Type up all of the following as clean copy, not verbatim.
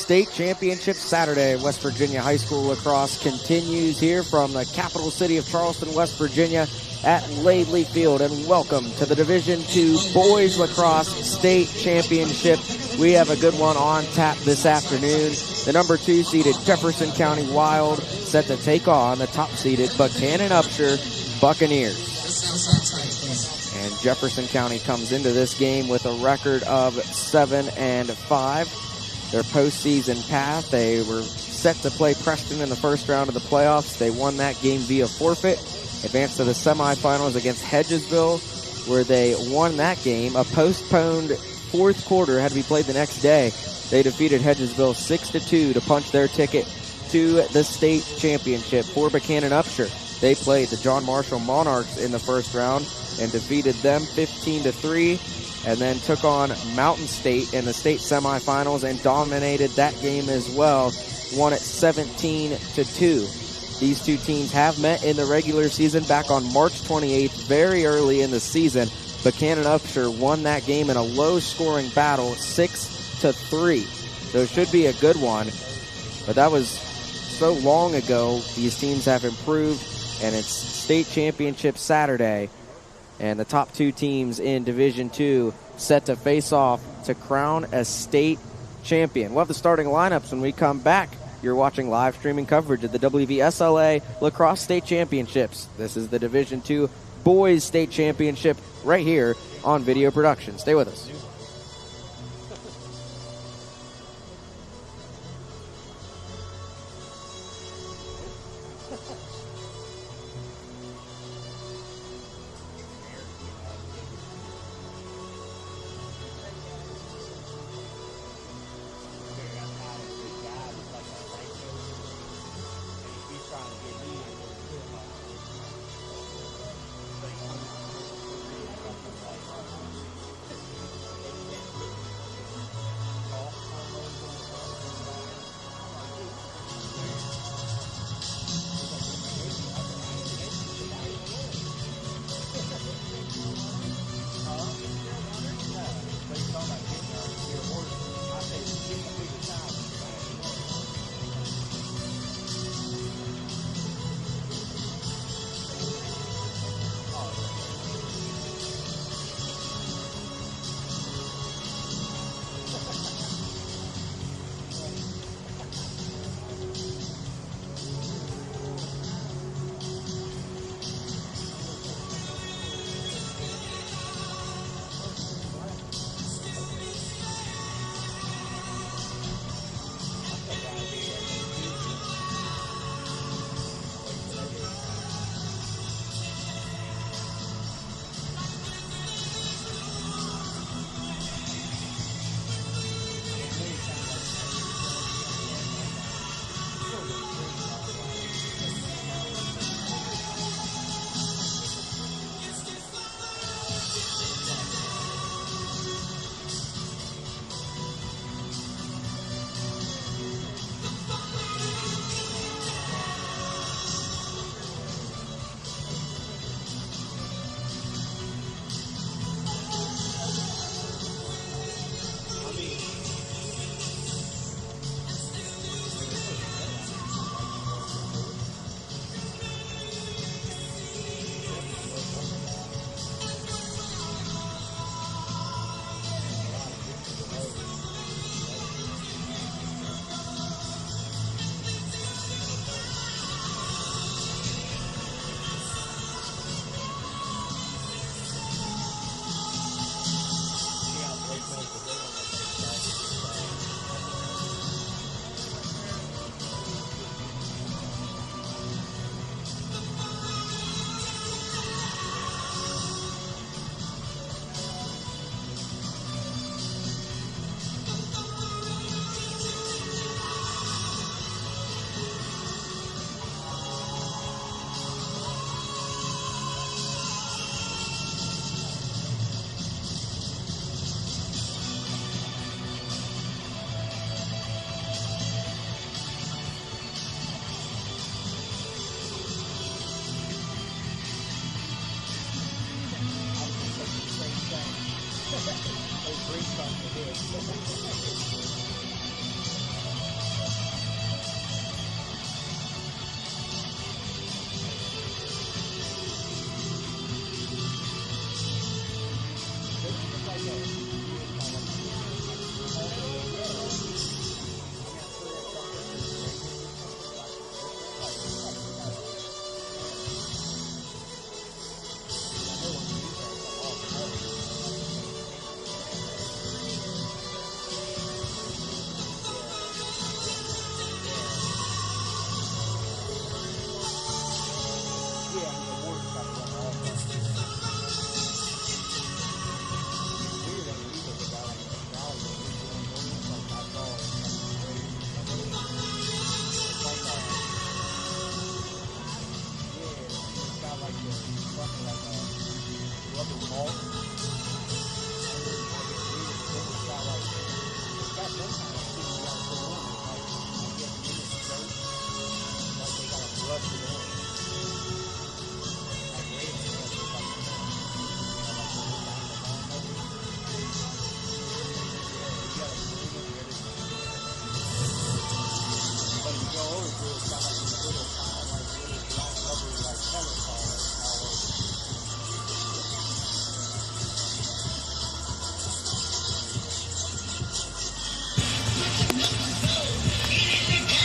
State Championship Saturday. West Virginia High School lacrosse continues here from the capital city of Charleston, West Virginia at Laidley Field. And welcome to the Division II Boys Lacrosse State Championship. We have a good one on tap this afternoon. The number 2 seeded Jefferson County Wild set to take on the top seeded Buckhannon-Upshur Buccaneers. And Jefferson County comes into this game with a record of 7-5. Their postseason path, they were set to play Preston in the first round of the playoffs. They won that game via forfeit, advanced to the semifinals against Hedgesville, where they won that game. A postponed fourth quarter had to be played the next day. They defeated Hedgesville 6-2 to punch their ticket to the state championship. For Buckhannon-Upshur, they played the John Marshall Monarchs in the first round and defeated them 15-3, and then took on Mountain State in the state semifinals and dominated that game as well, won it 17-2. These two teams have met in the regular season back on March 28th, very early in the season. Buckhannon-Upshur won that game in a low-scoring battle, 6-3. So it should be a good one, but that was so long ago. These teams have improved, and it's state championship Saturday. And the top 2 teams in Division II set to face off to crown a state champion. We'll have the starting lineups when we come back. You're watching live streaming coverage of the Wvsla Lacrosse State Championships. This is the Division II Boys State Championship right here on Video Production. Stay with us.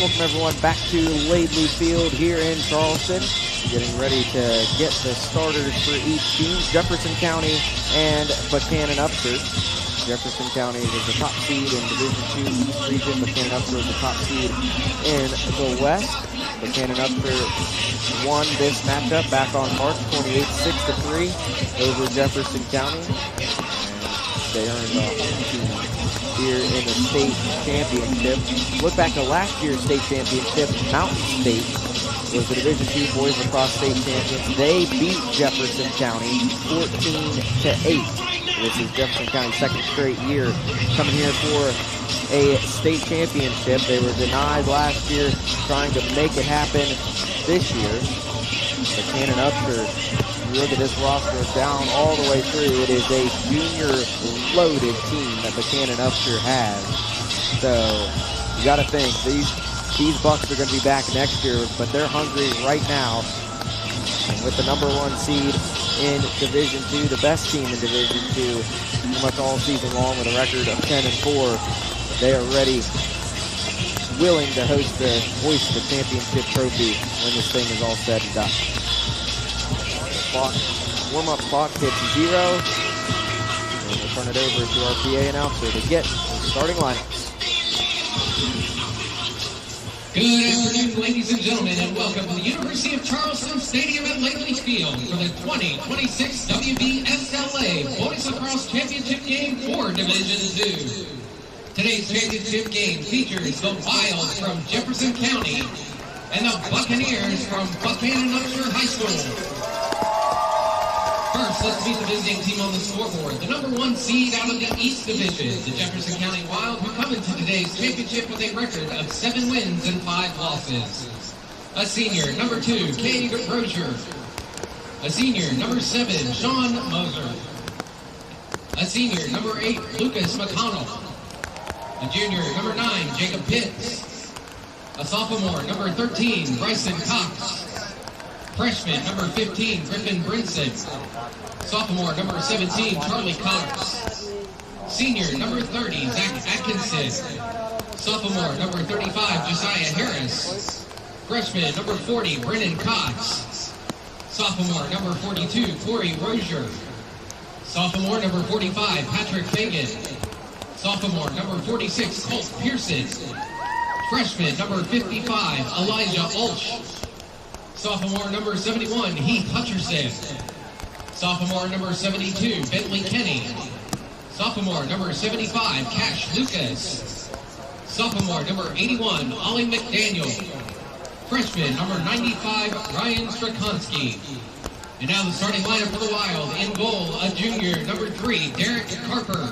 Welcome everyone back to Laidley Field here in Charleston. Getting ready to get the starters for each team, Jefferson County and Buckhannon-Upshur. Jefferson County is the top seed in Division II East Region. Buckhannon-Upshur is the top seed in the West. Buckhannon-Upshur won this matchup back on March 28, 6-3 over Jefferson County. And they earned a home team here in the state championship. Look back to last year's state championship. Mountain State was the Division II Boys Lacrosse State Champions. They beat Jefferson County 14-8. This is Jefferson County's second straight year coming here for a state championship. They were denied last year, trying to make it happen this year. Buckhannon-Upshur, you look at this roster down all the way through, it is a junior-loaded team that Buckhannon-Upshur has. So you got to think these Bucks are going to be back next year, but they're hungry right now. And with the number one seed in Division II, the best team in Division II, pretty much all season long with a record of 10-4, they are ready, willing to hoist the championship trophy when this thing is all said and done. Warm-up clock hits 0. And we'll turn it over to our PA announcer to get the starting lineups. Good afternoon, ladies and gentlemen, and welcome to the University of Charleston Stadium at Laidley Field for the 2026 Wvsla Boys Lacrosse Championship Game for Division II. Today's championship game features the Wilds from Jefferson County and the Buccaneers from Buckhannon-Upshur High School. First, let's meet the visiting team on the scoreboard. The number one seed out of the East Division, the Jefferson County Wild, who come into today's championship with a record of 7 wins and 5 losses. A senior, number 2, Cade Rozier. A senior, number 7, Sean Moser. A senior, number 8, Lucas McConnell. A junior, number 9, Jacob Pitts. A sophomore, number 13, Bryson Cox. Freshman, number 15, Griffin Brinson. Sophomore, number 17, Charlie Cox. Senior, number 30, Zach Atkinson. Sophomore, number 35, Josiah Harris. Freshman, number 40, Brennan Cox. Sophomore, number 42, Corey Rozier. Sophomore, number 45, Patrick Fagan. Sophomore, number 46, Colt Pearson. Freshman, number 55, Elijah Ulch. Sophomore, number 71, Heath Hutcherson. Sophomore, number 72, Bentley Kenny. Sophomore, number 75, Cash Lucas. Sophomore, number 81, Ollie McDaniel. Freshman, number 95, Ryan Strakonsky. And now the starting lineup for the Wild. In goal, a junior, number 3, Derek Carper.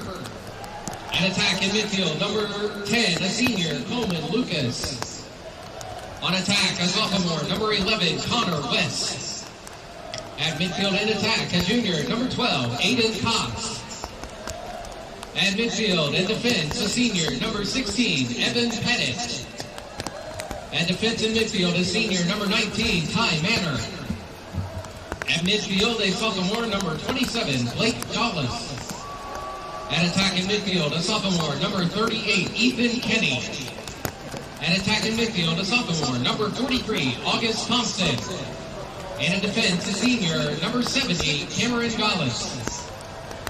At attack in midfield, number 10, a senior, Coleman Lucas. On attack, a sophomore, number 11, Connor West. At midfield and attack, a junior, number 12, Aiden Cox. At midfield and defense, a senior, number 16, Evan Pettit. At defense and midfield, a senior, number 19, Ty Manor. At midfield, a sophomore, number 27, Blake Dawes. At attack in midfield, a sophomore, number 38, Ethan Kenny. At attack in midfield, a sophomore, number 43, August Thompson. And in defense, a senior, number 70, Cameron Gallus.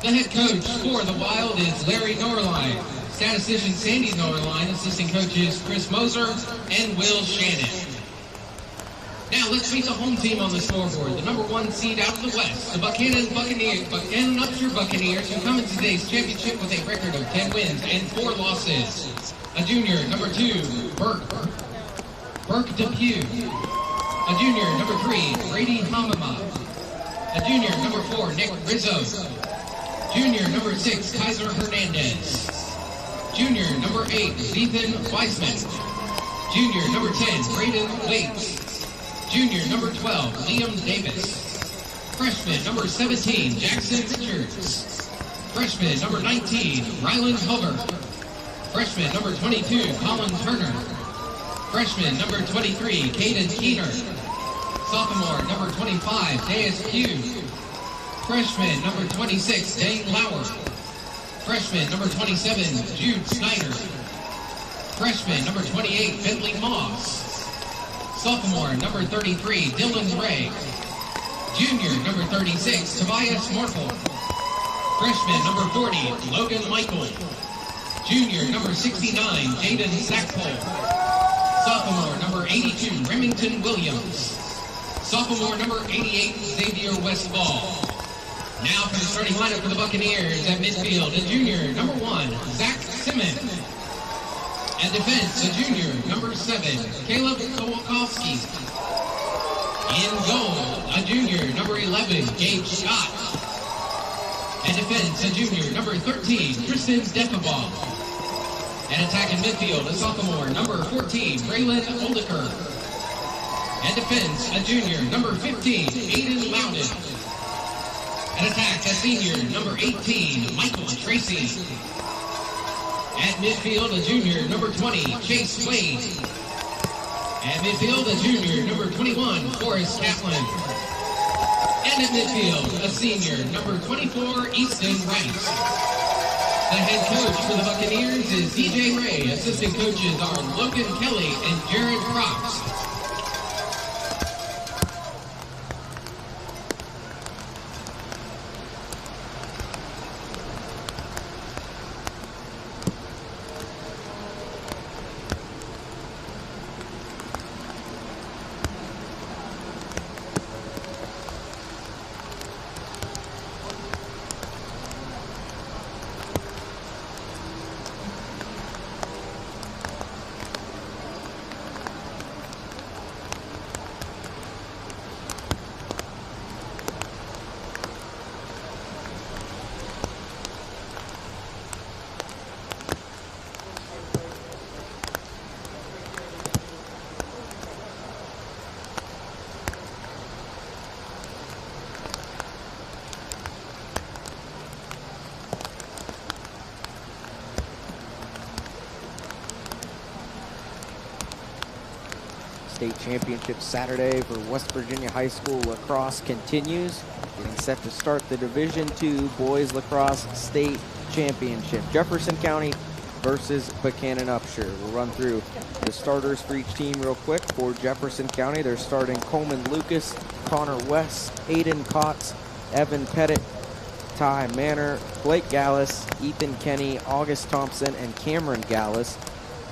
The head coach for the Wild is Larry Norline. Statistician Sandy Norline, assistant coaches Chris Moser and Will Shannon. Now let's meet the home team on the scoreboard. The number 1 seed out of the West, the Buckhannon-Upshur Buccaneers, who come into today's championship with a record of 10 wins and 4 losses. A junior, number 2, Burke Depew. A junior, number 3, Brady Hamama. A junior, number 4, Nick Rizzo. Junior, number 6, Kaiser Hernandez. Junior, number 8, Ethan Weisman. Junior, number 10, Braden Waits. Junior, number 12, Liam Davis. Freshman, number 17, Jackson Richards. Freshman, number 19, Rylan Hover. Freshman, number 22, Colin Turner. Freshman, number 23, Caden Keener. Sophomore, number 25, Deus Pugh. Freshman, number 26, Dane Lauer. Freshman, number 27, Jude Snyder. Freshman, number 28, Bentley Moss. Sophomore, number 33, Dylan Ray. Junior, number 36, Tobias Morkel. Freshman, number 40, Logan Michael. Junior, number 69, Jaden Sackpole. Sophomore, number 82, Remington Williams. Sophomore, number 88, Xavier Westfall. Now for the starting lineup for the Buccaneers at midfield, a junior, number 1, Zach Simmons. At defense, a junior, number 7, Caleb Kowalkowski. In goal, a junior, number 11, Gabe Scott. At defense, a junior, number 13, Tristan Defenbaugh. At attack and midfield, a sophomore, number 14, Braylon Oldiker. At defense, a junior, number 15, Aiden Loudon. At attack, a senior, number 18, Michael Tracy. At midfield, a junior, number 20, Chase Wade. At midfield, a junior, number 21, Forrest Kaplan. And at midfield, a senior, number 24, Easton Rice. The head coach for the Buccaneers is DJ Ray. Assistant coaches are Logan Kelly and Jared Crox. State championship Saturday for West Virginia High School lacrosse continues. Getting set to start the Division II Boys Lacrosse State Championship. Jefferson County versus Buckhannon-Upshur. We'll run through the starters for each team real quick. For Jefferson County, they're starting Coleman Lucas, Connor West, Aiden Kotz, Evan Pettit, Ty Manor, Blake Gallus, Ethan Kenny, August Thompson, and Cameron Gallus.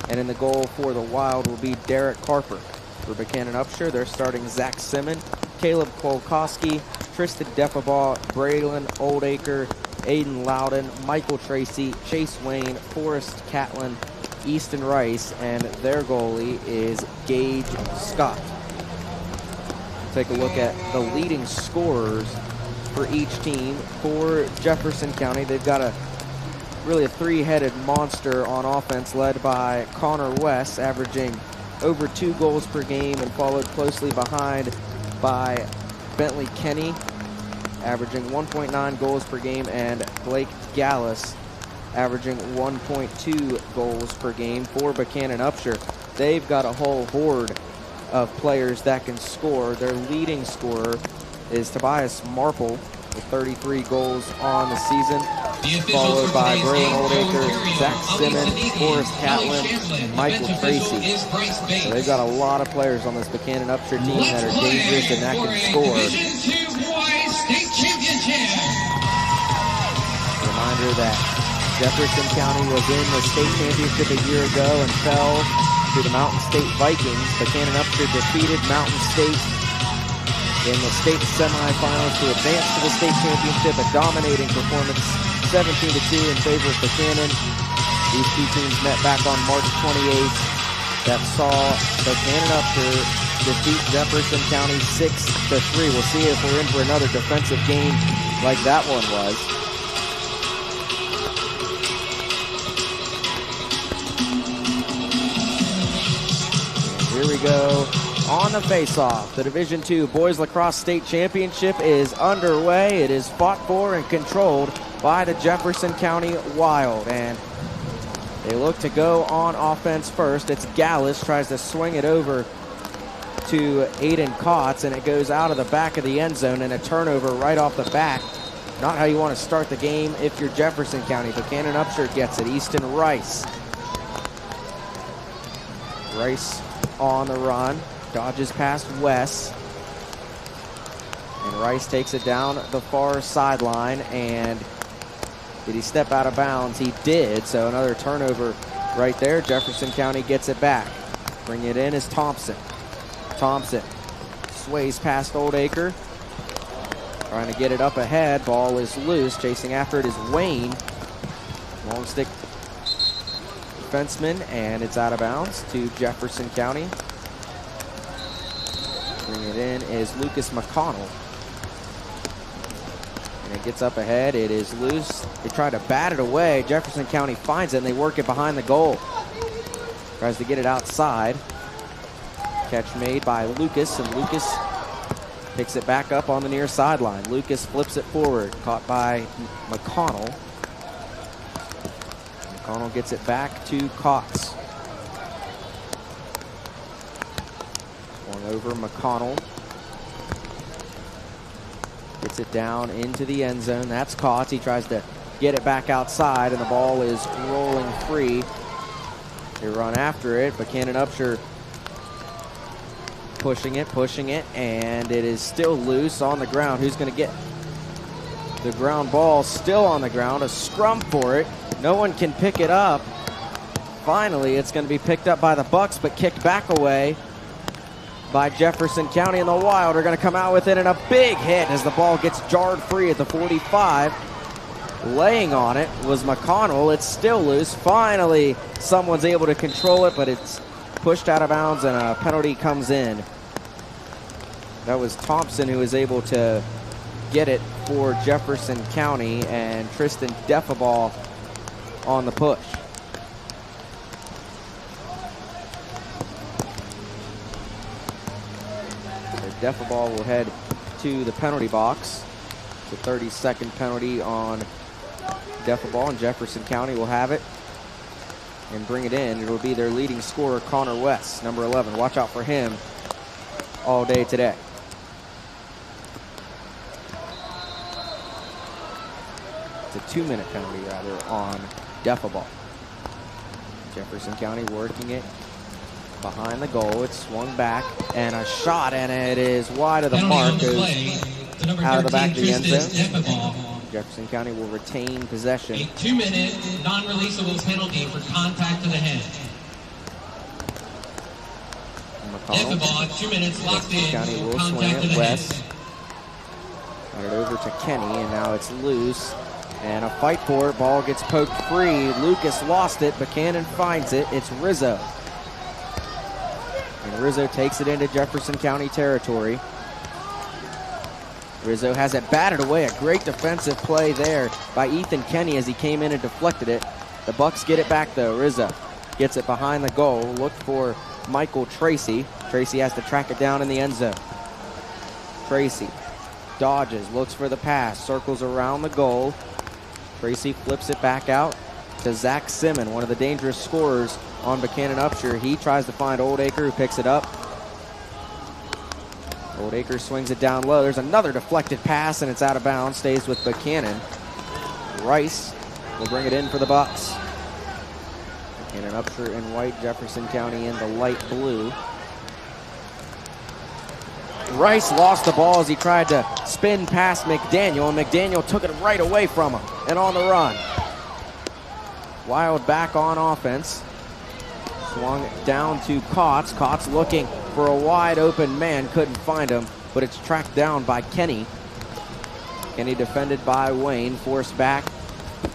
And in the goal for the Wild will be Derek Carper. For Buckhannon-Upshur, they're starting Zach Simmons, Caleb Kolkowski, Tristan Defenbaugh, Braylon Oldacre, Aiden Loudon, Michael Tracy, Chase Wayne, Forrest Catlin, Easton Rice, and their goalie is Gage Scott. Take a look at the leading scorers for each team. For Jefferson County, they've got really a three-headed monster on offense led by Connor West, averaging over 2 goals per game, and followed closely behind by Bentley Kenny, averaging 1.9 goals per game, and Blake Gallus, averaging 1.2 goals per game. For Buckhannon-Upshur, they've got a whole horde of players that can score. Their leading scorer is Tobias Marple with 33 goals on the season, followed by Braylon Oldacre, Zach Simmons, Forrest Catlin, and Michael Tracy. So they've got a lot of players on this Buckhannon-Upshur team that are dangerous and that can score. Reminder that Jefferson County was in the state championship a year ago and fell to the Mountain State Vikings. Buckhannon-Upshur defeated Mountain State in the state semifinals to advance to the state championship. A dominating performance, 17-2 in favor of Buckhannon. These two teams met back on March 28th. That saw Buckhannon-Upshur defeat Jefferson County 6-3. We'll see if we're in for another defensive game like that one was. we go on the face-off. The Division II Boys Lacrosse State Championship is underway. It is fought for and controlled by the Jefferson County Wild. And they look to go on offense first. It's Gallus, tries to swing it over to Aiden Kotz, and it goes out of the back of the end zone, and a turnover right off the bat. Not how you want to start the game if you're Jefferson County. Buckhannon-Upshur gets it. Easton Rice. Rice on the run. Dodges past Wes. And Rice takes it down the far sideline. And did he step out of bounds? He did. So another turnover right there. Jefferson County gets it back. Bring it in is Thompson. Thompson sways past Oldacre. Trying to get it up ahead. Ball is loose. Chasing after it is Wayne. Long stick defenseman, and it's out of bounds to Jefferson County. Bring it in is Lucas McConnell. And it gets up ahead. It is loose. They try to bat it away. Jefferson County finds it, and they work it behind the goal. Tries to get it outside. Catch made by Lucas, and Lucas picks it back up on the near sideline. Lucas flips it forward, caught by McConnell. McConnell gets it back to Cox. Going over McConnell. Gets it down into the end zone. That's Cox. He tries to get it back outside, and the ball is rolling free. They run after it. Buckhannon-Upshur pushing it, and it is still loose on the ground. Who's going to get the ground ball? Still on the ground. A scrum for it. No one can pick it up. Finally, it's going to be picked up by the Bucks, but kicked back away by Jefferson County, and the Wild are going to come out with it, and a big hit as the ball gets jarred free at the 45. Laying on it was McConnell. It's still loose. Finally, someone's able to control it, but it's pushed out of bounds, and a penalty comes in. That was Thompson who was able to get it for Jefferson County, and Tristan Defaball on the push. So Defaball will head to the penalty box. It's a 30-second penalty on Defaball, and Jefferson County will have it and bring it in. It'll be their leading scorer, Connor West, number 11. Watch out for him all day today. It's a 2-minute penalty, rather, on Defaball. Jefferson County working it behind the goal. It's swung back, and a shot, and it is wide of the mark. Goes out of the back of the end zone. Jefferson County will retain possession. A 2-minute non-releasable penalty for contact to the head. McConnell. 2 minutes locked in. County will swing it west. Got it over to Kenny, and now it's loose. And a fight for it. Ball gets poked free. Lucas lost it. Buchanan finds it. It's Rizzo. And Rizzo takes it into Jefferson County territory. Rizzo has it batted away. A great defensive play there by Ethan Kenny as he came in and deflected it. The Bucks get it back though. Rizzo gets it behind the goal. Looked for Michael Tracy. Tracy has to track it down in the end zone. Tracy dodges, looks for the pass, circles around the goal. Tracy flips it back out to Zach Simmon, one of the dangerous scorers on Buckhannon-Upshur. He tries to find Oldacre, who picks it up. Oldacre swings it down low. There's another deflected pass, and it's out of bounds. Stays with Buchanan. Rice will bring it in for the Bucks. Buckhannon-Upshur in white, Jefferson County in the light blue. Rice lost the ball as he tried to spin past McDaniel, and McDaniel took it right away from him and on the run. Wild back on offense. Swung down to Kotz. Kotz looking for a wide open man. Couldn't find him, but it's tracked down by Kenny. Kenny defended by Wayne. Forced back.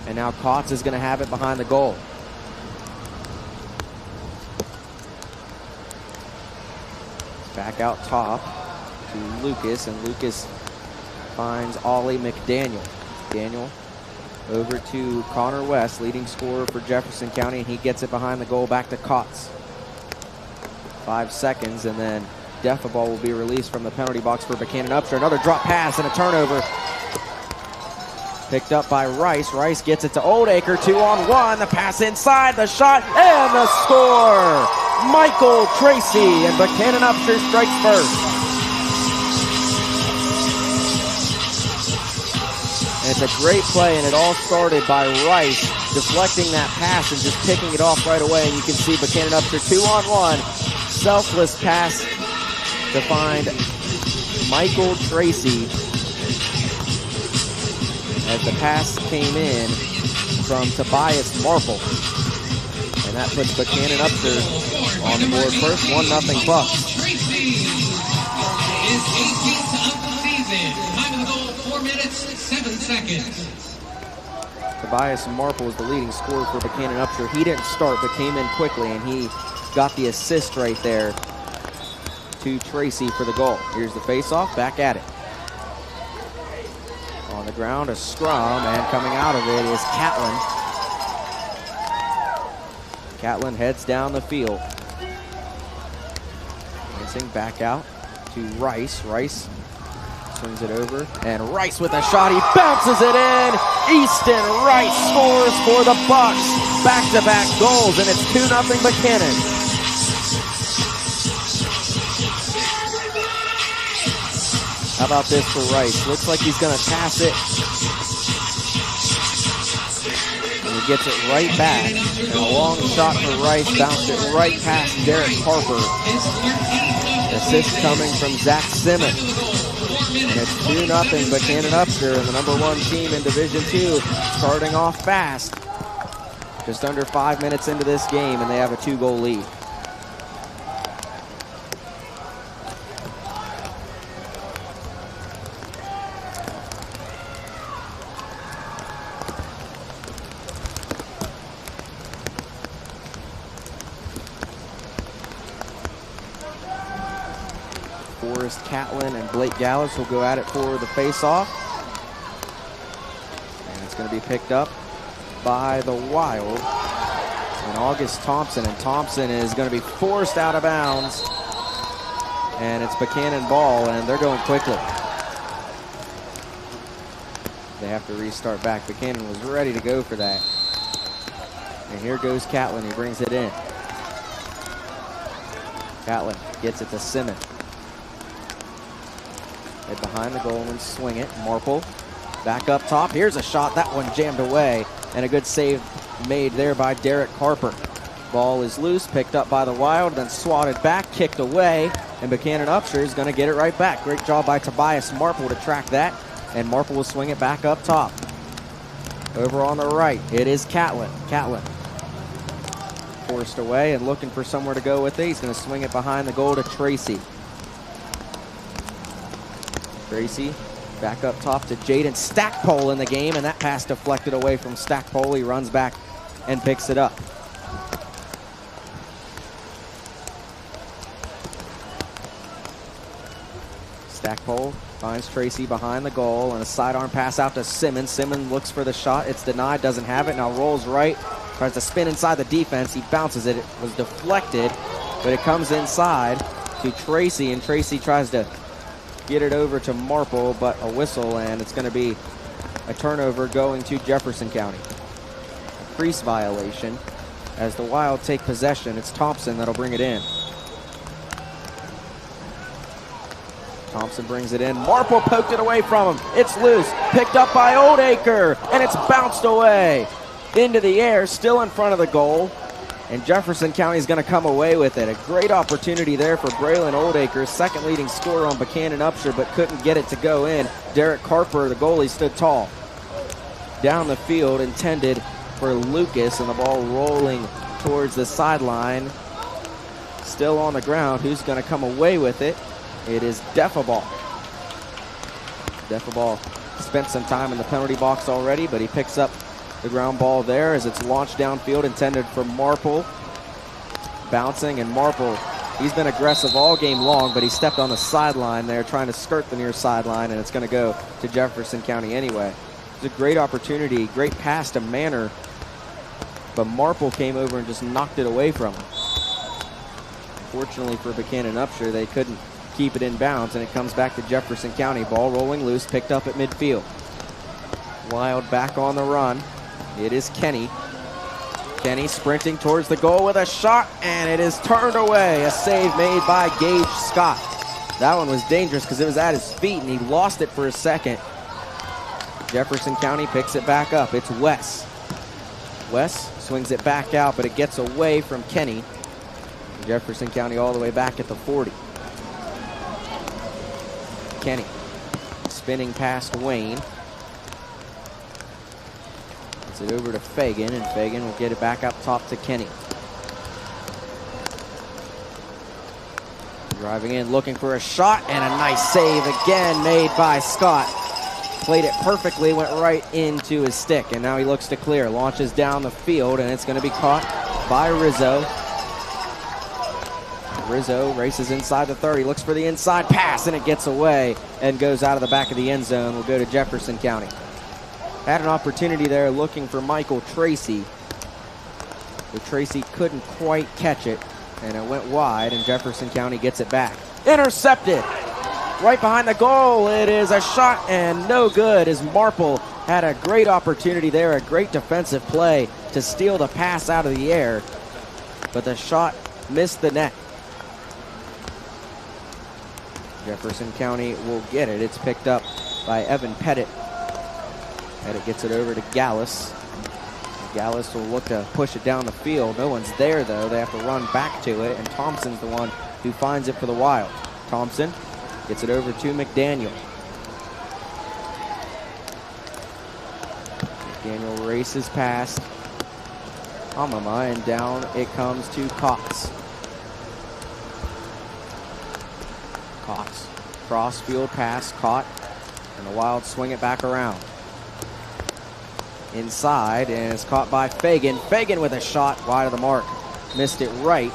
And now Kotz is going to have it behind the goal. Back out top to Lucas, and Lucas finds Ollie McDaniel. Daniel over to Connor West, leading scorer for Jefferson County, and he gets it behind the goal back to Kotz. 5 seconds, and then Defaball will be released from the penalty box for Buckhannon-Upshur. Another drop pass and a turnover. Picked up by Rice. Rice gets it to Oldacre, 2-on-1. The pass inside, the shot, and the score! Michael Tracy, and Buckhannon-Upshur strikes first. And it's a great play, and it all started by Rice deflecting that pass and just picking it off right away. And you can see Buckhannon-Upshur 2-on-1. Selfless pass to find Michael Tracy as the pass came in from Tobias Marple. And that puts Buckhannon-Upshur on the board first, 1-0 Bucks. Tracy is 18th of the season. Time of the goal, 4 minutes, 7 seconds. Tobias Marple was the leading scorer for Buckhannon-Upshur. He didn't start, but came in quickly, and he got the assist right there to Tracy for the goal. Here's the face-off, back at it. On the ground, a scrum, and coming out of it is Catlin. Catlin heads down the field. Dancing back out to Rice. Rice swings it over, and Rice with a shot. He bounces it in. Easton Rice scores for the Bucks. Back-to-back goals, and it's 2-0 Buckhannon. How about this for Rice? Looks like he's going to pass it. And he gets it right back. And a long shot for Rice. Bounced it right past Derek Harper. Assist coming from Zach Simmons. And it's 2-0 Buckhannon-Upshur, and the #1 team in Division II, starting off fast. Just under 5 minutes into this game, and they have a 2-goal lead. Catlin and Blake Gallis will go at it for the face-off. And it's going to be picked up by the Wild and August Thompson. And Thompson is going to be forced out of bounds. And it's Buckhannon ball, and they're going quickly. They have to restart back. Buckhannon was ready to go for that. And here goes Catlin. He brings it in. Catlin gets it to Simmons. Head behind the goal and swing it. Marple back up top. Here's a shot. That one jammed away. And a good save made there by Derek Harper. Ball is loose, picked up by the Wild, then swatted back, kicked away. And Buckhannon-Upshur is going to get it right back. Great job by Tobias Marple to track that. And Marple will swing it back up top. Over on the right, it is Catlin. Catlin forced away and looking for somewhere to go with it. He's going to swing it behind the goal to Tracy. Tracy back up top to Jaden Stackpole in the game, and that pass deflected away from Stackpole. He runs back and picks it up. Stackpole finds Tracy behind the goal, and a sidearm pass out to Simmons. Simmons looks for the shot. It's denied, doesn't have it. Now rolls right, tries to spin inside the defense. He bounces it. It was deflected, but it comes inside to Tracy, and Tracy tries to get it over to Marple, but a whistle, and it's going to be a turnover going to Jefferson County. A crease violation as the Wild take possession. It's Thompson that'll bring it in. Thompson brings it in. Marple poked it away from him. It's loose. Picked up by Oldacre, and it's bounced away into the air, still in front of the goal. And Jefferson County is going to come away with it. A great opportunity there for Braylon Oldacre, second leading scorer on Buckhannon-Upshur, but couldn't get it to go in. Derek Harper, the goalie, stood tall. Down the field, intended for Lucas, and the ball rolling towards the sideline. Still on the ground. Who's going to come away with it? It is Defaball. Defaball spent some time in the penalty box already, but he picks up the ground ball there as it's launched downfield, intended for Marple. Bouncing, and Marple, he's been aggressive all game long, but he stepped on the sideline there trying to skirt the near sideline, and it's going to go to Jefferson County anyway. It's a great opportunity, great pass to Manor, but Marple came over and just knocked it away from him. Unfortunately for Buckhannon-Upshur, they couldn't keep it in bounds, and it comes back to Jefferson County. Ball rolling loose, picked up at midfield. Wild back on the run. It is Kenny. Kenny sprinting towards the goal with a shot, and it is turned away. A save made by Gage Scott. That one was dangerous because it was at his feet, and he lost it for a second. Jefferson County picks it back up. It's Wes. Wes swings it back out, but it gets away from Kenny. Jefferson County all the way back at the 40. Kenny spinning past Wayne. Gets it over to Fagan, and Fagan will get it back up top to Kenny. Driving in, looking for a shot, and a nice save again made by Scott. Played it perfectly, went right into his stick, and now he looks to clear. Launches down the field, and it's going to be caught by Rizzo. Rizzo races inside the 30, looks for the inside pass, and it gets away and goes out of the back of the end zone. Will go to Jefferson County. Had an opportunity there looking for Michael Tracy, but Tracy couldn't quite catch it, and it went wide, and Jefferson County gets it back. Intercepted! Right behind the goal, it is a shot and no good, as Marple had a great opportunity there, a great defensive play to steal the pass out of the air, but the shot missed the net. Jefferson County will get it. It's picked up by Evan Pettit. Pettit gets it over to Gallus. Gallus will look to push it down the field. No one's there, though. They have to run back to it, and Thompson's the one who finds it for the Wild. Thompson gets it over to McDaniel. McDaniel races past Amama, and down it comes to Cox. Cox, cross-field pass caught, and the Wild swing it back around. Inside, and it's caught by Fagan. Fagan with a shot wide of the mark. Missed it right.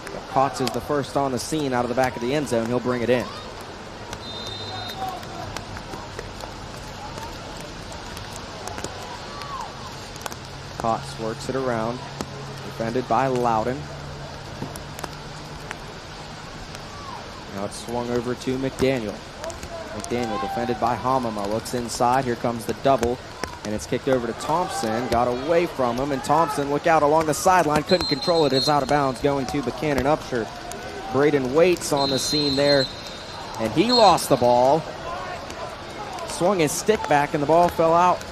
But Cox is the first on the scene out of the back of the end zone. He'll bring it in. Cox works it around. Defended by Loudon. Now it's swung over to McDaniel. McDaniel defended by Hamama. Looks inside. Here comes the double. And it's kicked over to Thompson. Got away from him. And Thompson, look out along the sideline. Couldn't control it. It's out of bounds going to Buckhannon-Upshur. Braden Waits on the scene there. And he lost the ball. Swung his stick back and the ball fell out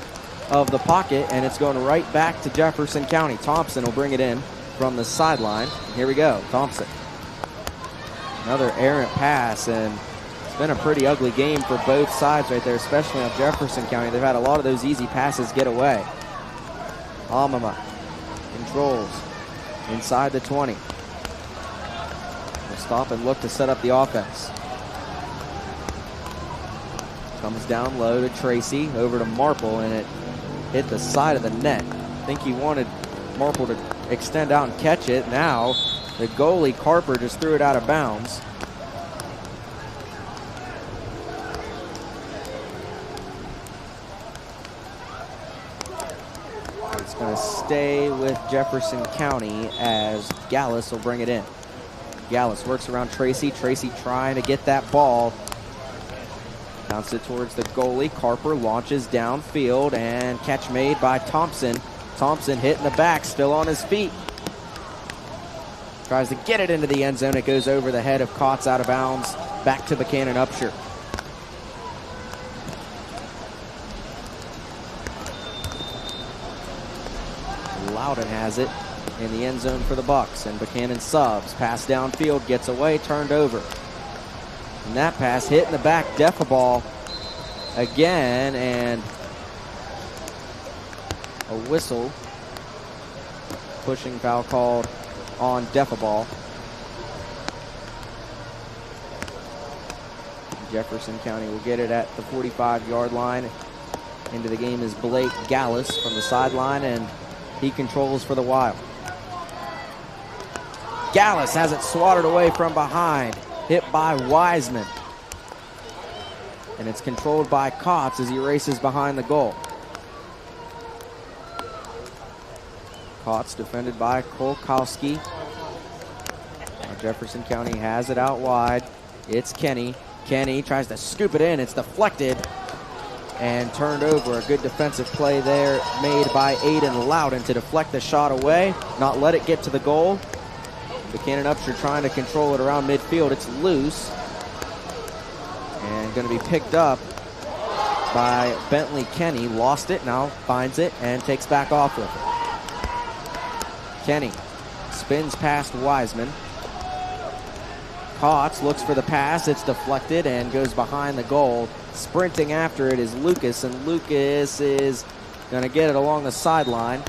of the pocket. And it's going right back to Jefferson County. Thompson will bring it in from the sideline. And here we go. Thompson. Another errant pass, and it's been a pretty ugly game for both sides right there, especially on Jefferson County. They've had a lot of those easy passes get away. Amama controls inside the 20. Will stop and look to set up the offense. Comes down low to Tracy, over to Marple, and it hit the side of the net. I think he wanted Marple to extend out and catch it. Now the goalie, Carper, just threw it out of bounds. It's going to stay with Jefferson County as Gallus will bring it in. Gallus works around Tracy. Tracy trying to get that ball. Bounce it towards the goalie. Carper launches downfield, and catch made by Thompson. Thompson hit in the back, still on his feet. Tries to get it into the end zone. It goes over the head of Kotz, out of bounds. Back to Buckhannon-Upshur. Loudon has it in the end zone for the Bucks, and Buckhannon subs. Pass downfield, gets away, turned over. And that pass hit in the back, Defaball again, and a whistle. Pushing foul called on Defaball. Jefferson County will get it at the 45-yard line. Into the game is Blake Gallus from the sideline, and he controls for the Wild. Gallus has it swatted away from behind. Hit by Wiseman. And it's controlled by Kotz as he races behind the goal. Kotz defended by Kolkowski. Jefferson County has it out wide. It's Kenny. Kenny tries to scoop it in. It's deflected and turned over. A good defensive play there made by Aiden Loudon to deflect the shot away, not let it get to the goal. Buckhannon-Upshur trying to control it around midfield. It's loose and going to be picked up by Bentley Kenny. Lost it, now finds it and takes back off with it. Kenny spins past Wiseman. Kotz looks for the pass. It's deflected and goes behind the goal. Sprinting after it is Lucas, and Lucas is going to get it along the sideline.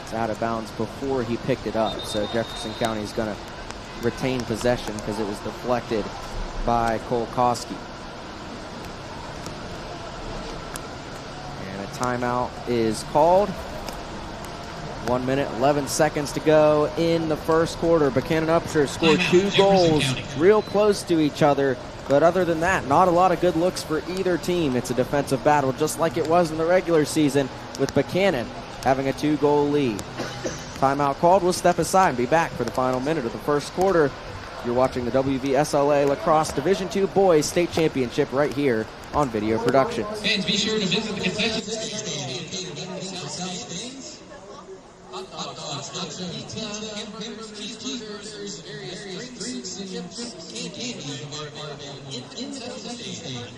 It's out of bounds before he picked it up, so Jefferson County is going to retain possession because it was deflected by Kolkowski. And a timeout is called. 1 minute, 11 seconds to go in the first quarter. Buckhannon-Upshur scored 2 goals, real close to each other. But other than that, not a lot of good looks for either team. It's a defensive battle, just like it was in the regular season, with Buckhannon having a 2-goal lead. Timeout called. We'll step aside and be back for the final minute of the first quarter. You're watching the Wvsla Lacrosse Division II Boys State Championship right here on Video Productions. Fans, be sure to visit the concession stand. Hamburgers, cheeseburgers, various drinks, and candy are available inside the stand.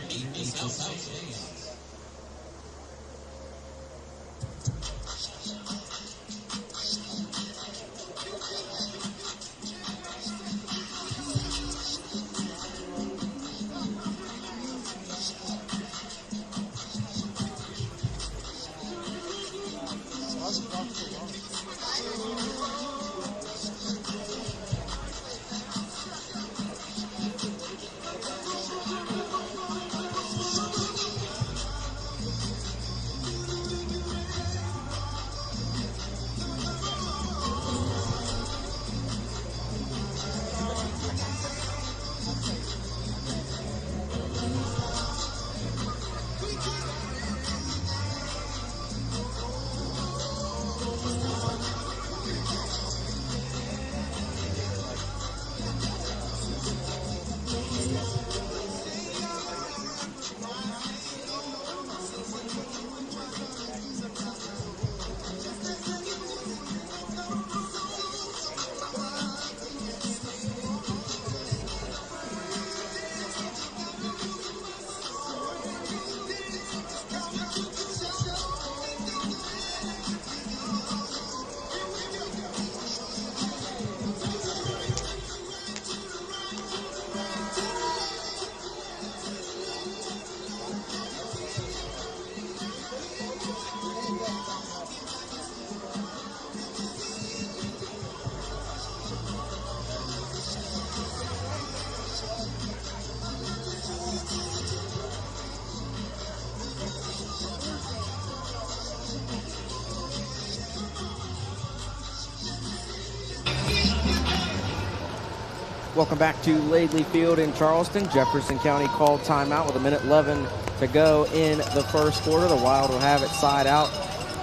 Welcome back to Laidley Field in Charleston. Jefferson County called timeout with 1:11 to go in the first quarter. The Wild will have it side out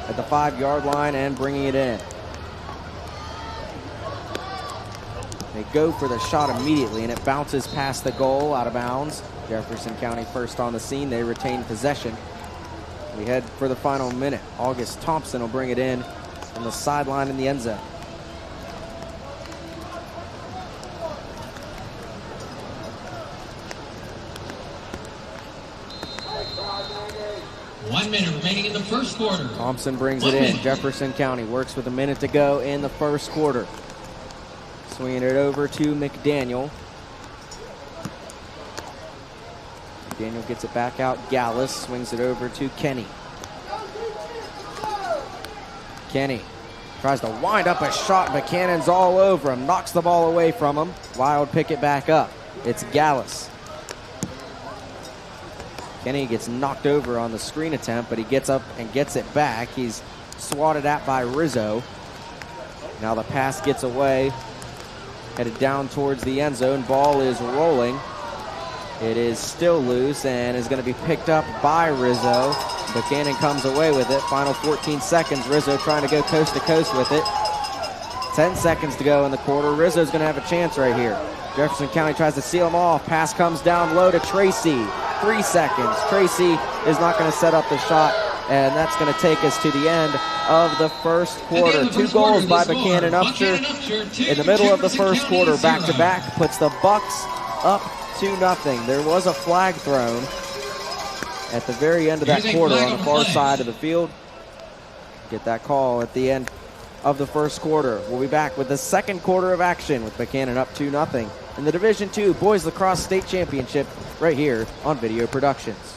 at the 5-yard line and bringing it in. They go for the shot immediately, and it bounces past the goal, out of bounds. Jefferson County first on the scene. They retain possession. We head for the final minute. August Thompson will bring it in from the sideline in the end zone. One minute remaining in the first quarter. Thompson brings it in. Jefferson County works with a minute to go in the first quarter. Swinging it over to McDaniel. McDaniel gets it back out. Gallus swings it over to Kenny. Kenny tries to wind up a shot. Buckhannon's all over him. Knocks the ball away from him. Wild pick it back up. It's Gallus. Kenny gets knocked over on the screen attempt, but he gets up and gets it back. He's swatted at by Rizzo. Now the pass gets away, headed down towards the end zone. Ball is rolling. It is still loose and is going to be picked up by Rizzo. Buchanan comes away with it. Final 14 seconds. Rizzo trying to go coast to coast with it. 10 seconds to go in the quarter. Rizzo's going to have a chance right here. Jefferson County tries to seal him off. Pass comes down low to Tracy. 3 seconds. Tracy is not going to set up the shot, and that's going to take us to the end of the first quarter. 2 goals by Buckhannon-Upshur in the middle of the first quarter. Back-to-back puts the Bucks up 2-0. There was a flag thrown at the very end of that quarter on the far side of the field. Get that call at the end of the first quarter. We'll be back with the second quarter of action with Buchanan up 2-0 in the Division II Boys Lacrosse State Championship right here on Video Productions.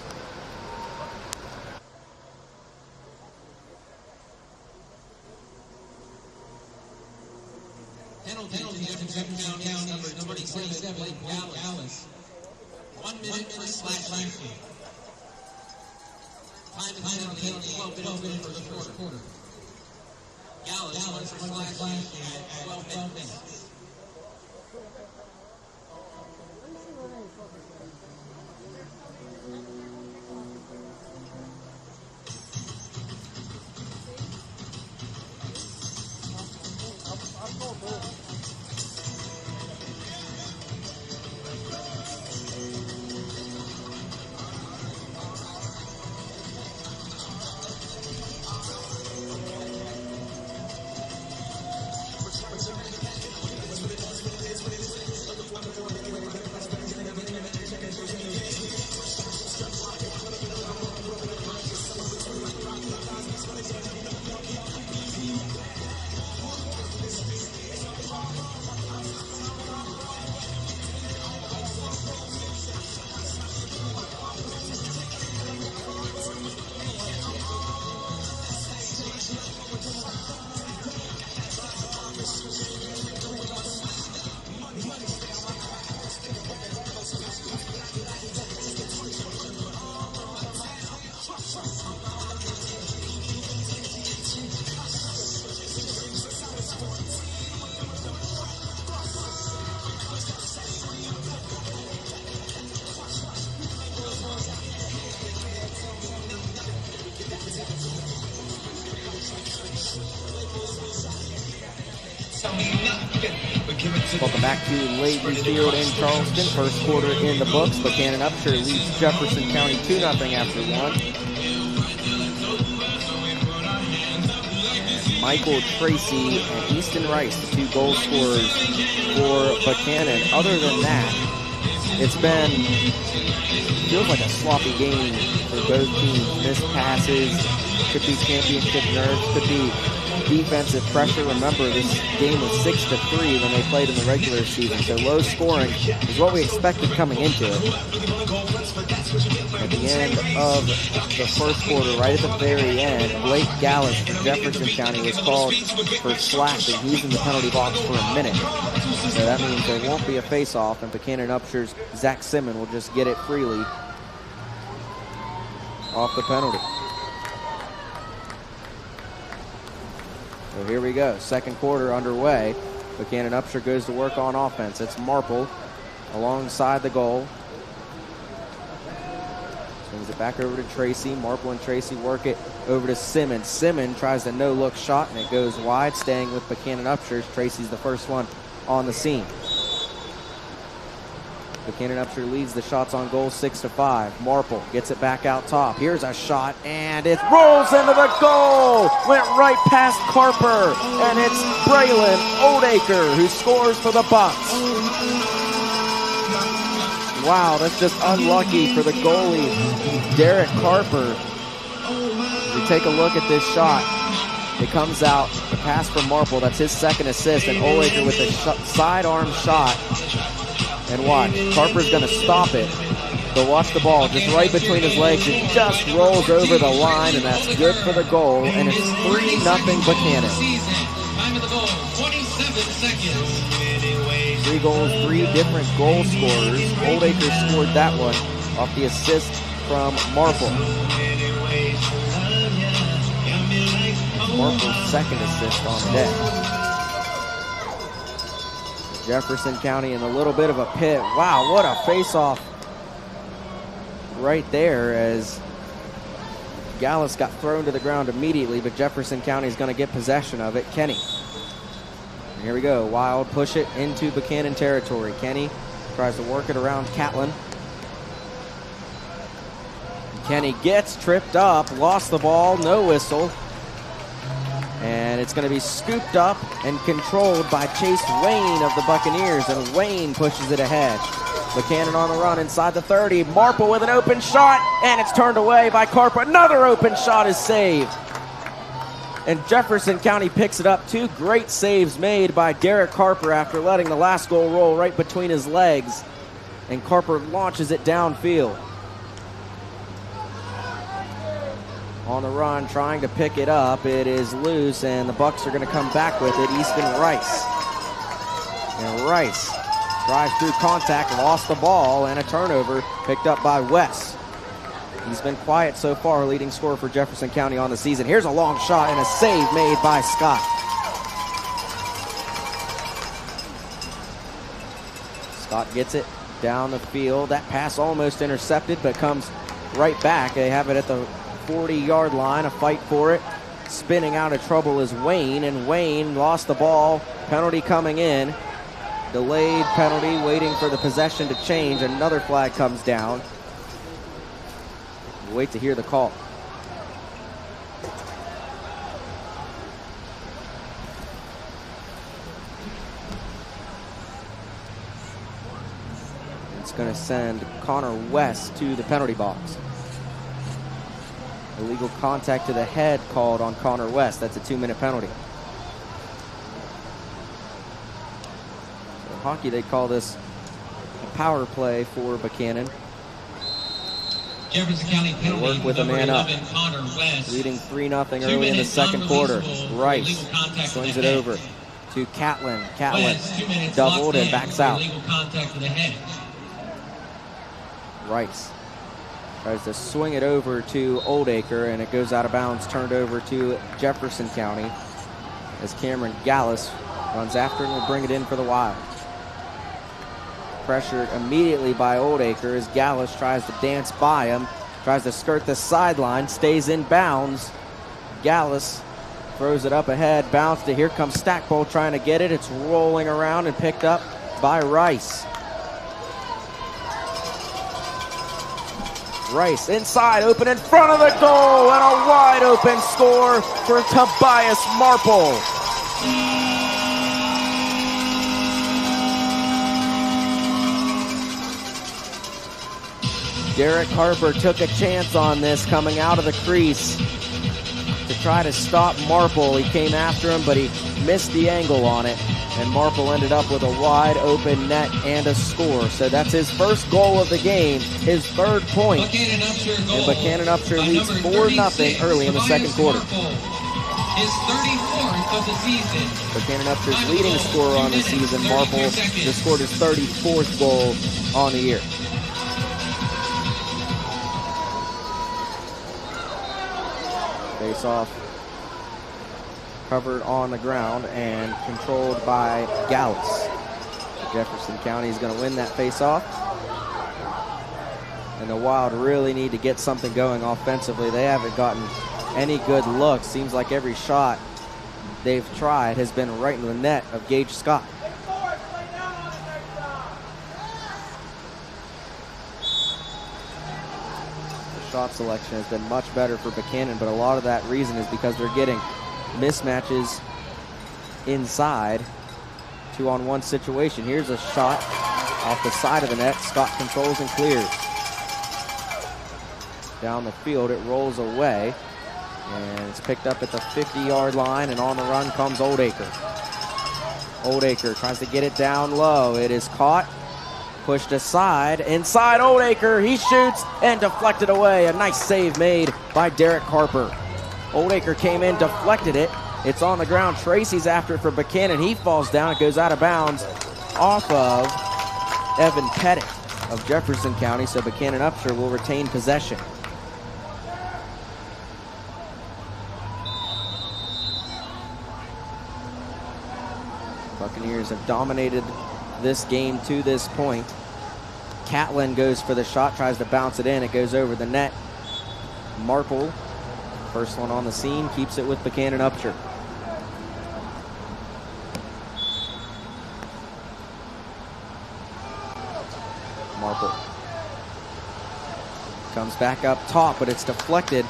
Penalty down number 27, Dallas. 1 minute for slashing. Time to penalty, 12 minutes for the first quarter. Dallas wants for slashing at 12 minutes. Welcome back to Laidley Field in Charleston. First quarter in the books. Buckhannon-Upshur leads Jefferson County 2-0 after 1. And Michael Tracy and Easton Rice, the 2 goal scorers for Buchanan. Other than that, feels like a sloppy game for both teams. Missed passes, could be championship nerves, could be defensive pressure. Remember, this game was 6-3 when they played in the regular season, so low scoring is what we expected coming into it. At the end of the first quarter, right at the very end, Blake Gallus from Jefferson County was called for slashing. He's in the penalty box for a minute, so that means there won't be a face-off, and Buchanan-Upshur's Zach Simmon will just get it freely off the penalty. So here we go, second quarter underway. Buchanan-Upshur goes to work on offense. It's Marple alongside the goal. Swings it back over to Tracy. Marple and Tracy work it over to Simmons. Simmons tries the no-look shot, and it goes wide, staying with Buchanan-Upshur. Tracy's the first one on the scene. Buchanan-Upshur leads the shots on goal 6-5. Marple gets it back out top. Here's a shot, and it rolls into the goal. Went right past Carper, and it's Braylon Oldacre who scores for the Bucks. Wow, that's just unlucky for the goalie, Derek Carper. If you take a look at this shot, it comes out, the pass from Marple, that's his second assist, and Oldacre with a sidearm shot. And watch, Carper's going to stop it, but watch the ball just right between his legs. It just rolls over the line, and that's good for the goal, and it's 3-0 Buchanan. Time of the goal, 27 seconds. 3 goals, 3 different goal scorers. Oldacre scored that one off the assist from Marple. Marple's second assist on the day. Jefferson County in a little bit of a pit. Wow, what a face-off right there as Gallus got thrown to the ground immediately, but Jefferson County is going to get possession of it. Kenny. And here we go. Wild push it into Buchanan territory. Kenny tries to work it around Catlin. Kenny gets tripped up, lost the ball, no whistle. And it's going to be scooped up and controlled by Chase Wayne of the Buccaneers, and Wayne pushes it ahead. Buchanan on the run inside the 30. Marple with an open shot, and it's turned away by Carper. Another open shot is saved. And Jefferson County picks it up. Two great saves made by Derek Carper after letting the last goal roll right between his legs. And Carper launches it downfield. On the run, trying to pick it up. It is loose, and the Bucks are going to come back with it. Easton Rice. And Rice drives through contact, lost the ball, and a turnover picked up by West. He's been quiet so far, leading scorer for Jefferson County on the season. Here's a long shot and a save made by Scott. Scott gets it down the field. That pass almost intercepted, but comes right back. They have it at the 40-yard line, a fight for it. Spinning out of trouble is Wayne, and Wayne lost the ball. Penalty coming in. Delayed penalty, waiting for the possession to change. Another flag comes down. We'll wait to hear the call. It's going to send Connor West to the penalty box. Illegal contact to the head called on Connor West. That's a 2-minute penalty. So in hockey, they call this a power play for Buchanan. Jefferson County penalty. Work with a man up. Connor West. Leading 3-0 early in the second quarter. Rice swings it over to Catlin. Catlin doubled and backs out. Illegal contact to the head. Rice tries to swing it over to Oldacre, and it goes out of bounds, turned over to Jefferson County as Cameron Gallus runs after and will bring it in for the Wild. Pressured immediately by Oldacre as Gallus tries to dance by him, tries to skirt the sideline, stays in bounds. Gallus throws it up ahead, bounced to here comes Stackpole trying to get it. It's rolling around and picked up by Rice. Rice inside, open in front of the goal, and a wide open score for Tobias Marple. Derek Harper took a chance on this coming out of the crease to try to stop Marple. He came after him, but he missed the angle on it, and Marple ended up with a wide open net and a score. So that's his first goal of the game, his third point. And Buchanan-Upshur leads 4-0 early in the second quarter. His 34th of the season. Buchanan-Upshur's leading scorer on the season, Marple, just scored his 34th goal on the year. Face off covered on the ground and controlled by Gallus. Jefferson County is going to win that face-off. And the Wild really need to get something going offensively. They haven't gotten any good looks. Seems like every shot they've tried has been right in the net of Gage Scott. The shot selection has been much better for Buchanan, but a lot of that reason is because they're getting mismatches inside. 2-on-1 situation. Here's a shot off the side of the net. Scott controls and clears. Down the field, it rolls away, and it's picked up at the 50-yard line, and on the run comes Oldacre. Oldacre tries to get it down low. It is caught, pushed aside. Inside Oldacre, he shoots and deflected away. A nice save made by Derek Harper. Oldacre came in, deflected it. It's on the ground. Tracy's after it for Buchanan. He falls down. It goes out of bounds off of Evan Pettit of Jefferson County, so Buchanan-Upshur will retain possession. Buccaneers have dominated this game to this point. Catlin goes for the shot, tries to bounce it in. It goes over the net. Marple First one on the scene, keeps it with Buckhannon-Upshur. Marple comes back up top, but it's deflected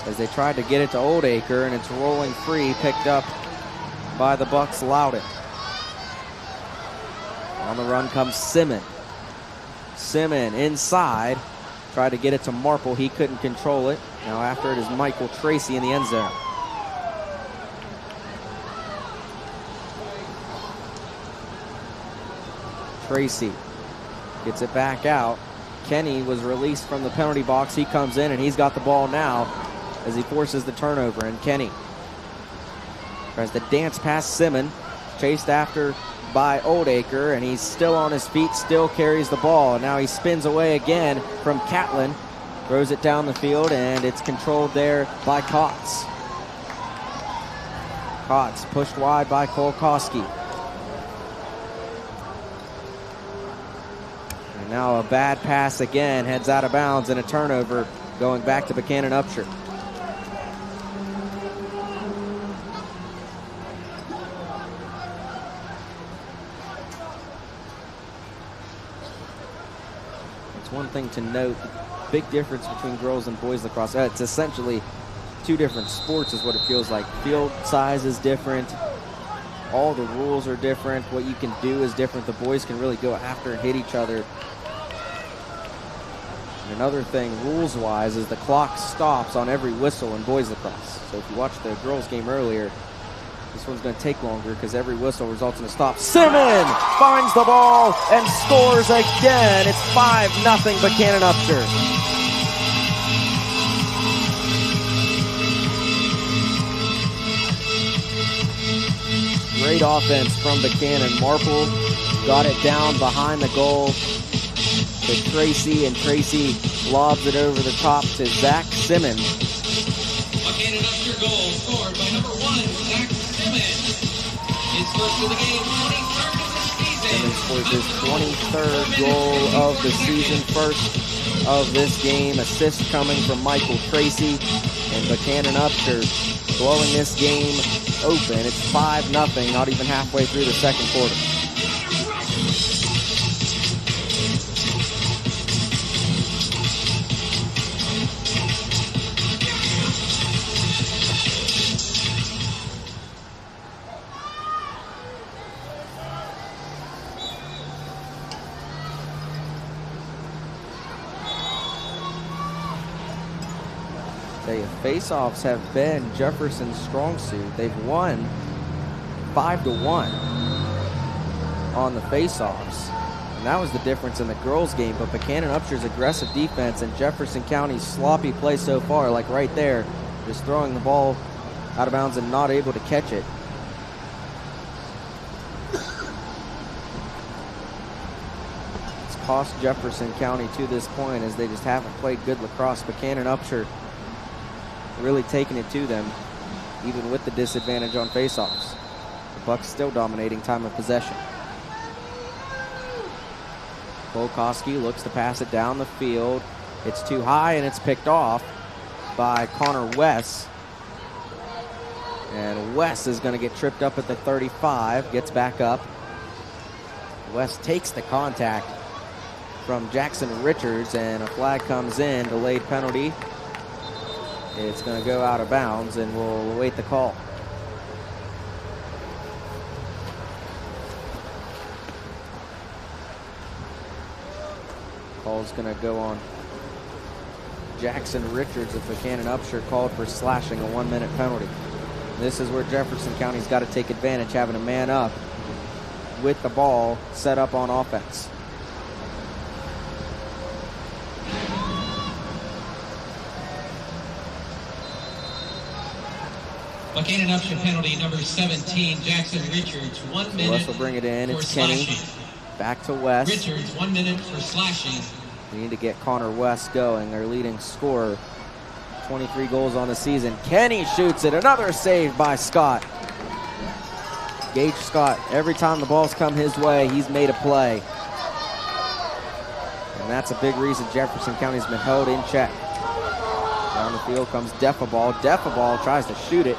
as they tried to get it to Oldacre, and it's rolling free, picked up by the Bucks Loudon. On the run comes Simon. Simon inside, tried to get it to Marple. He couldn't control it. Now after it is Michael Tracy in the end zone. Tracy gets it back out. Kenny was released from the penalty box. He comes in and he's got the ball now as he forces the turnover. And Kenny tries to dance past Simon, chased after by Oldacre, and he's still on his feet, still carries the ball. Now he spins away again from Catlin, throws it down the field, and it's controlled there by Kotz. Kotz pushed wide by Kolkoski. And now a bad pass again, heads out of bounds, and a turnover going back to Buckhannon-Upshur. One thing to note, the big difference between girls and boys lacrosse, it's essentially two different sports is what it feels like. Field size is different. All the rules are different. What you can do is different. The boys can really go after and hit each other. And another thing, rules-wise, is the clock stops on every whistle in boys lacrosse. So if you watched the girls game earlier, this one's going to take longer because every whistle results in a stop. Simon finds the ball and scores again. It's 5-0 Buckhannon-Upshur. Great offense from Buckhannon. Marple got it down behind the goal to Tracy, and Tracy lobs it over the top to Zach Simon. Buckhannon-Upshur goal scored by number 1, Zach Simon. His first of the game, 23rd of the season. Simon scores his 23rd goal of the season, first of this game. Assist coming from Michael Tracy, and Buckhannon-Upshur blowing this game open. It's 5-0, not even halfway through the second quarter. Face-offs have been Jefferson's strong suit. They've won 5-1 on the face-offs. And that was the difference in the girls' game. But Buckhannon-Upshur's aggressive defense and Jefferson County's sloppy play so far, like right there, just throwing the ball out of bounds and not able to catch it. It's cost Jefferson County to this point as they just haven't played good lacrosse. Buckhannon-Upshur really taking it to them, even with the disadvantage on faceoffs. The Bucks still dominating time of possession. Kolkoski looks to pass it down the field. It's too high, and it's picked off by Connor West. And West is going to get tripped up at the 35, gets back up. West takes the contact from Jackson Richards, and a flag comes in, delayed penalty. It's going to go out of bounds, and we'll await the call. Call's going to go on Jackson Richards of Buckhannon-Upshur, called for slashing, a 1-minute penalty. This is where Jefferson County's got to take advantage, having a man up with the ball set up on offense. Buckhannon-Upshur penalty number 17, Jackson Richards, 1 minute. West will bring it in. It's Kenny. Back to West. Richards, 1 minute for slashing. We need to get Connor West going, their leading scorer. 23 goals on the season. Kenny shoots it. Another save by Scott. Gage Scott, every time the ball's come his way, he's made a play. And that's a big reason Jefferson County's been held in check. Down the field comes Defaball. Defaball tries to shoot it.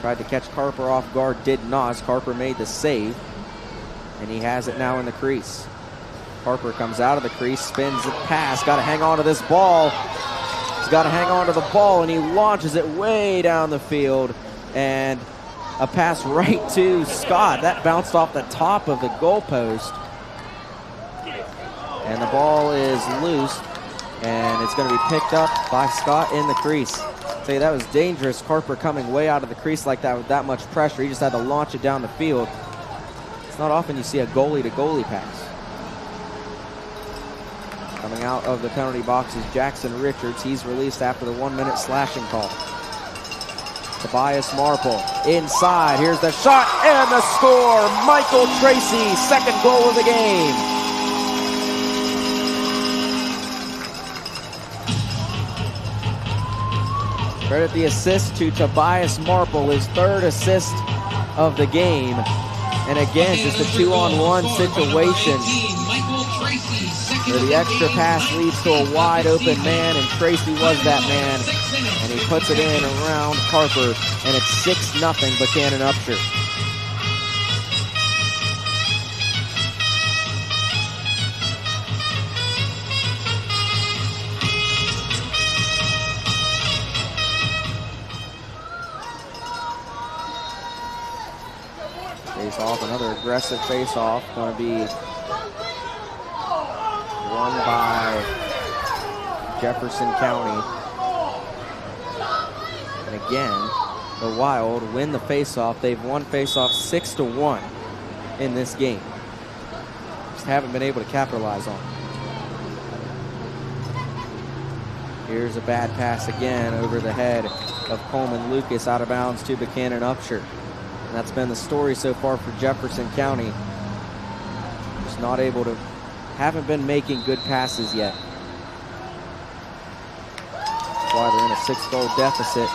Tried to catch Carper off guard, did not. Carper made the save, and he has it now in the crease. Carper comes out of the crease, spins the pass, got to hang on to this ball. He's got to hang on to the ball, and he launches it way down the field, and a pass right to Scott. That bounced off the top of the goalpost, and the ball is loose, and it's going to be picked up by Scott in the crease. I'll tell you, that was dangerous. Carper coming way out of the crease like that with that much pressure. He just had to launch it down the field. It's not often you see a goalie-to-goalie pass. Coming out of the penalty box is Jackson Richards. He's released after the 1-minute slashing call. Tobias Marple inside. Here's the shot and the score. Michael Tracy, second goal of the game. Credit the assist to Tobias Marple, his third assist of the game. And again, just a 2-on-1 situation where the extra pass leads to a wide open man, and Tracy was that man, and he puts it in around Carper, and it's 6-0 Buckhannon-Upshur. Face off, another aggressive face off, going to be won by Jefferson County. And again, the Wild win the faceoff. They've won faceoff 6-1 in this game. Just haven't been able to capitalize on it. Here's a bad pass again over the head of Coleman Lucas, out of bounds to Buckhannon-Upshur. And that's been the story so far for Jefferson County. Just not able to, haven't been making good passes yet. That's why they're in a 6-goal deficit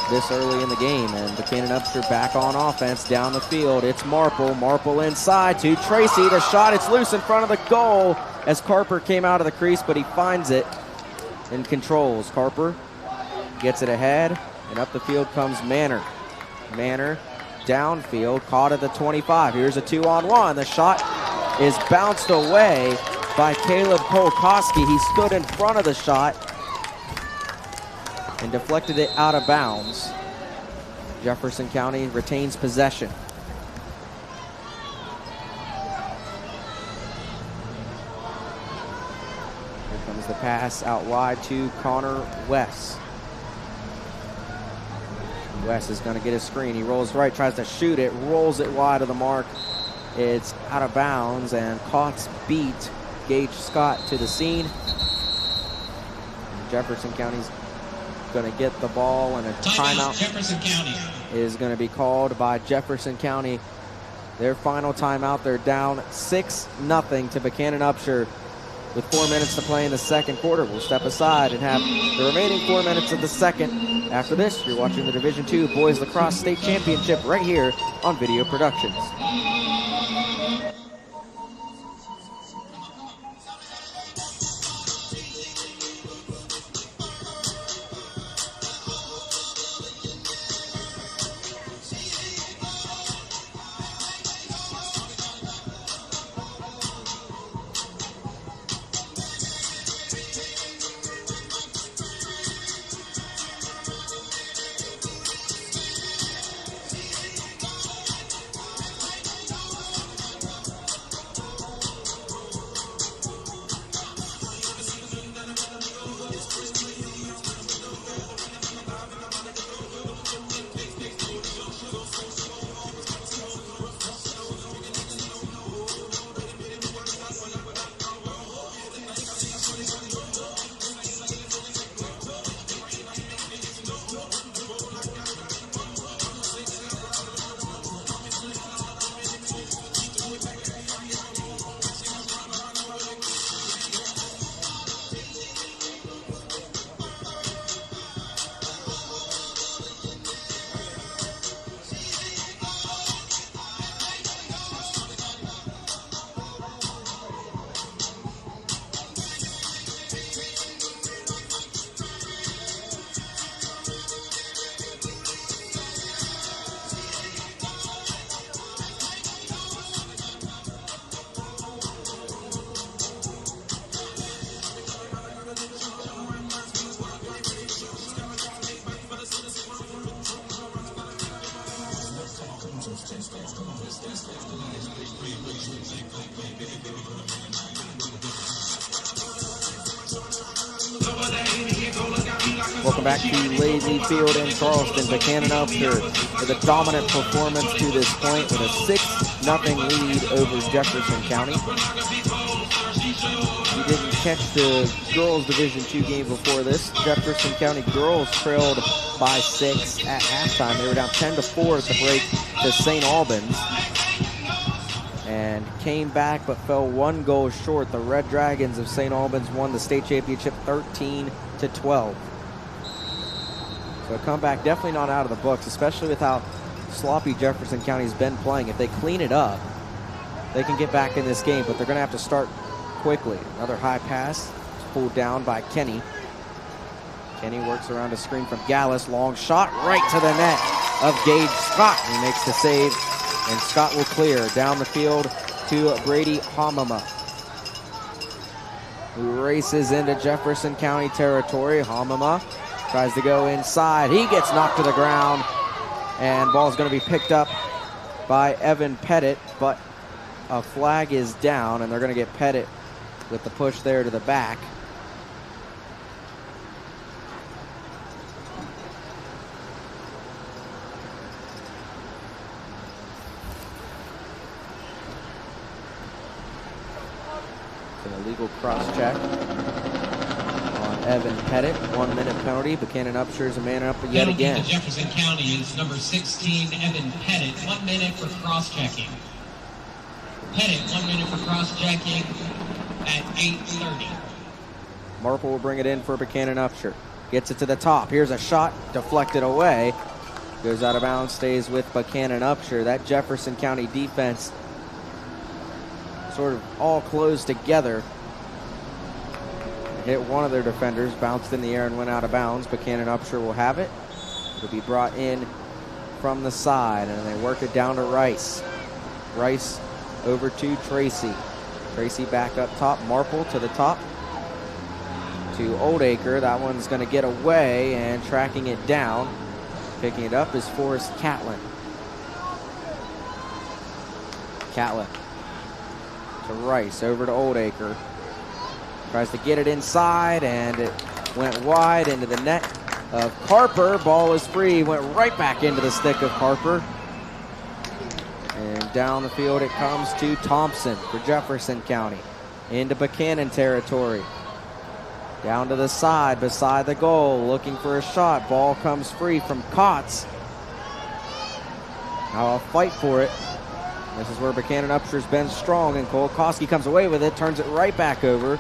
this early in the game. And Buckhannon-Upshur back on offense down the field. It's Marple. Marple inside to Tracy. The shot, it's loose in front of the goal as Carper came out of the crease, but he finds it and controls. Carper gets it ahead, and up the field comes Manor. Manor downfield, caught at the 25. Here's a 2-on-1. The shot is bounced away by Caleb Kolkoski. He stood in front of the shot and deflected it out of bounds. Jefferson County retains possession. Here comes the pass out wide to Connor West. West is going to get his screen. He rolls right, tries to shoot it, rolls it wide of the mark. It's out of bounds, and Cox beat Gage Scott to the scene. Jefferson County's going to get the ball, and a timeout Jefferson County is going to be called by Jefferson County. Their final timeout. They're down 6-0 to Buckhannon-Upshur with 4 minutes to play in the second quarter. We'll step aside and have the remaining 4 minutes of the second. After this, you're watching the Division II Boys Lacrosse State Championship right here on Video Productions. Welcome back to Lazy Field in Charleston. Buckhannon-Upshur with a dominant performance to this point with a 6-0 lead over Jefferson County. You didn't catch the girls Division II game before this. Jefferson County girls trailed by 6 at halftime. They were down 10-4 at the break to St. Albans, and came back but fell 1 goal short. The Red Dragons of St. Albans won the state championship 13-12. So a comeback definitely not out of the books, especially with how sloppy Jefferson County's been playing. If they clean it up, they can get back in this game, but they're going to have to start quickly. Another high pass pulled down by Kenny. Kenny works around a screen from Gallus. Long shot right to the net of Gage Scott. He makes the save, and Scott will clear down the field to Brady Hamama, who races into Jefferson County territory. Hamama tries to go inside. He gets knocked to the ground, and ball's going to be picked up by Evan Pettit, but a flag is down, and they're going to get Pettit with the push there to the back. It's an illegal cross-check on Evan Pettit. 1 minute penalty. Buckhannon-Upshur is a man up yet again. Penalty to Jefferson County is number 16, Evan Pettit. 1 minute for cross-checking. Pettit, 1 minute for cross-checking at 8:30. Marple will bring it in for Buckhannon-Upshur. Gets it to the top. Here's a shot deflected away. Goes out of bounds, stays with Buckhannon-Upshur. That Jefferson County defense sort of all closed together. Hit one of their defenders, bounced in the air and went out of bounds. Buckhannon-Upshur will have it. It'll be brought in from the side, and they work it down to Rice. Rice over to Tracy. Tracy back up top. Marple to the top to Oldacre. That one's going to get away, and tracking it down, picking it up is Forrest Catlin. Catlin to Rice, over to Oldacre. Tries to get it inside, and it went wide into the net of Carper. Ball is free, went right back into the stick of Carper. And down the field it comes to Thompson for Jefferson County. Into Buchanan territory. Down to the side beside the goal, looking for a shot. Ball comes free from Kotz. Now a fight for it. This is where Buckhannon-Upshur's been strong, and Kolakowski comes away with it, turns it right back over.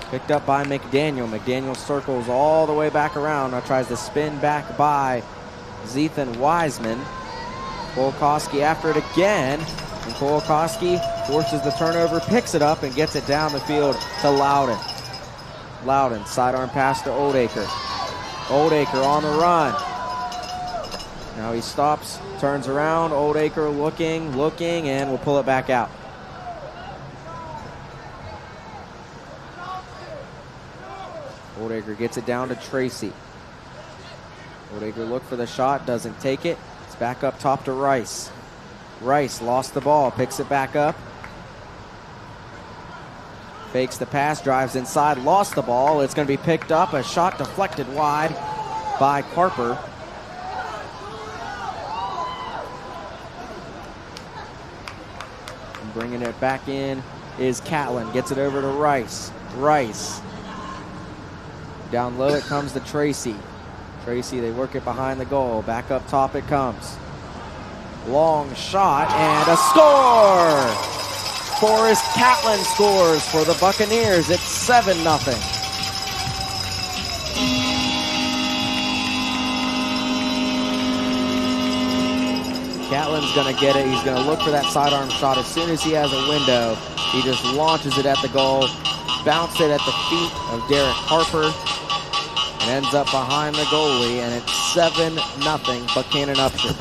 Picked up by McDaniel. McDaniel circles all the way back around. Now tries to spin back by Zethan Wiseman. Kolakowski after it again, and Kolakowski forces the turnover, picks it up, and gets it down the field to Loudon. Loudon, sidearm pass to Oldacre. Oldacre on the run. Now he stops, turns around. Oldacre looking, and will pull it back out. Oldacre gets it down to Tracy. Oldacre looked for the shot, doesn't take it. It's back up top to Rice. Rice lost the ball, picks it back up. Fakes the pass, drives inside, lost the ball. It's going to be picked up. A shot deflected wide by Carper. And bringing it back in is Catlin. Gets it over to Rice. Rice. Down low it comes to Tracy. Tracy, they work it behind the goal. Back up top it comes. Long shot and a score! Forrest Catlin scores for the Buccaneers. It's 7-0. Catlin's going to get it. He's going to look for that sidearm shot. As soon as he has a window, he just launches it at the goal. Bounced it at the feet of Derek Harper. And ends up behind the goalie, and it's 7-0 Buckhannon-Upshur.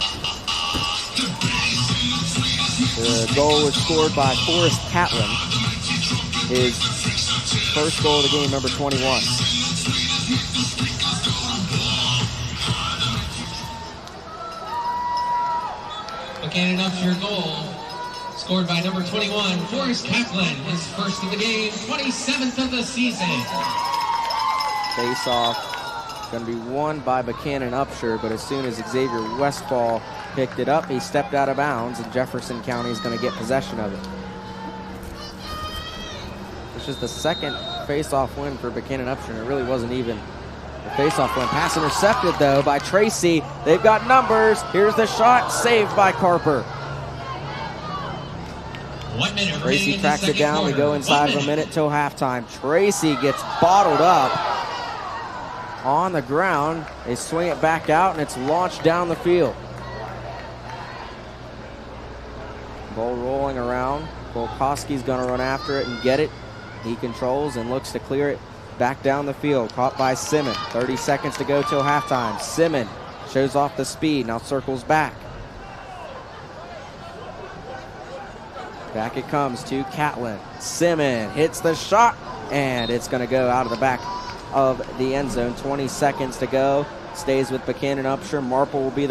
The goal was scored by Forrest Catlin, his first goal of the game, number 21. Buckhannon-Upshur goal, scored by number 21, Forrest Catlin, his first of the game, 27th of the season. Face-off going to be won by Buckhannon-Upshur, but as soon as Xavier Westfall picked it up, he stepped out of bounds, and Jefferson County is going to get possession of it. This is the second face-off win for Buckhannon-Upshur, and it really wasn't even the face-off win. Pass intercepted, though, by Tracy. They've got numbers. Here's the shot, saved by Carper. 1 minute. Tracy tracks it down. We go inside of a minute till halftime. Tracy gets bottled up on the ground. They swing it back out, and it's launched down the field. Ball rolling around. Volkowski's going to run after it and get it. He controls and looks to clear it back down the field. Caught by Simon. 30 seconds to go till halftime. Simon shows off the speed. Now circles back. Back it comes to Catlin. Simon hits the shot, and it's going to go out of the back of the end zone. 20 seconds to go. Stays with Buckhannon-Upshur. Marple will be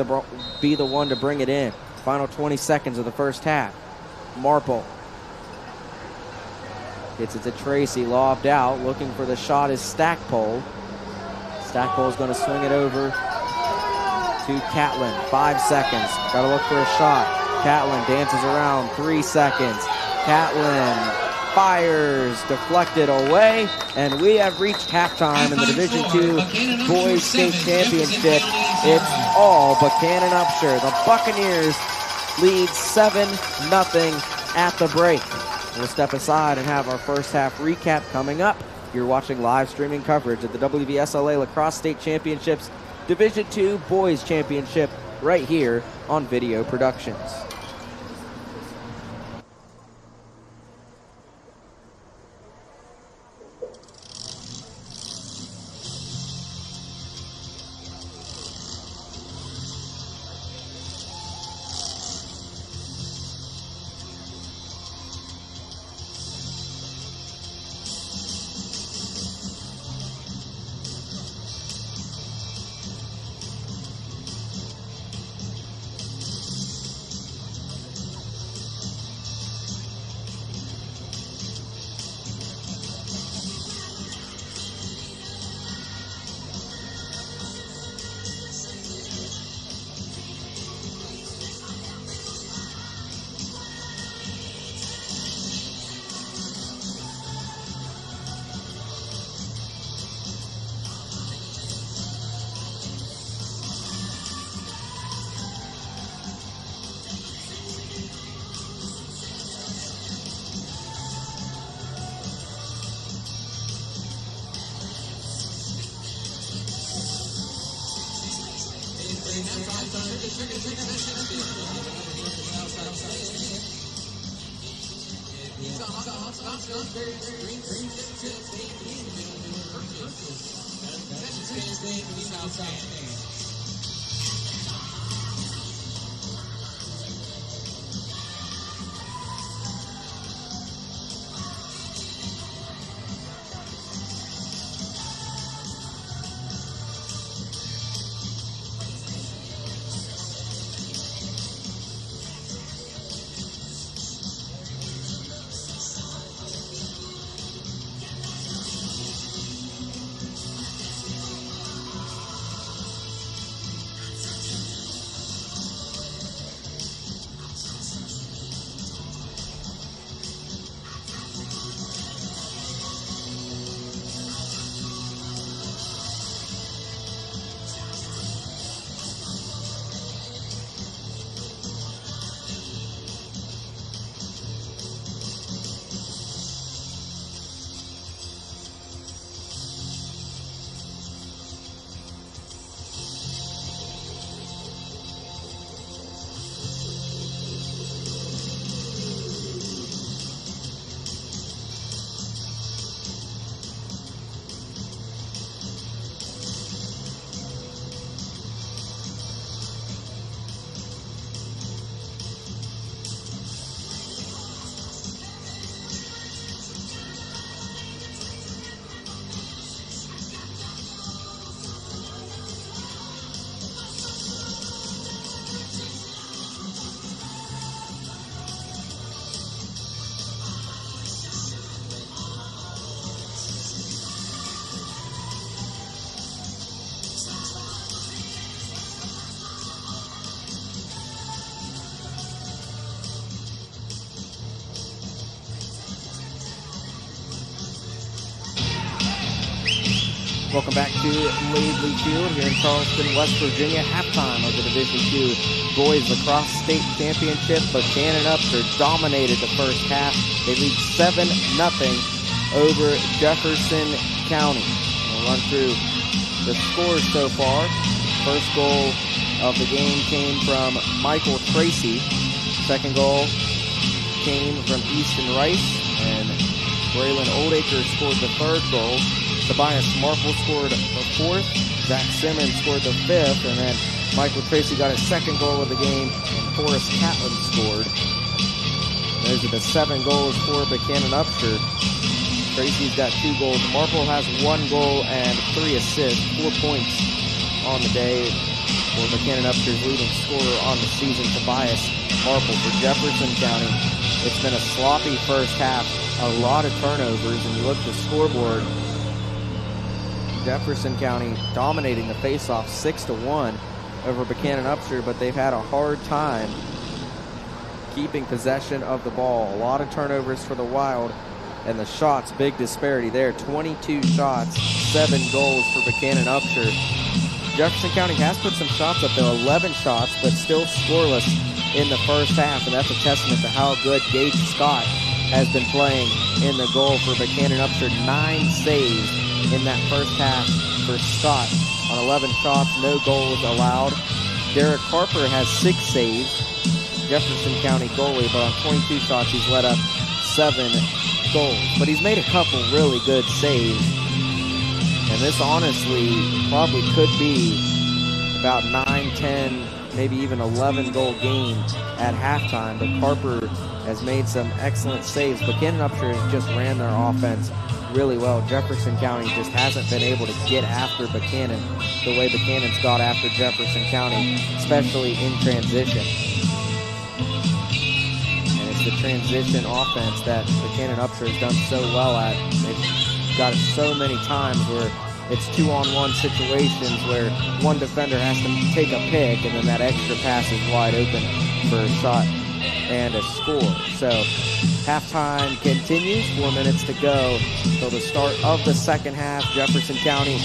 the one to bring it in. Final 20 seconds of the first half. Marple gets it to Tracy, lobbed out. Looking for the shot is Stackpole. Stackpole's going to swing it over to Catlin. 5 seconds. Got to look for a shot. Catlin dances around. 3 seconds. Catlin fires, deflected away, and we have reached halftime in the Division II Boys State Championship. It's all Buckhannon-Upshur. The Buccaneers lead 7-0 at the break. We'll step aside and have our first half recap coming up. You're watching live streaming coverage of the Wvsla Lacrosse State Championships Division II Boys Championship right here on Video Productions. Welcome back to Laidley Field here in Charleston, West Virginia. Halftime of the Division II Boys Lacrosse State Championship. Buckhannon-Upshur dominated the first half. They lead 7-0 over Jefferson County. We'll run through the scores so far. First goal of the game came from Michael Tracy. Second goal came from Easton Rice, and Braylon Oldacre scored the third goal. Tobias Marple scored the fourth. Zach Simmons scored the fifth, and then Michael Tracy got his second goal of the game, and Forrest Catlin scored. Those are the 7 goals for Buckhannon-Upshur. Tracy's got 2 goals. Marple has 1 goal and 3 assists, 4 points on the day for Buckhannon-Upshur's leading scorer on the season, Tobias Marple. For Jefferson County, it's been a sloppy first half, a lot of turnovers, and you look at the scoreboard, Jefferson County dominating the faceoff 6-1 over Buckhannon-Upshur, but they've had a hard time keeping possession of the ball. A lot of turnovers for the Wild, and the shots, big disparity there. 22 shots, 7 goals for Buckhannon-Upshur. Jefferson County has put some shots up there, 11 shots, but still scoreless in the first half, and that's a testament to how good Gage Scott has been playing in the goal for Buckhannon-Upshur. 9 saves in that first half for Scott on 11 shots, no goals allowed. Derek Harper has 6 saves, Jefferson County goalie, but on 22 shots he's let up 7 goals. But he's made a couple really good saves, and this honestly probably could be about 9, 10, maybe even 11 goal game at halftime, but Harper has made some excellent saves. Buckhannon-Upshur has just ran their offense really well. Jefferson County just hasn't been able to get after Buckhannon the way Buckhannon's got after Jefferson County, especially in transition. And it's the transition offense that Buckhannon-Upshur has done so well at. They've got it so many times where it's 2-on-1 situations where one defender has to take a pick, and then that extra pass is wide open for a shot and a score. So halftime continues, 4 minutes to go till the start of the second half. Jefferson County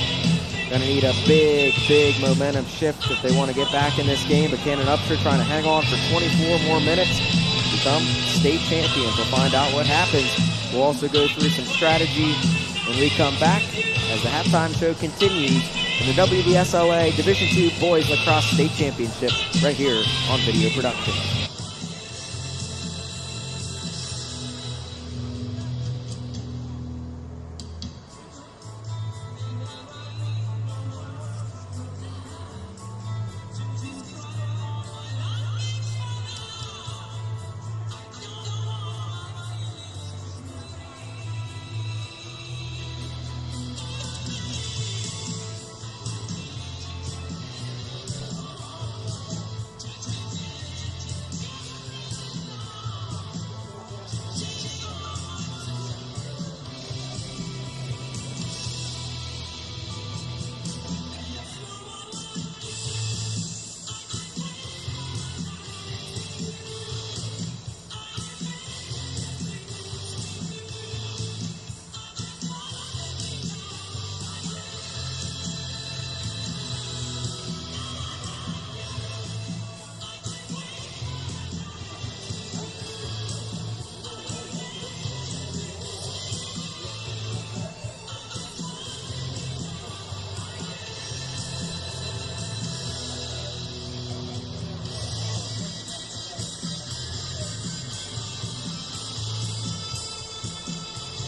gonna need a big momentum shift if they want to get back in this game. Buckhannon-Upshur trying to hang on for 24 more minutes, become state champions. We'll find out what happens. We'll also go through some strategy when we come back as the halftime show continues in the Wvsla Division II Boys Lacrosse State Championship right here on Video Production.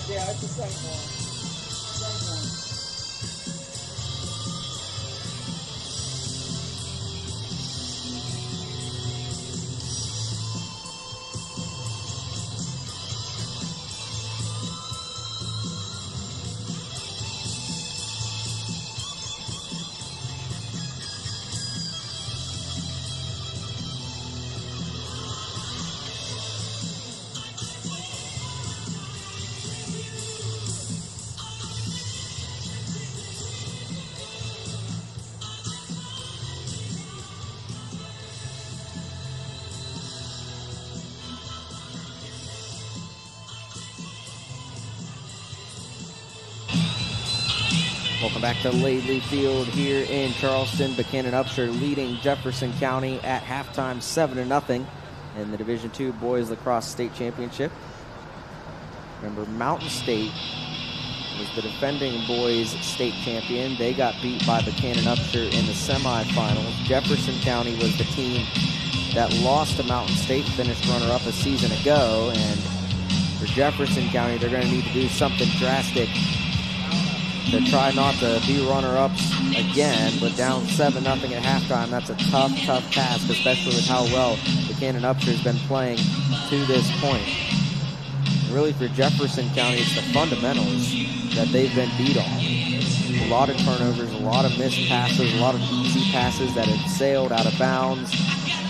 Yeah, it's the same one. Same one. Welcome back to Laidley Field here in Charleston. Buckhannon-Upshur leading Jefferson County at halftime 7-0 in the Division II Boys Lacrosse State Championship. Remember, Mountain State was the defending boys state champion. They got beat by Buckhannon-Upshur in the semifinals. Jefferson County was the team that lost to Mountain State, finished runner-up a season ago. And for Jefferson County, they're going to need to do something drastic to try not to be runner-ups again. But down 7-0 at halftime, that's a tough task, especially with how well Buckhannon-Upshur has been playing to this point. Really, for Jefferson County, it's the fundamentals that they've been beat on. A lot of turnovers, a lot of missed passes, a lot of easy passes that have sailed out of bounds,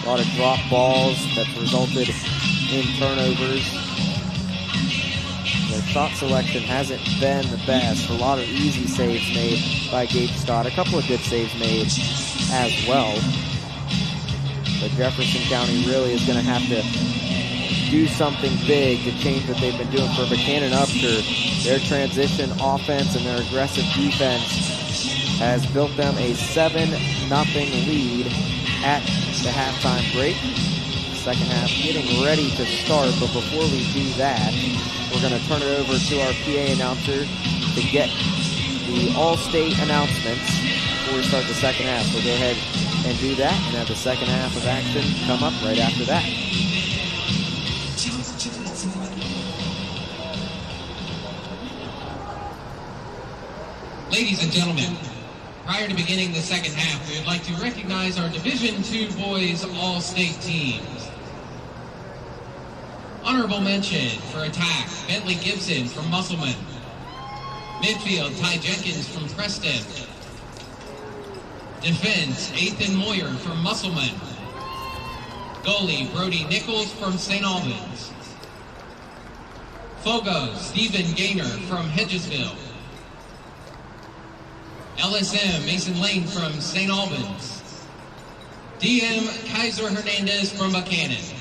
a lot of drop balls that's resulted in turnovers. Their shot selection hasn't been the best. A lot of easy saves made by Gage Stott. A couple of good saves made as well. But Jefferson County really is going to have to do something big to change what they've been doing. For Buckhannon-Upshur, their transition offense and their aggressive defense has built them a 7-0 lead at the halftime break. Second half getting ready to start, but before we do that, we're going to turn it over to our PA announcer to get the all-state announcements before we start the second half. We'll go ahead and do that and have the second half of action come up right after that. Ladies and gentlemen, prior to beginning the second half, we would like to recognize our Division II Boys All-State teams. Honorable mention for attack, Bentley Gibson from Musselman. Midfield, Ty Jenkins from Preston. Defense, Ethan Moyer from Musselman. Goalie, Brody Nichols from St. Albans. Fogo, Stephen Gaynor from Hedgesville. LSM, Mason Lane from St. Albans. DM, Kaiser Hernandez from Buckhannon.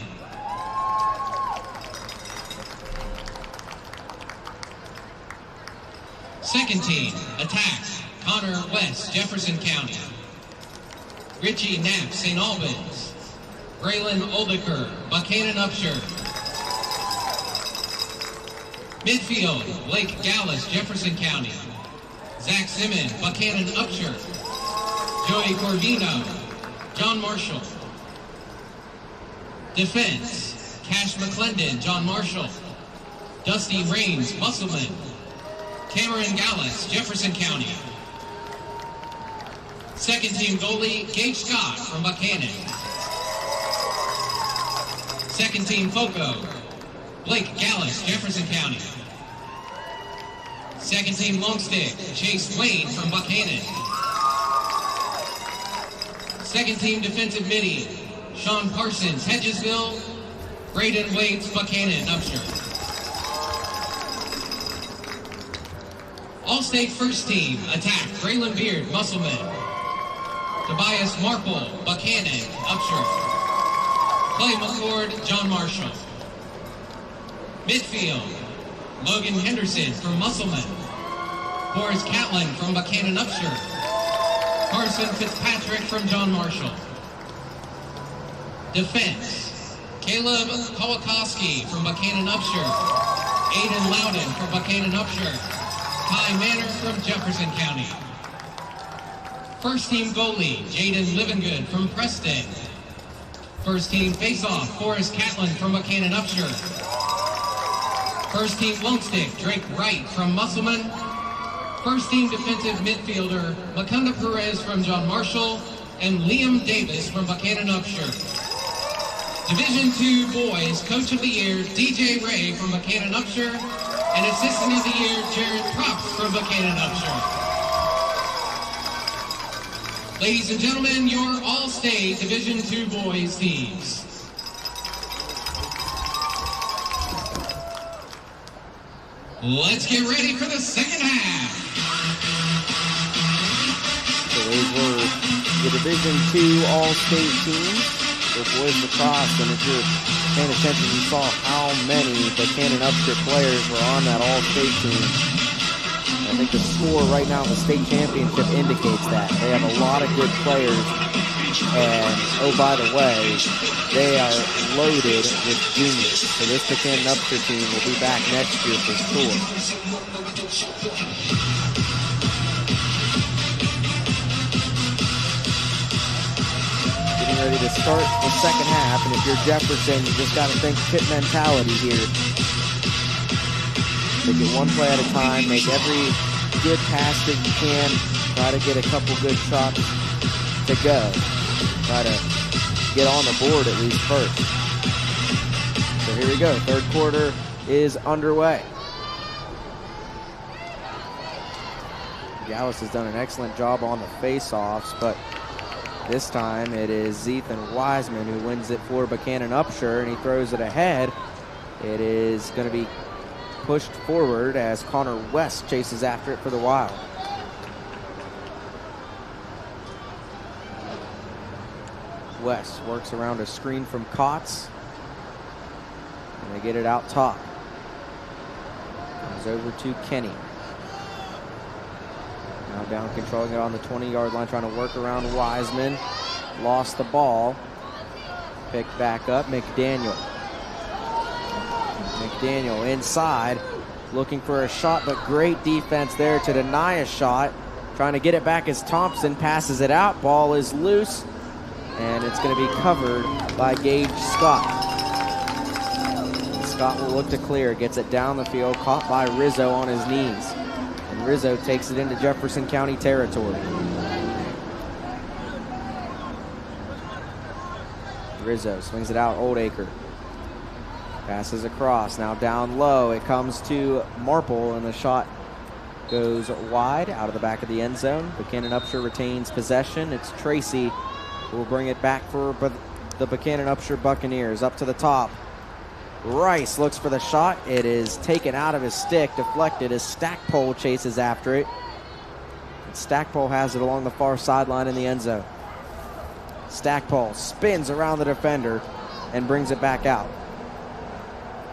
Second team, attack, Connor West, Jefferson County. Richie Knapp, St. Albans. Braylon Oldeker, Buckhannon-Upshur. Midfield, Blake Gallus, Jefferson County. Zach Simmons, Buckhannon-Upshur. Joey Corvino, John Marshall. Defense, Cash McClendon, John Marshall. Dusty Raines, Musselman. Cameron Gallus, Jefferson County. Second team goalie, Gage Scott from Buckhannon. Second team Foco, Blake Gallus, Jefferson County. Second team long stick, Chase Wade from Buckhannon. Second team defensive midi, Sean Parsons, Hedgesville. Braden Waits, Buckhannon-Upshur. All-State first team, attack, Braylon Beard, Musselman. Tobias Marple, Buckhannon-Upshur. Clay McCord, John Marshall. Midfield, Logan Henderson from Musselman. Boris Catlin from Buckhannon-Upshur. Carson Fitzpatrick from John Marshall. Defense, Caleb Kowakowski from Buckhannon-Upshur. Aiden Loudon from Buckhannon-Upshur. Ty Manor from Jefferson County. First team goalie, Jaden Livingood from Preston. First team faceoff, Forrest Catlin from Buckhannon-Upshur. First team lone stick, Drake Wright from Musselman. First team defensive midfielder, Makunda Perez from John Marshall. And Liam Davis from Buckhannon-Upshur. Division II Boys Coach of the Year, DJ Ray from Buckhannon-Upshur. And Assistant of the Year, Jared Props from Buckhannon-Upshur. Ladies and gentlemen, your All-State Division II Boys teams. Let's get ready for the second half. So those were the Division II All-State teams for boys lacrosse, and if you're paying attention, you saw how many Buckhannon-Upshur players were on that All-State team. I think the score right now in the state championship indicates that. They have a lot of good players. And, oh, by the way, they are loaded with juniors. So this Buckhannon-Upshur team will be back next year for sure. Getting ready to start the second half. And if you're Jefferson, you just got to think pit mentality here. Take it one play at a time, make every good pass that you can, try to get a couple good shots to go. Try to get on the board at least first. So here we go, third quarter is underway. Gallus has done an excellent job on the face-offs, but this time it is Ethan Wiseman who wins it for Buckhannon-Upshur, and he throws it ahead. It is going to be pushed forward as Connor West chases after it for the Wild. West works around a screen from Kotz, and they get it out top. Comes over to Kenny. Now down controlling it on the 20-yard line, trying to work around Wiseman. Lost the ball. Picked back up, McDaniel. McDaniel inside, looking for a shot, but great defense there to deny a shot. Trying to get it back as Thompson passes it out. Ball is loose, and it's going to be covered by Gage Scott. Scott will look to clear, gets it down the field, caught by Rizzo on his knees. And Rizzo takes it into Jefferson County territory. Rizzo swings it out, Oldacre. Passes across, now down low. It comes to Marple, and the shot goes wide out of the back of the end zone. Buckhannon-Upshur retains possession. It's Tracy who will bring it back for the Buckhannon-Upshur Buccaneers. Up to the top. Rice looks for the shot. It is taken out of his stick, deflected as Stackpole chases after it. And Stackpole has it along the far sideline in the end zone. Stackpole spins around the defender and brings it back out.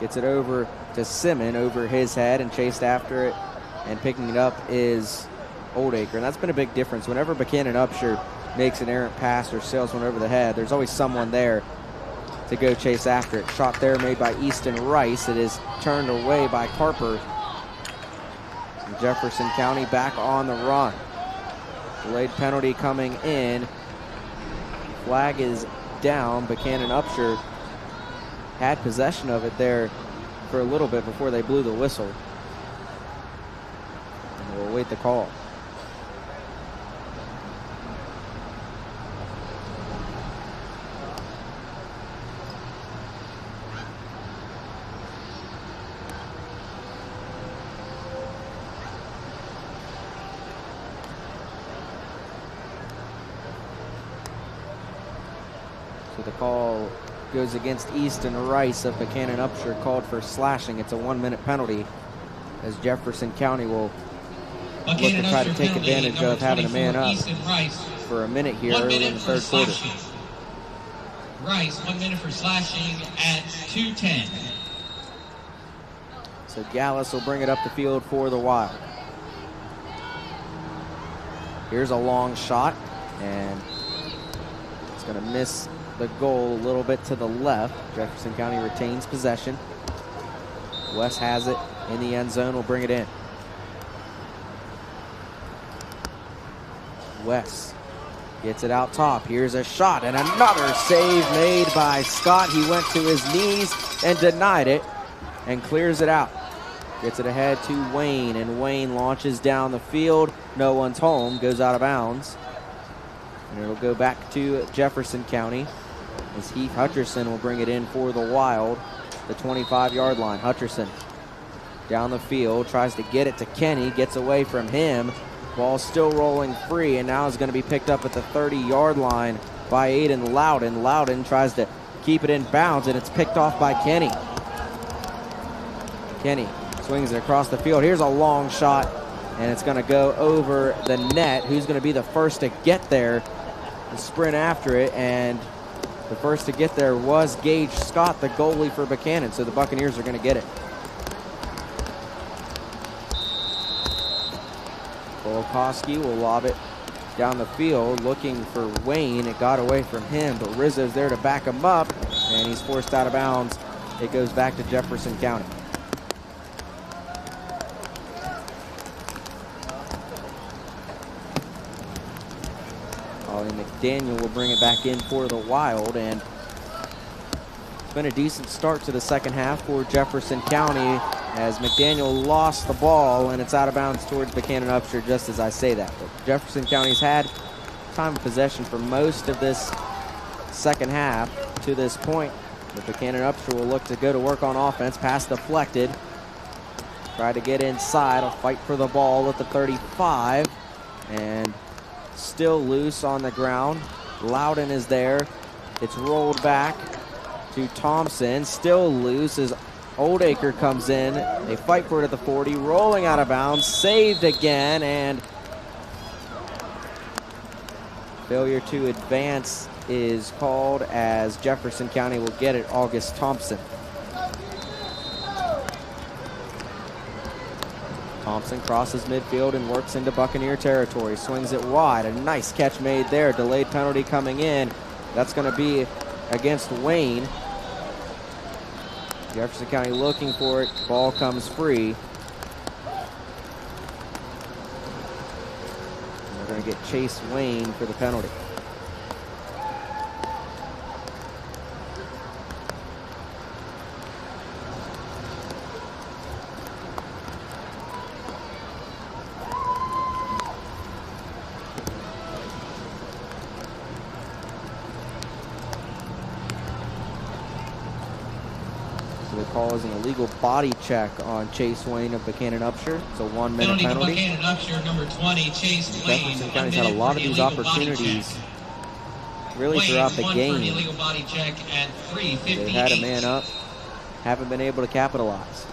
Gets it over to Simmon over his head and chased after it, and picking it up is Oldacre. And that's been a big difference. Whenever Buckhannon-Upshur makes an errant pass or sails one over the head, there's always someone there to go chase after it. Shot there made by Easton Rice. It is turned away by Carper. And Jefferson County back on the run. Delayed penalty coming in. Flag is down. Buckhannon-Upshur had possession of it there for a little bit before they blew the whistle. And we'll await the call. So the call goes against Easton Rice of Buckhannon-Upshur, called for slashing. It's a 1-minute penalty, as Jefferson County will look to try to take advantage of having a man up for a minute here early in the third quarter. Rice, 1 minute for slashing at 2:10. So Gallus will bring it up the field for the Wild. Here's a long shot, and it's going to miss the goal a little bit to the left. Jefferson County retains possession. West has it in the end zone, will bring it in. West gets it out top. Here's a shot, and another save made by Scott. He went to his knees and denied it and clears it out. Gets it ahead to Wayne, and Wayne launches down the field. No one's home, goes out of bounds. And it'll go back to Jefferson County as Heath Hutcherson will bring it in for the Wild, the 25-yard line. Hutcherson down the field, tries to get it to Kenny, gets away from him. Ball still rolling free, and now is going to be picked up at the 30-yard line by Aiden Loudon. Loudon tries to keep it in bounds, and it's picked off by Kenny. Kenny swings it across the field. Here's a long shot, and it's going to go over the net. Who's going to be the first to get there? The sprint after it, and the first to get there was Gage Scott, the goalie for Buckhannon, so the Buccaneers are going to get it. Volkoski will lob it down the field, looking for Wayne. It got away from him, but Rizzo's there to back him up, and he's forced out of bounds. It goes back to Jefferson County. Ollie McDaniel will bring it back in for the Wild, and it's been a decent start to the second half for Jefferson County as McDaniel lost the ball, and it's out of bounds towards Buckhannon-Upshur just as I say that. But Jefferson County's had time of possession for most of this second half to this point. But Buckhannon-Upshur will look to go to work on offense. Pass deflected. Try to get inside. A fight for the ball at the 35. And still loose on the ground. Loudon is there. It's rolled back to Thompson. Still loose as Oldacre comes in. They fight for it at the 40. Rolling out of bounds. Saved again. And failure to advance is called as Jefferson County will get it. August Thompson. Thompson crosses midfield and works into Buccaneer territory. Swings it wide. A nice catch made there. Delayed penalty coming in. That's going to be against Wayne. Jefferson County looking for it. Ball comes free. And we're going to get Chase Wayne for the penalty. Call is an illegal body check on Chase Wayne of Buckhannon-Upshur. It's a 1 minute penalty. Buckhannon-Upshur, number 20, Chase Wayne. Jefferson County's had a lot of these opportunities really throughout the game. They've had a man up, haven't been able to capitalize.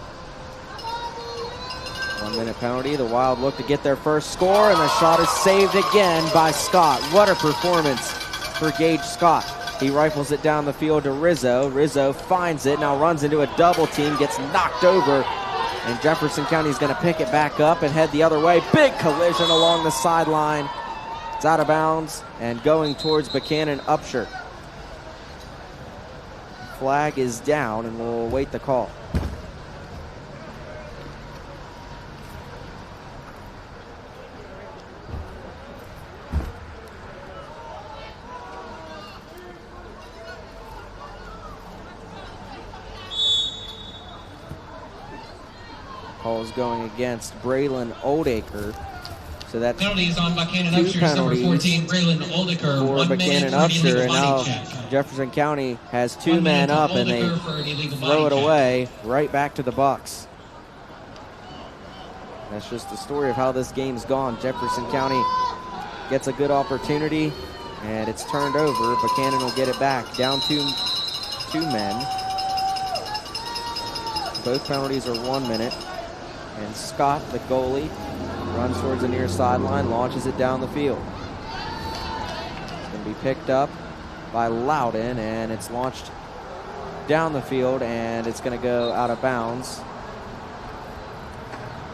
1 minute penalty. The Wild look to get their first score, and the shot is saved again by Scott. What a performance for Gage Scott. He rifles it down the field to Rizzo. Rizzo finds it, now runs into a double team, gets knocked over, and Jefferson County's going to pick it back up and head the other way. Big collision along the sideline. It's out of bounds and going towards Buckhannon-Upshur. Flag is down, and we'll await the call. Calls going against Braylon Oldacre. So that's penalties on Buckhannon-Upshur, number 14, Braylon Oldacre. For Buckhannon-Upshur, and now Jefferson County has two men up, and they throw it away right back to the Bucks. That's just the story of how this game's gone. Jefferson County gets a good opportunity, and it's turned over. Buckhannon will get it back. Down two men. Both penalties are 1 minute. And Scott, the goalie, runs towards the near sideline, launches it down the field. It's going to be picked up by Loudon, and it's launched down the field, and it's going to go out of bounds.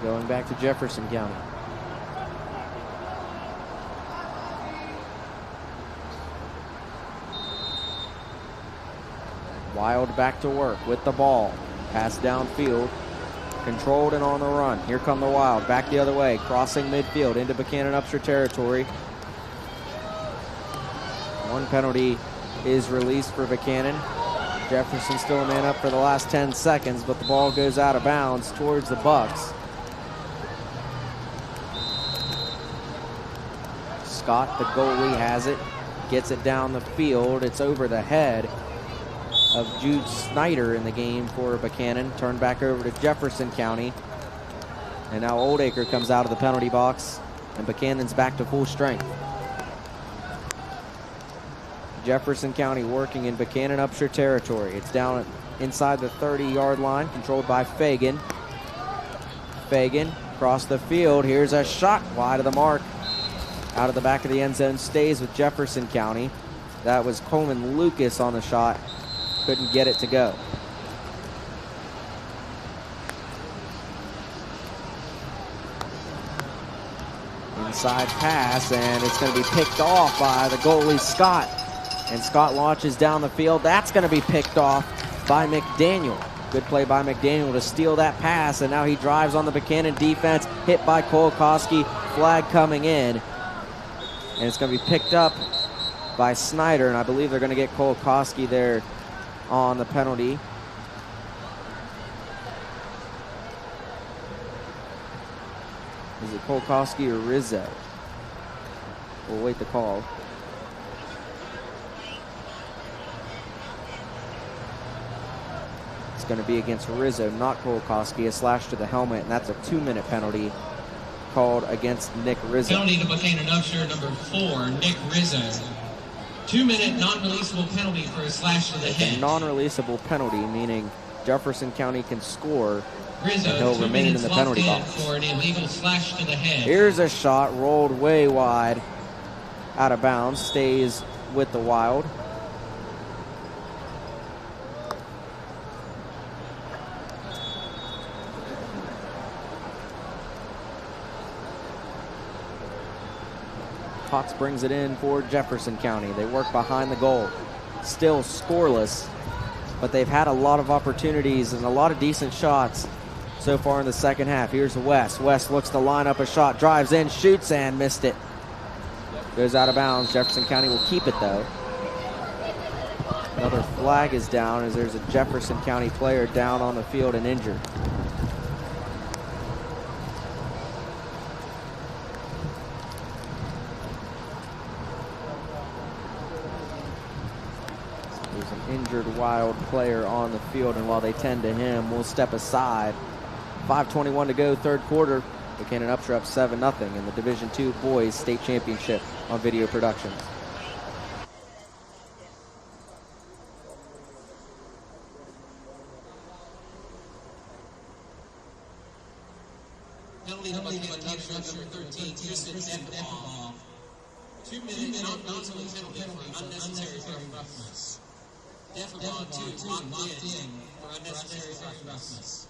Going back to Jefferson County. Wild back to work with the ball. Pass downfield. Controlled and on the run. Here come the Wild. Back the other way. Crossing midfield into Buckhannon-Upshur territory. One penalty is released for Buckhannon. Jefferson still a man up for the last 10 seconds, but the ball goes out of bounds towards the Bucks. Scott, the goalie, has it. Gets it down the field. It's over the head of Jude Snyder in the game for Buckhannon. Turned back over to Jefferson County. And now Oldacre comes out of the penalty box, and Buckhannon's back to full strength. Jefferson County working in Buckhannon-Upshur territory. It's down inside the 30-yard line, controlled by Fagan. Fagan across the field. Here's a shot wide of the mark. Out of the back of the end zone, stays with Jefferson County. That was Coleman Lucas on the shot. Couldn't get it to go. Inside pass, and it's going to be picked off by the goalie, Scott. And Scott launches down the field. That's going to be picked off by McDaniel. Good play by McDaniel to steal that pass, and now he drives on the Buchanan defense, hit by Kolakowski, flag coming in. And it's going to be picked up by Snyder, and I believe they're going to get Kolakowski there on the penalty. Is it Kolakowski or Rizzo? We'll wait the call. It's going to be against Rizzo, not Kolakowski. A slash to the helmet, and that's a 2-minute penalty called against Nick Rizzo. Penalty to Buckhannon-Upshur, number 4, Nick Rizzo. 2-minute non-releasable penalty for a slash to the head. A non-releasable penalty, meaning Jefferson County can score Rizzo, and he'll remain in the penalty box. For an illegal slash to the head. Here's a shot rolled way wide, out of bounds, stays with the Wild. Potts brings it in for Jefferson County. They work behind the goal. Still scoreless, but they've had a lot of opportunities and a lot of decent shots so far in the second half. Here's West. West looks to line up a shot, drives in, shoots, and missed it. Goes out of bounds. Jefferson County will keep it, though. Another flag is down as there's a Jefferson County player down on the field and injured. There's an injured Wild player on the field, and while they tend to him, we'll step aside. 5:21 to go, third quarter. Buckhannon-Upshur up 7-0 in the Division II Boys State Championship on Video Productions. Penalty to Buckhannon-Upshur, number 13, Houston F-ball. 2-minute non-releasable penalty for unnecessary roughness. F-ball 2, locked in for unnecessary roughness.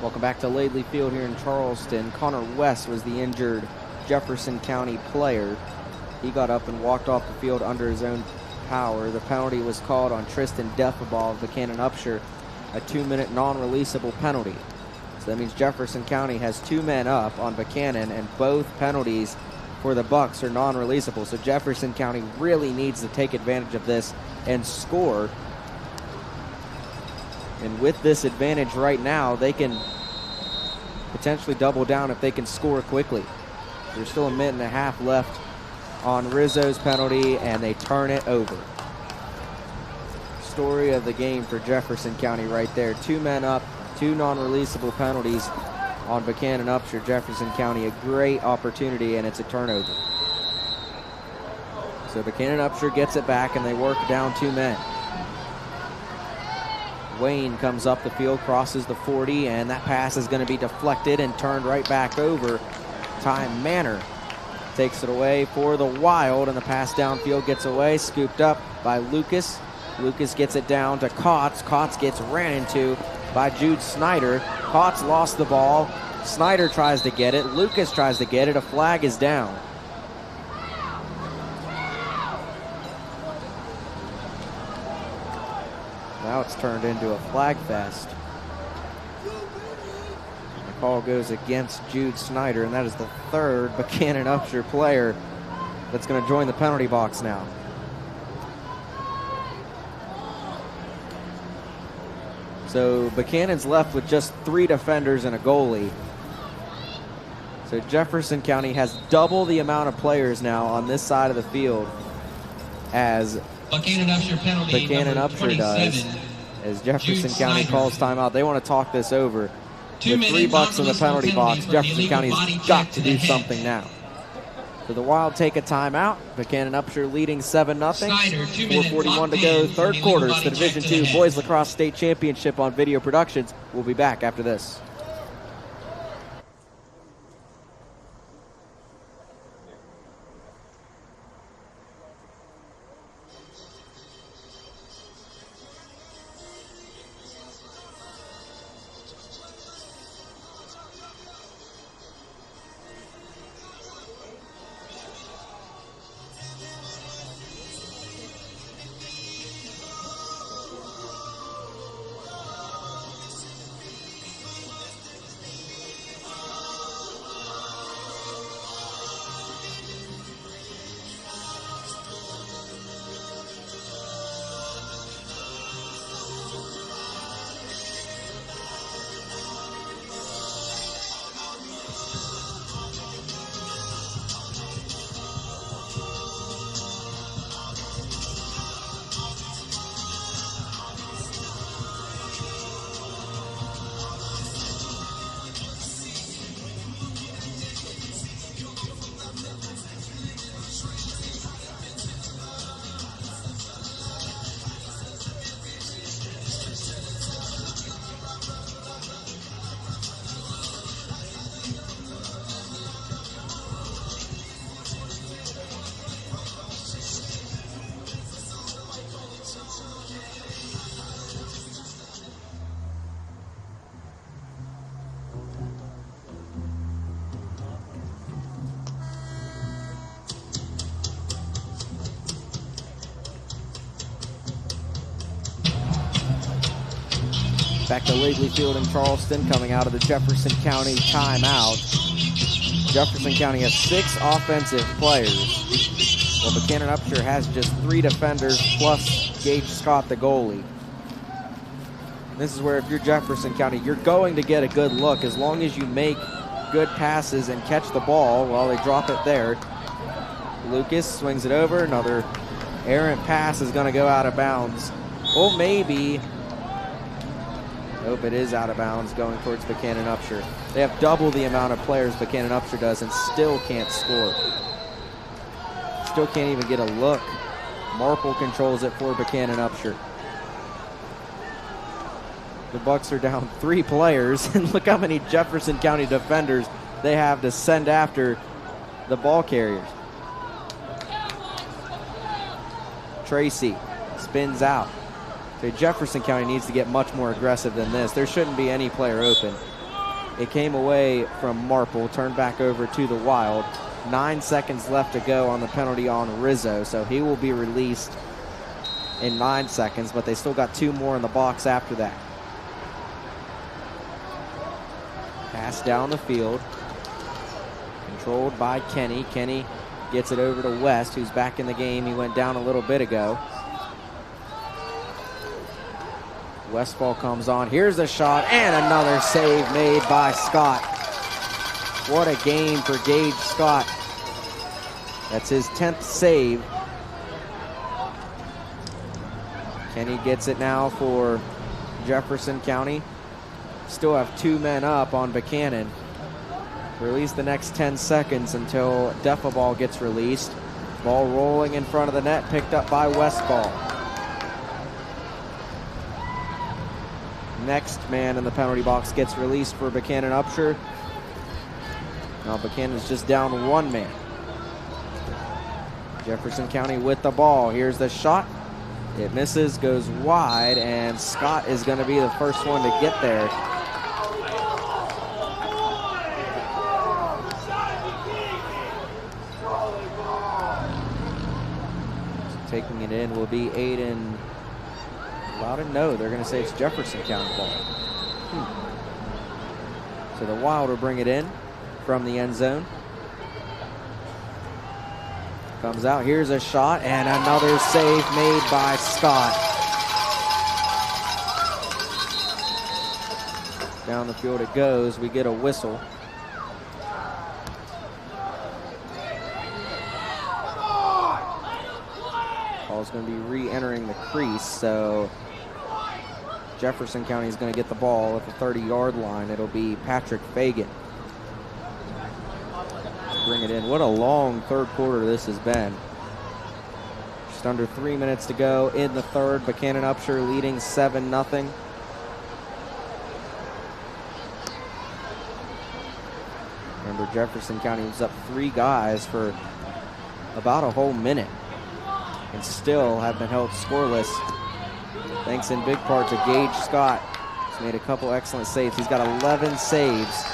Welcome back to Laidley Field here in Charleston. Connor West was the injured Jefferson County player. He got up and walked off the field under his own power. The penalty was called on Tristan Defaball of Buckhannon-Upshur, a 2-minute non-releasable penalty. So that means Jefferson County has 2 men up on Buchanan, and both penalties for the Bucks are non-releasable. So Jefferson County really needs to take advantage of this and score. And with this advantage right now, they can potentially double down if they can score quickly. There's still a minute and a half left on Rizzo's penalty, and they turn it over. Story of the game for Jefferson County right there. 2 men up, 2 non-releasable penalties on Buckhannon-Upshur. Jefferson County, a great opportunity, and it's a turnover. So Buckhannon-Upshur gets it back, and they work down 2 men. Wayne comes up the field, crosses the 40, and that pass is going to be deflected and turned right back over. Ty Manor takes it away for the Wild, and the pass downfield gets away, scooped up by Lucas. Lucas gets it down to Kotz. Kotz gets ran into by Jude Snyder. Kotz lost the ball. Snyder tries to get it. Lucas tries to get it. A flag is down. Now it's turned into a flag fest. The call goes against Jude Snyder, and that is the 3rd Buckhannon-Upshur player that's going to join the penalty box now. So Buckhannon's left with just 3 defenders and a goalie. So Jefferson County has double the amount of players now on this side of the field as Buckhannon-Upshur penalty Buckhannon-Upshur does. As Jefferson County calls timeout. They want to talk this over. With 3 bucks in the penalty box, Jefferson County's got to do something now. So the Wild take a timeout. Buckhannon-Upshur leading 7-0. 4:41 to go, third quarter. It's the Division II Boys Lacrosse State Championship on Video Productions. We'll be back after this. Back to Laidley Field in Charleston, coming out of the Jefferson County timeout. Jefferson County has 6 offensive players, while Buckhannon-Upshur has just 3 defenders plus Gage Scott, the goalie. This is where if you're Jefferson County, you're going to get a good look as long as you make good passes and catch the ball while they drop it there. Lucas swings it over. Another errant pass is going to go out of bounds. Oh, maybe. Nope, it is out of bounds going towards Buckhannon-Upshur. They have double the amount of players Buckhannon-Upshur does and still can't score. Still can't even get a look. Marple controls it for Buckhannon-Upshur. The Bucks are down 3 players, and look how many Jefferson County defenders they have to send after the ball carriers. Tracy spins out. So Jefferson County needs to get much more aggressive than this. There shouldn't be any player open. It came away from Marple, turned back over to the Wild. 9 seconds left to go on the penalty on Rizzo, so he will be released in 9 seconds, but they still got 2 more in the box after that. Pass down the field. Controlled by Kenny. Kenny gets it over to West, who's back in the game. He went down a little bit ago. Westfall comes on. Here's a shot and another save made by Scott. What a game for Gage Scott. That's his 10th save. Kenny gets it now for Jefferson County. Still have 2 men up on Buckhannon. For at least the next 10 seconds until Defaball gets released. Ball rolling in front of the net, picked up by Westfall. Next man in the penalty box gets released for Buckhannon-Upshur. Now Buckhannon's just down 1 man. Jefferson County with the ball. Here's the shot. It misses, goes wide, and Scott is going to be the first one to get there. Taking it in will be Aiden Loudon. No, they're going to say it's Jefferson County ball. So the Wild will bring it in from the end zone. Comes out, here's a shot, and another save made by Scott. Down the field it goes. We get a whistle. Ball's going to be re-entering the crease, so Jefferson County is going to get the ball at the 30-yard line. It'll be Patrick Fagan. Bring it in. What a long third quarter this has been. Just under 3 minutes to go in the third. Buckhannon-Upshur leading 7-0. Remember, Jefferson County was up 3 guys for about a whole minute and still have been held scoreless, thanks in big part to Gage Scott. He's made a couple excellent saves. He's got 11 saves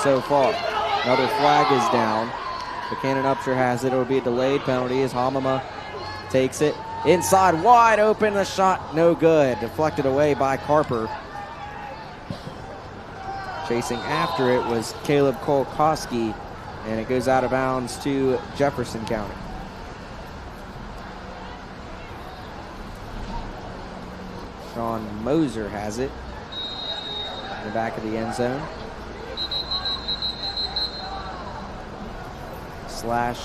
so far. Another flag is down. Buckhannon-Upshur has it. It'll be a delayed penalty as Hamama takes it. Inside, wide open, the shot no good. Deflected away by Carper. Chasing after it was Caleb Kolkoski, and it goes out of bounds to Jefferson County. Sean Moser has it in the back of the end zone. Slash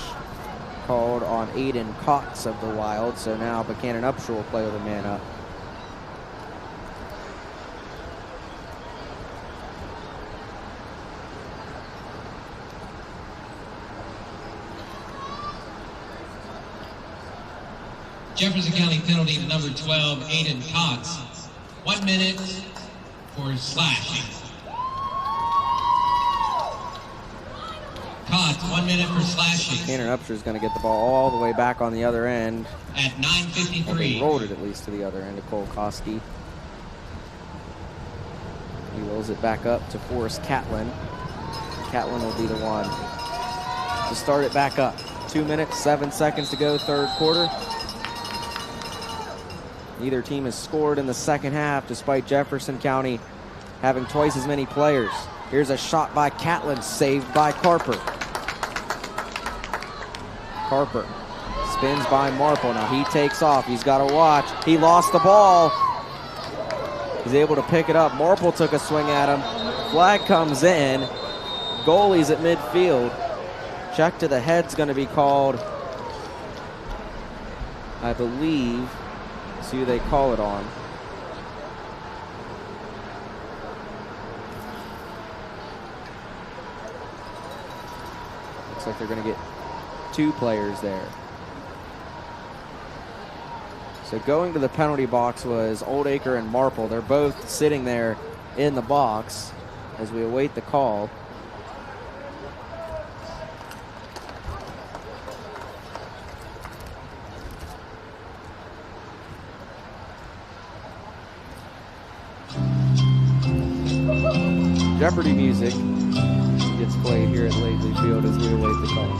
called on Aiden Cox of the Wild, so now Buckhannon-Upshur will play with a man up. Jefferson County penalty to number 12, Aiden Cox. 1 minute for slashing. Cox, 1 minute for slashing. Buckhannon-Upshur is going to get the ball all the way back on the other end. At 9:53. Well, they rolled it at least to the other end to Kolkoski. He rolls it back up to Forrest Catlin. Catlin will be the one to start it back up. 2 minutes, 7 seconds to go, third quarter. Neither team has scored in the second half, despite Jefferson County having twice as many players. Here's a shot by Catlin, saved by Carper. Carper spins by Marple. Now he takes off. He's got to watch. He lost the ball. He's able to pick it up. Marple took a swing at him. Flag comes in. Goalie's at midfield. Check to the head's going to be called, I believe. See who they call it on. Looks like they're going to get 2 players there. So going to the penalty box was Oldacre and Marple. They're both sitting there in the box as we await the call. Jeopardy music gets played here at Laidley Field as we await the call.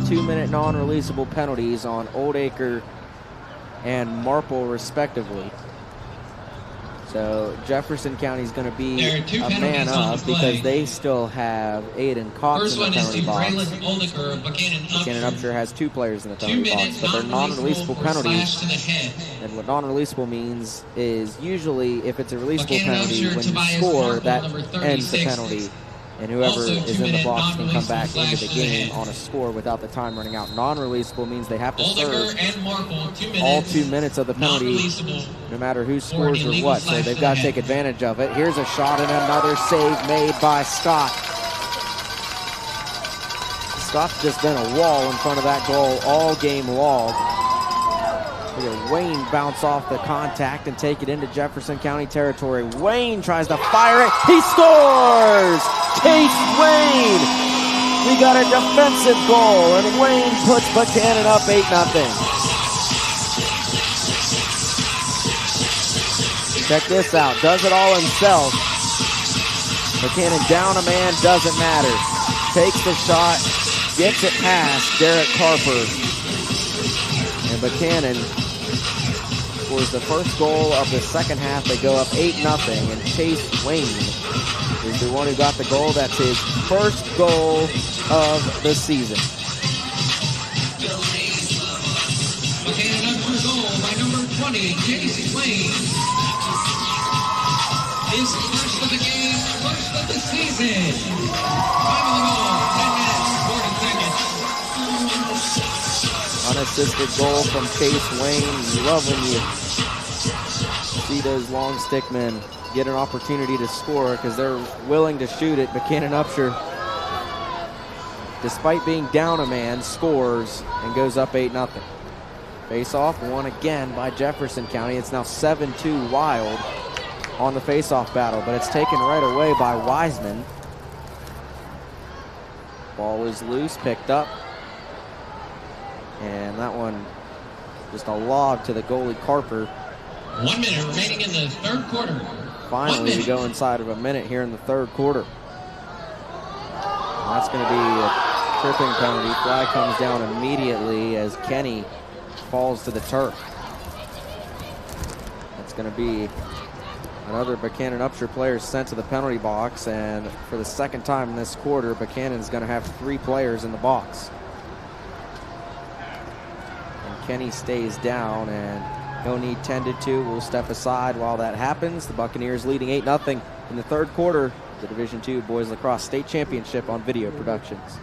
Two-minute non-releasable penalties on Oldacre and Marple, respectively. So Jefferson County is going to be a man up because they still have Aiden Cox in the penalty box. Buckhannon-Upshur has 2 players in the penalty box, but they're non-releasable penalties. And what non-releasable means is usually if it's a releasable penalty, when you score, that ends the penalty. And whoever is in the box can come back into the game on a score without the time running out. Non-releasable means they have to serve all 2 minutes of the penalty, no matter who scores or what. So they've got to take advantage of it. Here's a shot and another save made by Scott. Scott's just been a wall in front of that goal all game long. Look at Wayne bounce off the contact and take it into Jefferson County territory. Wayne tries to fire it. He scores! Case Wayne! We got a defensive goal, and Wayne puts Buckhannon up 8-0. Check this out. Does it all himself. Buckhannon down a man, doesn't matter. Takes the shot, gets it past Derek Carper. And Buckhannon scores the first goal of the second half. They go up 8-0, and Chase Wayne is the one who got the goal. That's his first goal of the season. Buckhannon-Upshur goal by number 20, Chase Wayne. His first of the game, first of the season. Time of the goal, 10 minutes, 40 seconds. Unassisted goal from Chase Wayne. Love when you see those long stick men get an opportunity to score because they're willing to shoot it. Buckhannon-Upshur, despite being down a man, scores and goes up 8-0. Face-off won again by Jefferson County. It's now 7-2 Wild on the face-off battle, but it's taken right away by Wiseman. Ball is loose, picked up. And that one, just a log to the goalie Carper. 1 minute remaining in the third quarter. Finally, we go inside of a minute here in the third quarter. And that's going to be a tripping penalty. Flag comes down immediately as Kenny falls to the turf. That's going to be another Buckhannon-Upshur player sent to the penalty box, and for the second time in this quarter, Buckhannon going to have 3 players in the box. And Kenny stays down, and he'll need tended to. We'll step aside while that happens. The Buccaneers leading 8-0 in the third quarter. The Division II Boys Lacrosse State Championship on Video Productions.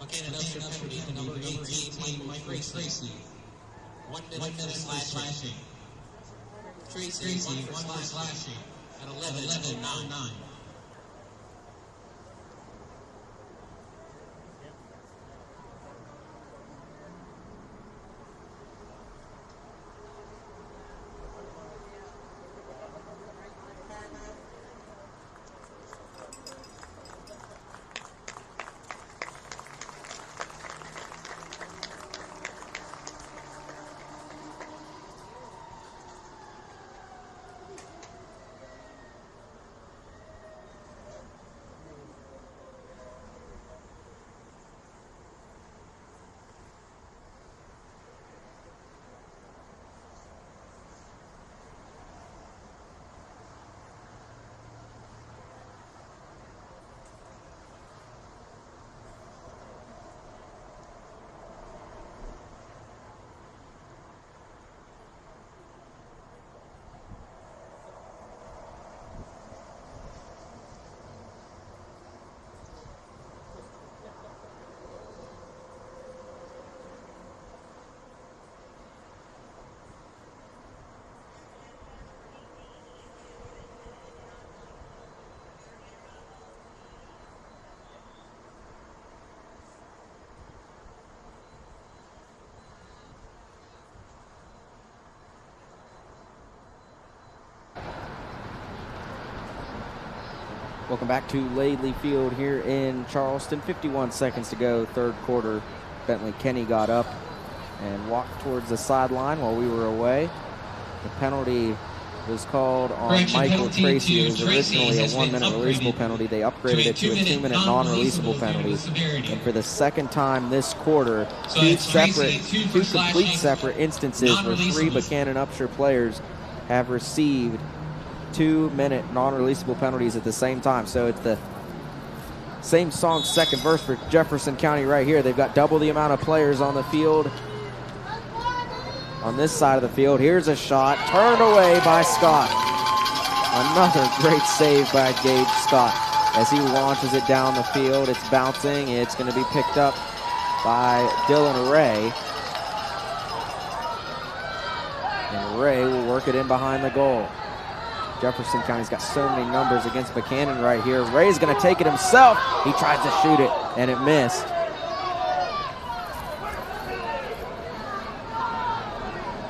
Buckhannon-Upshur penalty to number 18, Mike Tracy. 1 minute slashing. Tracy, 1 minute slashing at 11:09. Welcome back to Laidley Field here in Charleston. 51 seconds to go, third quarter. Bentley Kenny got up and walked towards the sideline while we were away. The penalty was called on Michael Tracy. It was originally a 1 minute releasable penalty. They upgraded it to a 2 minute non-releasable penalty. And for the second time this quarter, two complete separate instances where 3 Buckhannon-Upshur players have received 2 minute non-releasable penalties at the same time. So it's the same song, second verse for Jefferson County right here. They've got double the amount of players on the field. On this side of the field, here's a shot turned away by Scott. Another great save by Gage Scott as he launches it down the field. It's bouncing. It's going to be picked up by Dylan Ray. And Ray will work it in behind the goal. Jefferson County's got so many numbers against Buchanan right here. Ray's going to take it himself. He tries to shoot it, and it missed.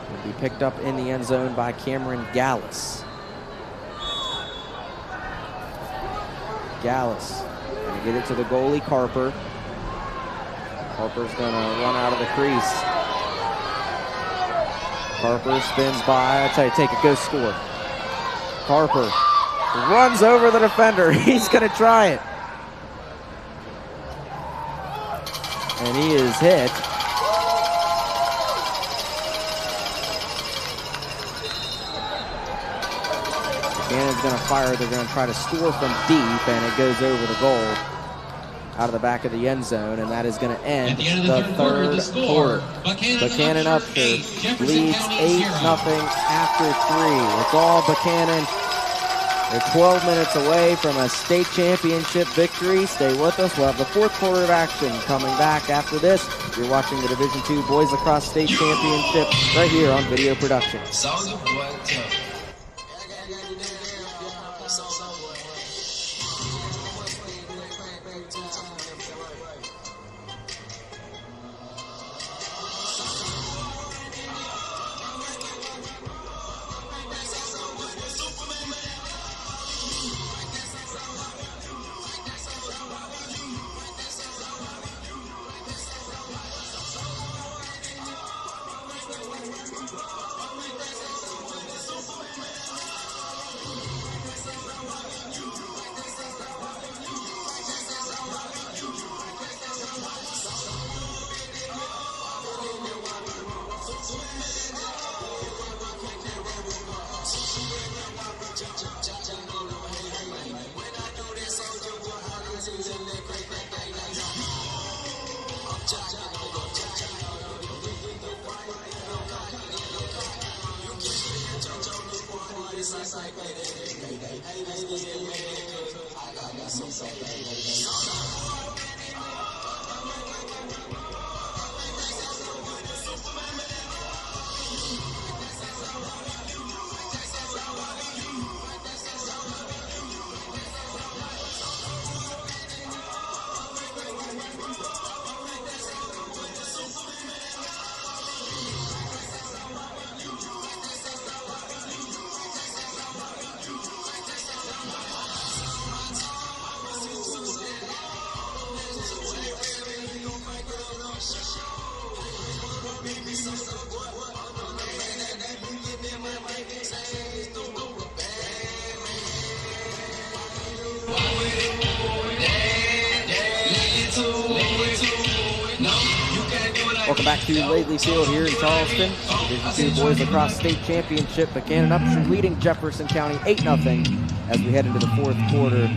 Will be picked up in the end zone by Cameron Gallus. Gallus going to get it to the goalie, Carper. Carper's going to run out of the crease. Carper spins by. I tell you, take it, go score. Carper runs over the defender. He's going to try it. And he is hit. Buchanan's going to fire. They're going to try to score from deep, and it goes over the goal out of the back of the end zone, and that is going to end the third quarter. Buckhannon-Upshur leads 8-0 after 3. It's all Buchanan. They're 12 minutes away from a state championship victory. Stay with us. We'll have the fourth quarter of action coming back after this. You're watching the Division II Boys Lacrosse State Championship right here on Video Production. Welcome back to Laidley Field here in Charleston. Division II Boys Lacrosse State Championship. Buchanan-Upshur leading Jefferson County 8-0 as we head into the fourth quarter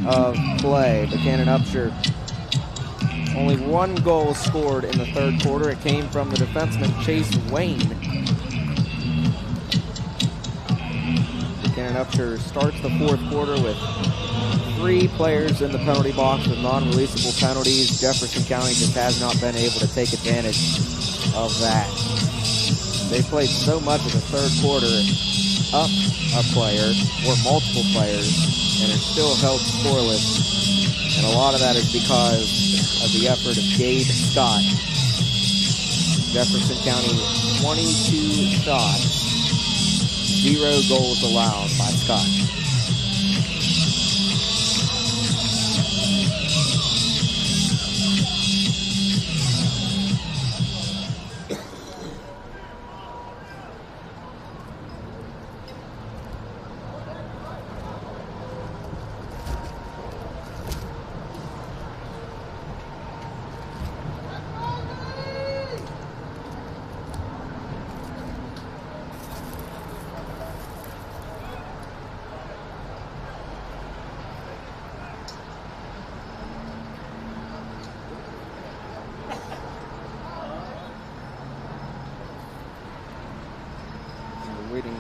of play. Buchanan-Upshur only one goal scored in the third quarter. It came from the defenseman Chase Wayne. Buchanan-Upshur starts the fourth quarter with 3 players in the penalty box with non-releasable penalties. Jefferson County just has not been able to take advantage of that. They played so much of the third quarter up a player or multiple players and are still held scoreless. And a lot of that is because of the effort of Gabe Scott. Jefferson County 22 shots, 0 goals allowed by Scott.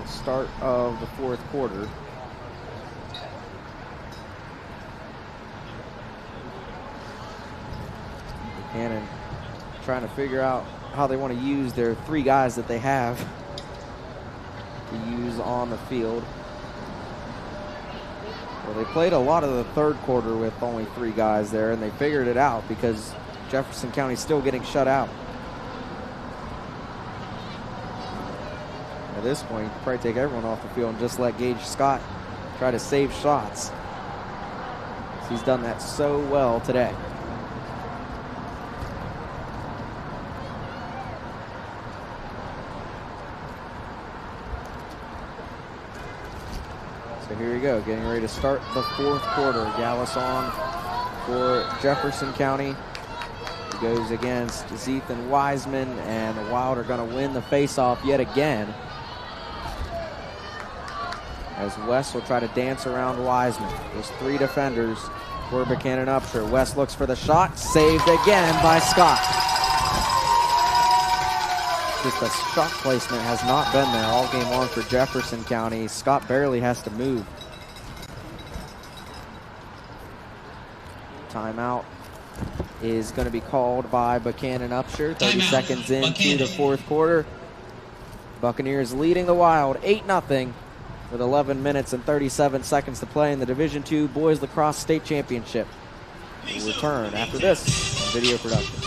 Start of the fourth quarter. Buchanan trying to figure out how they want to use their 3 guys that they have to use on the field. Well, they played a lot of the third quarter with only 3 guys there, and they figured it out because Jefferson County's still getting shut out. At this point, probably take everyone off the field and just let Gage Scott try to save shots. He's done that so well today. So here we go, getting ready to start the 4th quarter. Gallus on for Jefferson County. He goes against Zethan Wiseman, and the Wild are going to win the faceoff yet again, as West will try to dance around Wiseman. There's 3 defenders for Buckhannon-Upshur. West looks for the shot, saved again by Scott. Just the shot placement has not been there all game long for Jefferson County. Scott barely has to move. Timeout is going to be called by Buckhannon-Upshur. 30 seconds into the 4th quarter. Buccaneers leading the Wild 8-0 with 11 minutes and 37 seconds to play in the Division II Boys Lacrosse State Championship. We'll return after this on video production.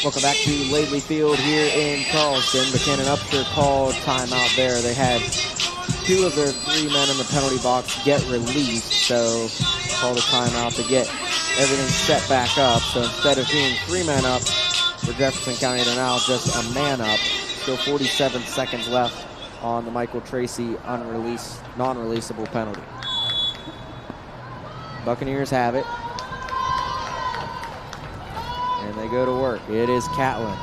Welcome back to Laidley Field here in Charleston. Buckhannon-Upshur called timeout there. They had 2 of their 3 men in the penalty box get released, so called a timeout to get everything set back up. So instead of being 3 men up for Jefferson County, they're now just a man up. Still 47 seconds left on the Michael Tracy non-releasable penalty. Buccaneers have it. And they go to work. It is Catlin.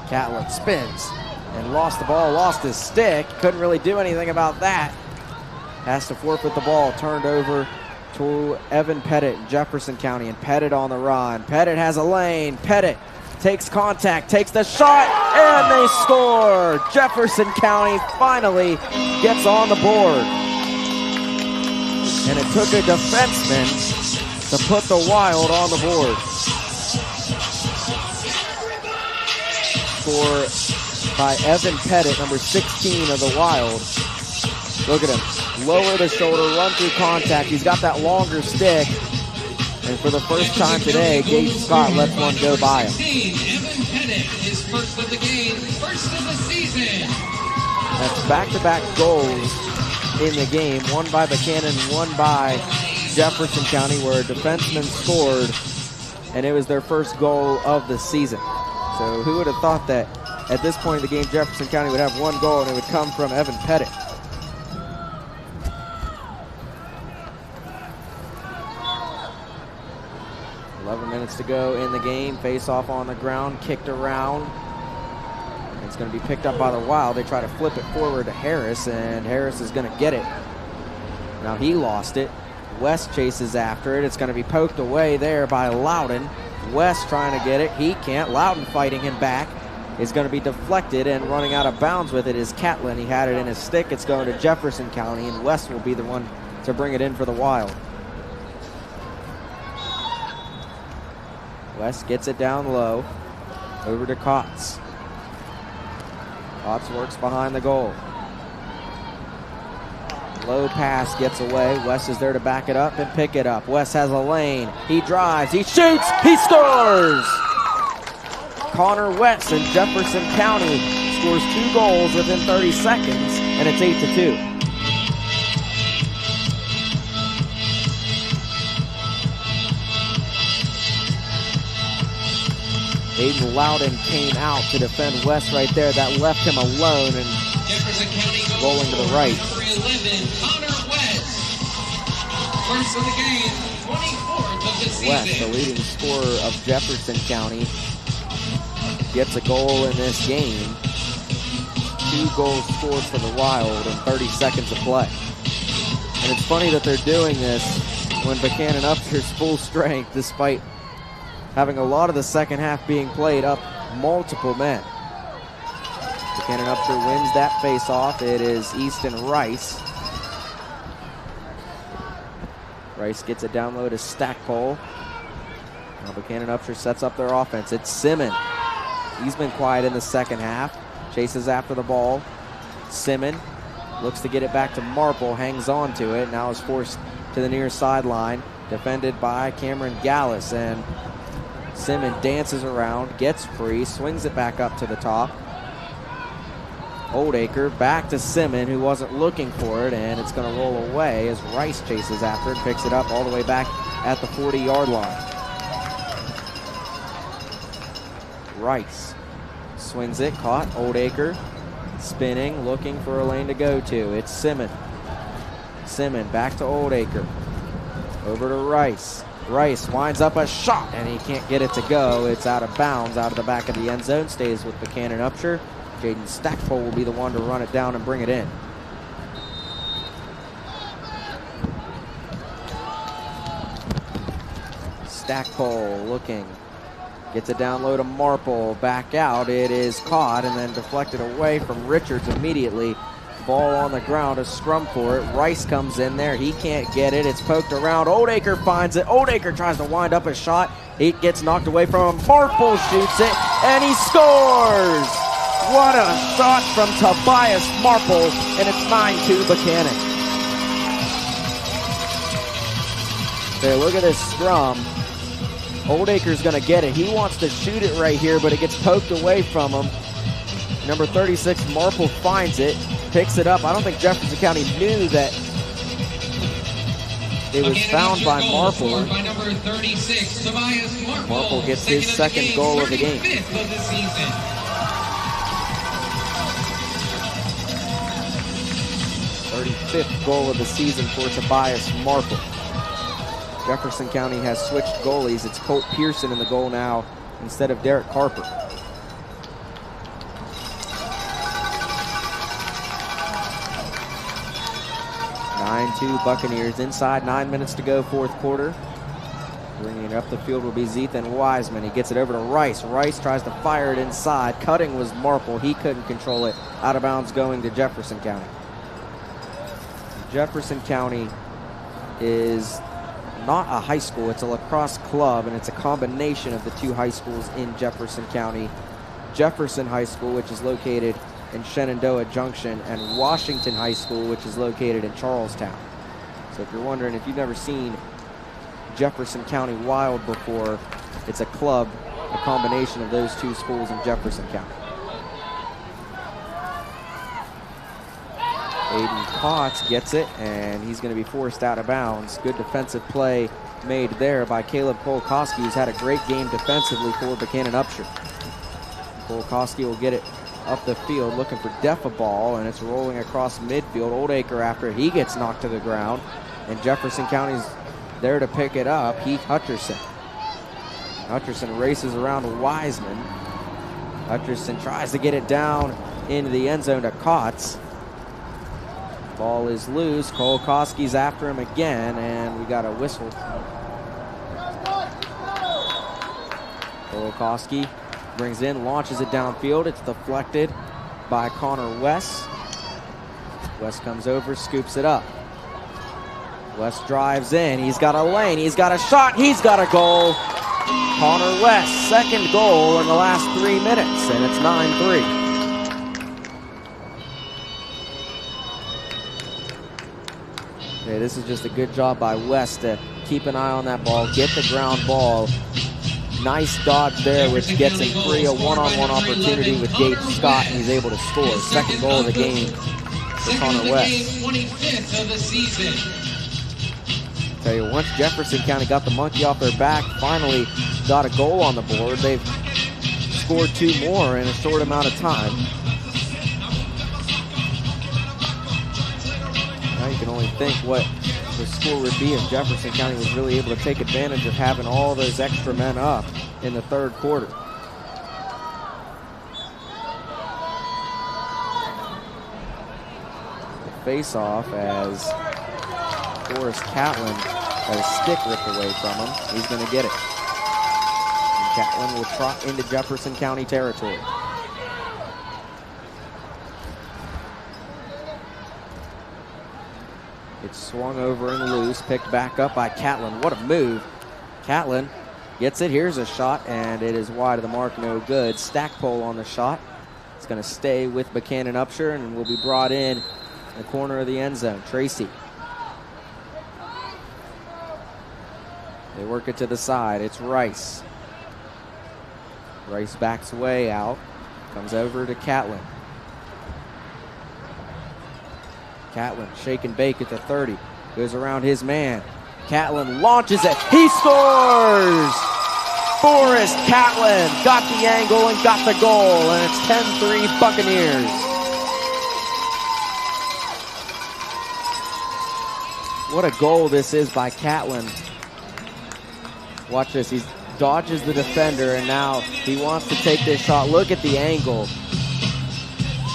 Catlin spins and lost the ball, lost his stick. Couldn't really do anything about that. Has to forfeit the ball. Turned over to Evan Pettit in Jefferson County, and Pettit on the run. Pettit has a lane. Pettit takes contact, takes the shot, and they score. Jefferson County finally gets on the board. And it took a defenseman to put the Wild on the board. Score by Evan Pettit, number 16 of the Wild. Look at him. Lower the shoulder, run through contact. He's got that longer stick. And for the first time today, Gage Scott lets one go by him. Evan Pettit is first of the game, first of the season. That's back-to-back goals in the game. One by Buchanan, one by Jefferson County, where a defenseman scored, and it was their first goal of the season. So who would have thought that at this point in the game, Jefferson County would have one goal and it would come from Evan Pettit. To go in the game. Face off on the ground, kicked around. It's going to be picked up by the Wild. They try to flip it forward to Harris, and Harris is going to get it. Now he lost it. West chases after it. It's going to be poked away there by Loudon. West trying to get it. He can't. Loudon fighting him back. Is going to be deflected, and running out of bounds with it is Catlin. He had it in his stick. It's going to Jefferson County, and West will be the one to bring it in for the Wild. West gets it down low. Over to Kotz. Kotz works behind the goal. Low pass gets away. West is there to back it up and pick it up. West has a lane. He drives. He shoots. He scores! Connor West in Jefferson County scores 2 goals within 30 seconds, and it's 8-2. Aiden Loudon came out to defend West right there. That left him alone, and Jefferson County rolling to the right. Number 11, Connor West. First of the game, 24th of the season. West, the leading scorer of Jefferson County, gets a goal in this game. 2 goals scored for the Wild in 30 seconds of play. And it's funny that they're doing this when Buckhannon-Upshur's full strength, despite having a lot of the second half being played up multiple men. Buckhannon-Upshur wins that face-off. It is Easton Rice. Rice gets it down low to Stackpole. Now Buckhannon-Upshur sets up their offense. It's Simmon. He's been quiet in the second half. Chases after the ball. Simmon looks to get it back to Marple. Hangs on to it. Now is forced to the near sideline. Defended by Cameron Gallus. And Simmon dances around. Gets free. Swings it back up to the top. Oldacre back to Simmon, who wasn't looking for it. And it's going to roll away as Rice chases after it. Picks it up all the way back at the 40-yard line. Rice swings it, caught. Oldacre spinning, looking for a lane to go to. It's Simmon. Simmon back to Oldacre. Over to Rice. Rice winds up a shot, and he can't get it to go. It's out of bounds, out of the back of the end zone. Stays with Buckhannon-Upshur. Jaden Stackpole will be the one to run it down and bring it in. Stackpole looking. Gets it down low to Marple. Back out. It is caught and then deflected away from Richards immediately. Ball on the ground. A scrum for it. Rice comes in there. He can't get it. It's poked around. Oldacre finds it. Oldacre tries to wind up a shot. He gets knocked away from him. Marple shoots it, and he scores! What a shot from Tobias Marple, and it's 9-2 Buchanan. There, look at this scrum. Oldacre's going to get it. He wants to shoot it right here, but it gets poked away from him. Number 36, Marple finds it, picks it up. I don't think Jefferson County knew that it was found by Marple. By number 36, Tobias Marple. Marple gets his second goal of the game. 35th of the season. 35th goal of the season for Tobias Marple. Jefferson County has switched goalies. It's Colt Pearson in the goal now instead of Derek Carper. 9-2 Buccaneers. Inside 9 minutes to go, fourth quarter. Bringing it up the field will be Zethan Wiseman. He gets it over to Rice. Rice tries to fire it inside. Cutting was Marple. He couldn't control it. Out of bounds going to Jefferson County. Jefferson County is not a high school. It's a lacrosse club, and it's a combination of the two high schools in Jefferson County. Jefferson High School, which is located in Shenandoah Junction, and Washington High School, which is located in Charlestown. So if you're wondering, if you've never seen Jefferson County Wild before, it's a club, a combination of those two schools in Jefferson County. Aiden Kotz gets it, and he's going to be forced out of bounds. Good defensive play made there by Caleb Kolkoski, who's had a great game defensively for Buckhannon-Upshur. Kolkoski will get it up the field looking for Deffa ball, and it's rolling across midfield. Oldacre after he gets knocked to the ground, and Jefferson County's there to pick it up. Heath Hutcherson. Hutcherson races around Wiseman. Hutcherson tries to get it down into the end zone to Kotz. Ball is loose. Kolakowski's after him again, and we got a whistle. Kolakowski brings in, launches it downfield. It's deflected by Connor West. West comes over, scoops it up. West drives in. He's got a lane. He's got a shot. He's got a goal. Connor West, second goal in the last 3 minutes, and it's 9-3. Okay, this is just a good job by West to keep an eye on that ball, get the ground ball. Nice dodge there, which gets him free. A one-on-one opportunity with Gabe Scott, and he's able to score. Second goal of the game for Connor West. 25th of the season. Tell you, once Jefferson County got the monkey off their back, finally got a goal on the board, they've scored 2 more in a short amount of time. Now you can only think what the score would be if Jefferson County was really able to take advantage of having all those extra men up in the third quarter. Face-off as Forrest Catlin got a stick ripped away from him. He's going to get it. And Catlin will trot into Jefferson County territory. It's swung over and loose, picked back up by Catlin. What a move. Catlin gets it. Here's a shot, and it is wide of the mark, no good. Stackpole on the shot. It's going to stay with Buckhannon-Upshur and will be brought in the corner of the end zone. Tracy. They work it to the side. It's Rice. Rice backs away out. Comes over to Catlin. Catlin shake and bake at the 30. Goes around his man. Catlin launches it. He scores! Forrest Catlin got the angle and got the goal, and it's 10-3 Buccaneers. What a goal this is by Catlin. Watch this. He dodges the defender, and now he wants to take this shot. Look at the angle.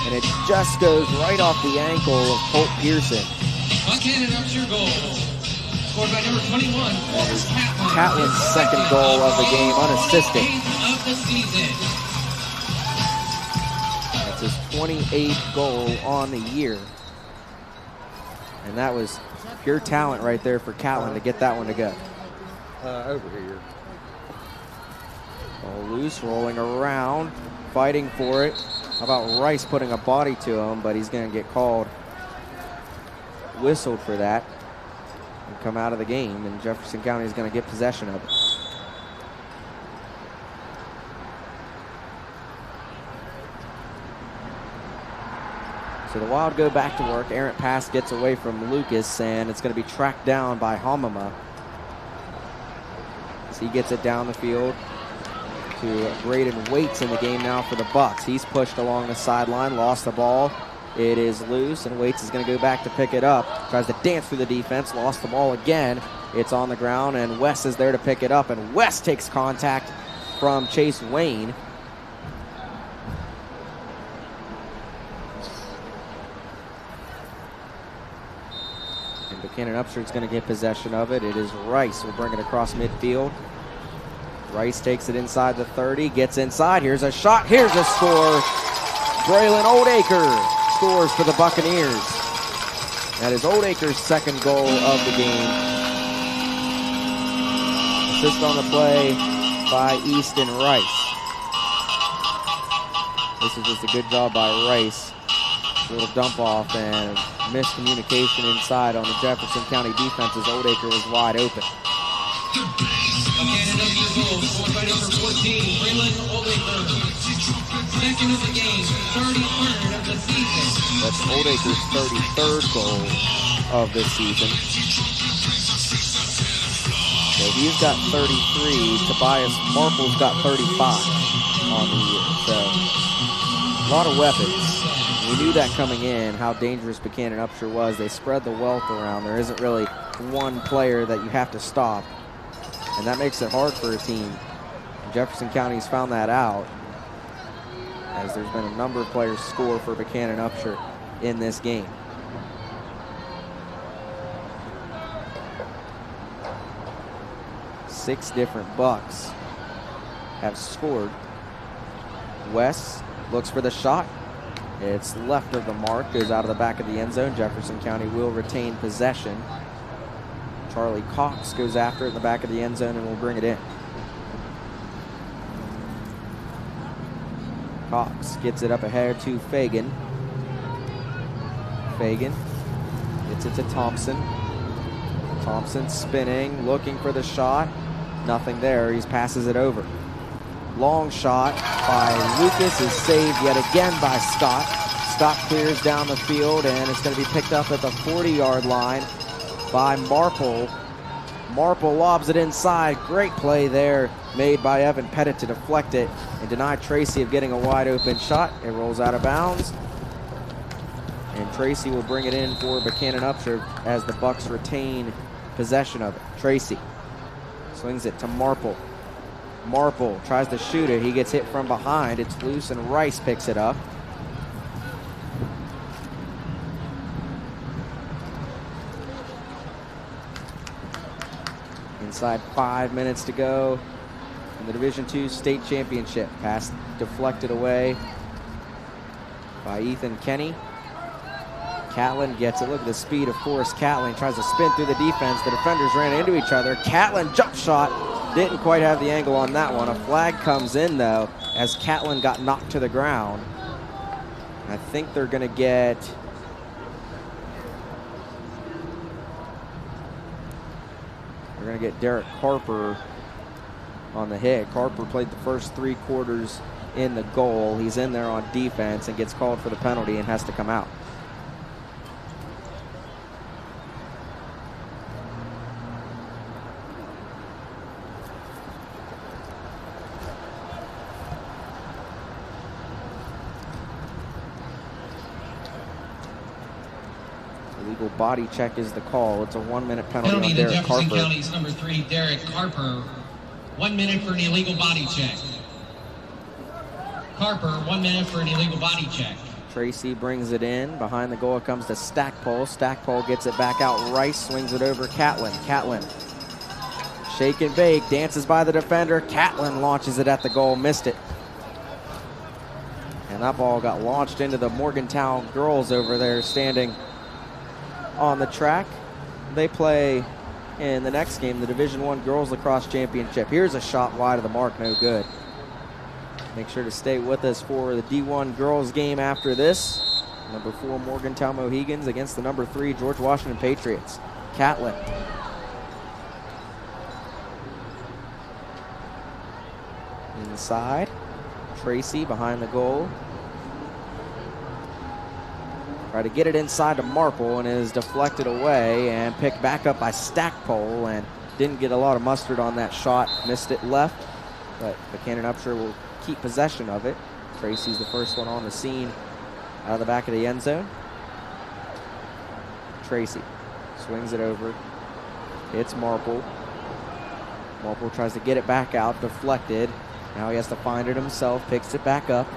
And it just goes right off the ankle of Colt Pearson. Buckhannon-Upshur goal. Scored by number 21, Forrest Catlin. Catlin's second goal of the game, unassisted. Of the season. That's his 28th goal on the year. And that was pure talent right there for Catlin to get that one to go. Over here. Ball loose, rolling around, fighting for it. How about Rice putting a body to him, but he's going to get called, whistled for that, and come out of the game, and Jefferson County is going to get possession of it. So the Wild go back to work. Errant pass gets away from Lucas, and it's going to be tracked down by Homema. As he gets it down the field to Braden Waits in the game now for the Bucks. He's pushed along the sideline, lost the ball. It is loose, and Waits is going to go back to pick it up. Tries to dance through the defense, lost the ball again. It's on the ground, and West is there to pick it up, and West takes contact from Chase Wayne. And Buckhannon-Upshur is going to get possession of it. It is Rice who will bring it across midfield. Rice takes it inside the 30, gets inside. Here's a shot, here's a score. Braylon Oldacre scores for the Buccaneers. That is Oldacre's second goal of the game. Assist on the play by Easton Rice. This is just a good job by Rice. A little dump off and miscommunication inside on the Jefferson County defense as Oldacre was wide open. Buckhannon-Upshur goal, scored by number 14, Braylon Oldacre. Second of the game, 33rd of the season. That's Oldacre's 33rd goal of this season. So he's got 33. Tobias Marple's got 35 on the year. So a lot of weapons. We knew that coming in, how dangerous Buckhannon-Upshur was. They spread the wealth around. There isn't really one player that you have to stop. And that makes it hard for a team. Jefferson County's found that out, as there's been a number of players score for Buckhannon-Upshur in this game. 6 different Bucks have scored. West looks for the shot. It's left of the mark, goes out of the back of the end zone. Jefferson County will retain possession. Charlie Cox goes after it in the back of the end zone and will bring it in. Cox gets it up ahead to Fagan. Fagan gets it to Thompson. Thompson spinning, looking for the shot. Nothing there. He passes it over. Long shot by Lucas is saved yet again by Scott. Scott clears down the field, and it's going to be picked up at the 40-yard line by Marple. Marple lobs it inside. Great play there made by Evan Pettit to deflect it and deny Tracy of getting a wide open shot. It rolls out of bounds. And Tracy will bring it in for Buckhannon-Upshur as the Bucks retain possession of it. Tracy swings it to Marple. Marple tries to shoot it. He gets hit from behind. It's loose, and Rice picks it up. Inside 5 minutes to go in the Division II state championship. Pass deflected away by Ethan Kenny. Catlin gets it. Look at the speed of Forrest Catlin. Tries to spin through the defense. The defenders ran into each other. Catlin jump shot. Didn't quite have the angle on that one. A flag comes in, though, as Catlin got knocked to the ground. I think they're going to get... They're going to get Derek Harper on the hit. Harper played the first 3 quarters in the goal. He's in there on defense and gets called for the penalty and has to come out. Illegal body check is the call. It's a 1-minute penalty on Derek Jefferson Harper. County's number 3, Derek Harper. 1 minute for an illegal body check. Harper, 1 minute for an illegal body check. Tracy brings it in. Behind the goal it comes to Stackpole. Stackpole gets it back out. Rice swings it over Catlin. Catlin, shake and bake, dances by the defender. Catlin launches it at the goal, missed it. And that ball got launched into the Morgantown girls over there standing on the track. They play in the next game, the Division I Girls Lacrosse Championship. Here's a shot wide of the mark, no good. Make sure to stay with us for the D1 girls game after this. Number 4 Morgantown Mohegans against the number 3 George Washington Patriots. Catlin. Inside. Tracy behind the goal. Try to get it inside to Marple, and it is deflected away and picked back up by Stackpole, and didn't get a lot of mustard on that shot. Missed it left, but Buckhannon-Upshur will keep possession of it. Tracy's the first one on the scene out of the back of the end zone. Tracy swings it over. It's Marple. Marple tries to get it back out, deflected. Now he has to find it himself, picks it back up.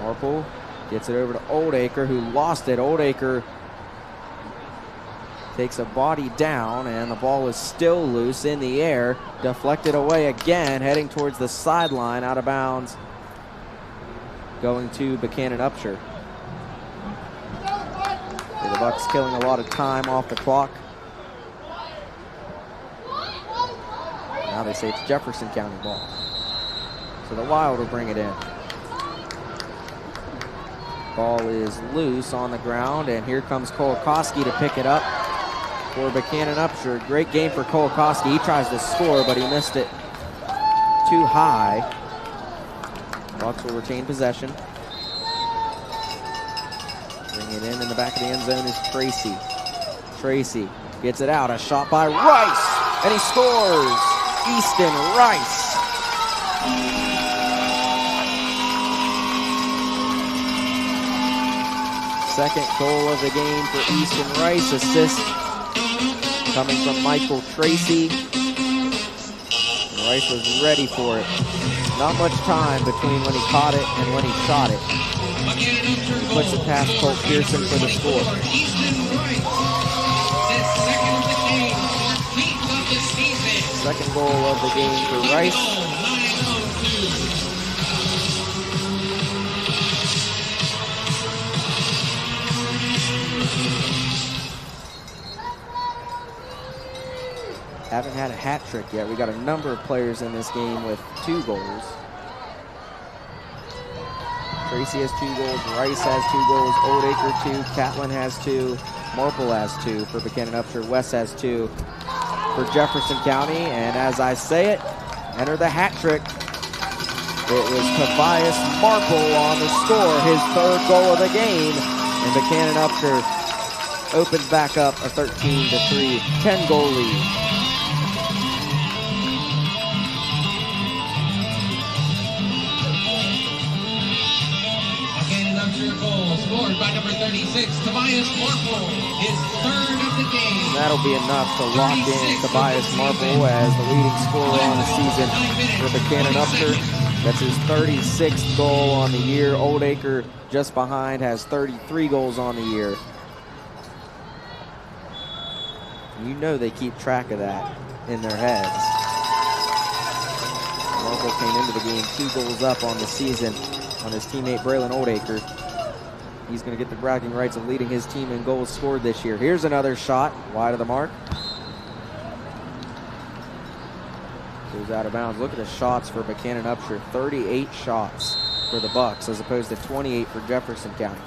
Marple gets it over to Oldacre, who lost it. Oldacre takes a body down, and the ball is still loose in the air. Deflected away again, heading towards the sideline, out of bounds. Going to Buckhannon-Upshur. So the Bucks killing a lot of time off the clock. Now they say it's Jefferson County ball. So the Wild will bring it in. Ball is loose on the ground, and here comes Kolakowski to pick it up for Buckhannon-Upshur. Great game for Kolakowski. He tries to score, but he missed it too high. Bucks will retain possession. Bring it in the back of the end zone is Tracy. Tracy gets it out. A shot by Rice, and he scores. Easton Rice. Second goal of the game for Easton Rice. Assist coming from Michael Tracy. And Rice was ready for it. Not much time between when he caught it and when he shot it. He puts it past Colt Pearson for the score. Easton Rice, his second of the game. Second goal of the game for Rice. Haven't had a hat trick yet. We got a number of players in this game with 2 goals. Tracy has 2 goals, Rice has 2 goals, Oldacre 2, Catlin has 2, Marple has 2 for Buckhannon-Upshur, West has 2 for Jefferson County, and as I say it, enter the hat trick. It was Tobias Marple on the score, his 3rd goal of the game, and Buckhannon-Upshur opens back up a 13-3, 10-goal lead. Goal scored by number 36, Tobias Marple, his 3rd of the game. That'll be enough to lock in Tobias Marple as the leading scorer on the season for Buckhannon-Upshur. That's his 36th goal on the year. Oldacre just behind has 33 goals on the year. You know they keep track of that in their heads. Marple came into the game 2 goals up on the season on his teammate Braylon Oldacre. He's going to get the bragging rights of leading his team in goals scored this year. Here's another shot, wide of the mark. Goes out of bounds. Look at the shots for Buckhannon-Upshur. 38 shots for the Bucks as opposed to 28 for Jefferson County.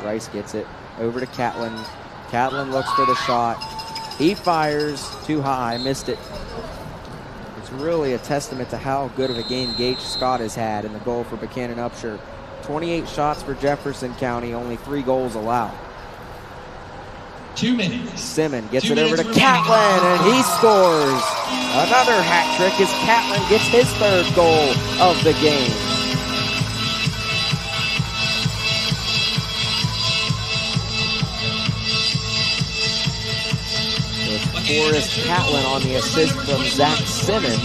Rice gets it over to Catlin. Catlin looks for the shot. He fires too high, missed it. It's really a testament to how good of a game Gage Scott has had in the goal for Buckhannon-Upshur. 28 shots for Jefferson County, only 3 goals allowed. 2 minutes. Simmons gets it over to Catlin, and he scores. Another hat trick as Catlin gets his 3rd goal of the game. Forrest Catlin on the assist from Zach Simmons.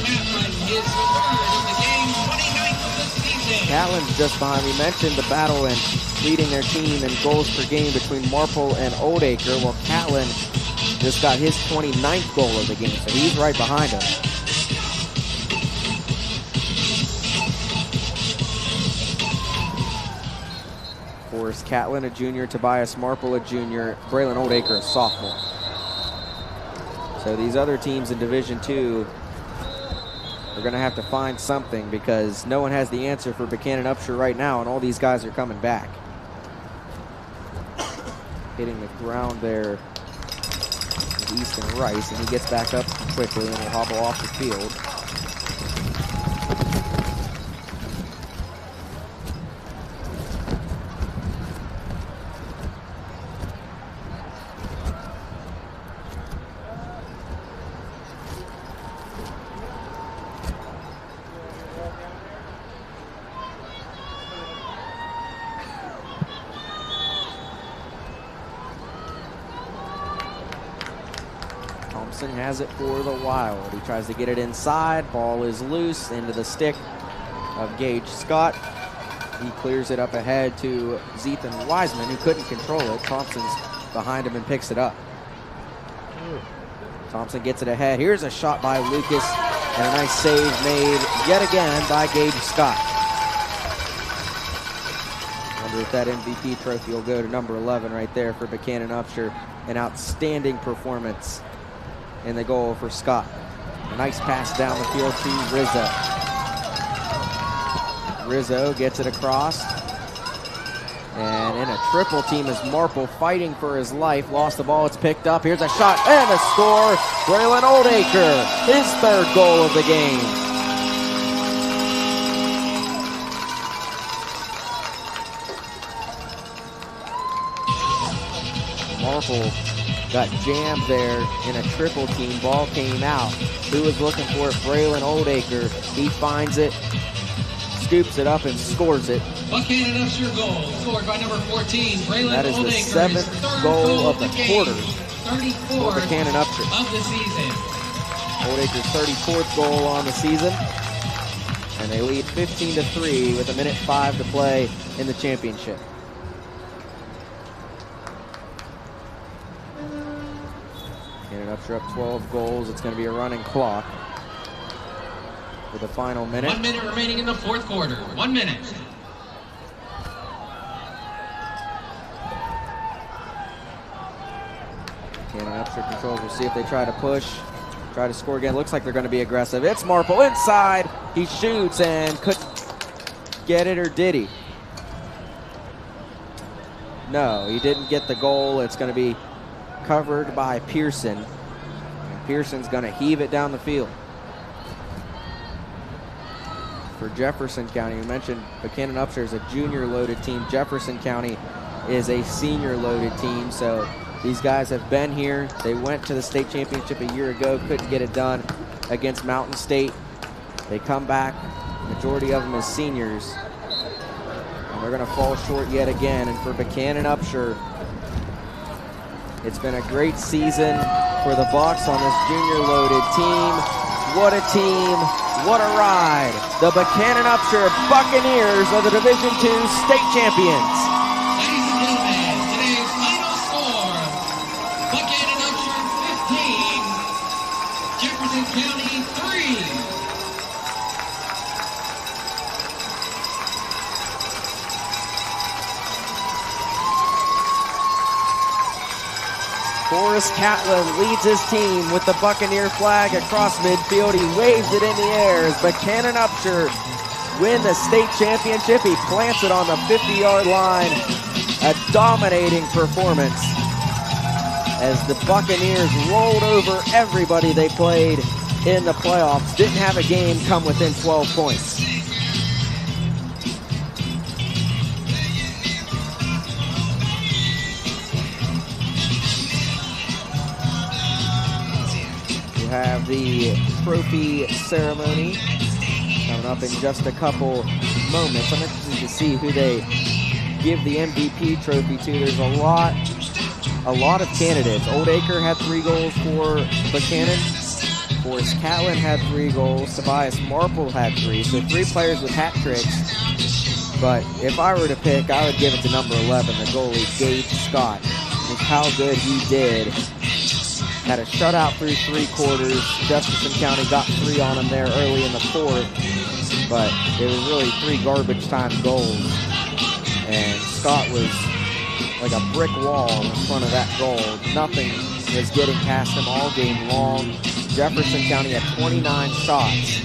Catlin's just behind. We mentioned the battle and leading their team in goals per game between Marple and Oldacre. Well, Catlin just got his 29th goal of the game, so he's right behind him. Forrest Catlin, a junior, Tobias Marple, a junior, Braylon Oldacre, a sophomore. So these other teams in Division II are going to have to find something because no one has the answer for Buckhannon-Upshur right now, and all these guys are coming back. Hitting the ground there with Easton Rice, and he gets back up quickly and will hobble off the field. Has it for the Wild. He tries to get it inside. Ball is loose into the stick of Gage Scott. He clears it up ahead to Zethan Wiseman, who couldn't control it. Thompson's behind him and picks it up. Thompson gets it ahead. Here's a shot by Lucas and a nice save made yet again by Gage Scott. Wonder if that MVP trophy will go to number 11 right there for Buckhannon-Upshur. An outstanding performance in the goal for Scott. A nice pass down the field to Rizzo. Rizzo gets it across. And in a triple team is Marple fighting for his life. Lost the ball, it's picked up. Here's a shot and a score. Braylon Oldacre, his 3rd goal of the game. Marple got jammed there in a triple team. Ball came out. Who was looking for it? Braylon Oldacre. He finds it, scoops it up, and scores it. Buckhannon-Upshur goal scored by number 14, Braylon Oldacre. That is the 7th goal of the quarter for Buckhannon-Upshur of the season. Oldacre's 34th goal on the season. And they lead 15-3 with 1:05 to play in the championship. Buckhannon-Upshur up 12 goals. It's going to be a running clock for the final minute. 1 minute remaining in the fourth quarter. 1 minute. Buckhannon-Upshur controls. We'll see if they try to push, try to score again. Looks like they're going to be aggressive. It's Marple inside. He shoots and couldn't get it, or did he? No, he didn't get the goal. It's going to be covered by Pearson. And Pearson's going to heave it down the field. For Jefferson County, we mentioned Buckhannon-Upshur is a junior-loaded team. Jefferson County is a senior-loaded team, so these guys have been here. They went to the state championship a year ago, couldn't get it done against Mountain State. They come back, majority of them as seniors, and they're going to fall short yet again. And for Buckhannon-Upshur, it's been a great season for the Bucks on this junior-loaded team. What a team, what a ride. The Buckhannon-Upshur Buccaneers are the Division II state champions. Ladies and gentlemen, today's final score, Buckhannon-Upshur 15, Jefferson County 3. Forrest Catlin leads his team with the Buccaneer flag across midfield. He waves it in the air as Buckhannon-Upshur win the state championship. He plants it on the 50-yard line. A dominating performance as the Buccaneers rolled over everybody they played in the playoffs. Didn't have a game come within 12 points. Have the trophy ceremony coming up in just a couple moments. I'm interested to see who they give the MVP trophy to. There's a lot of candidates. Oldacre had 3 goals for Buckhannon. Forrest Catlin had 3 goals. Tobias Marple had 3. So 3 players with hat tricks. But if I were to pick, I would give it to number 11, the goalie, Gabe Scott. Just how good he did. Had a shutout through 3 quarters. Jefferson County got 3 on him there early in the 4th, but it was really 3 garbage time goals. And Scott was like a brick wall in front of that goal. Nothing was getting past him all game long. Jefferson County had 29 shots.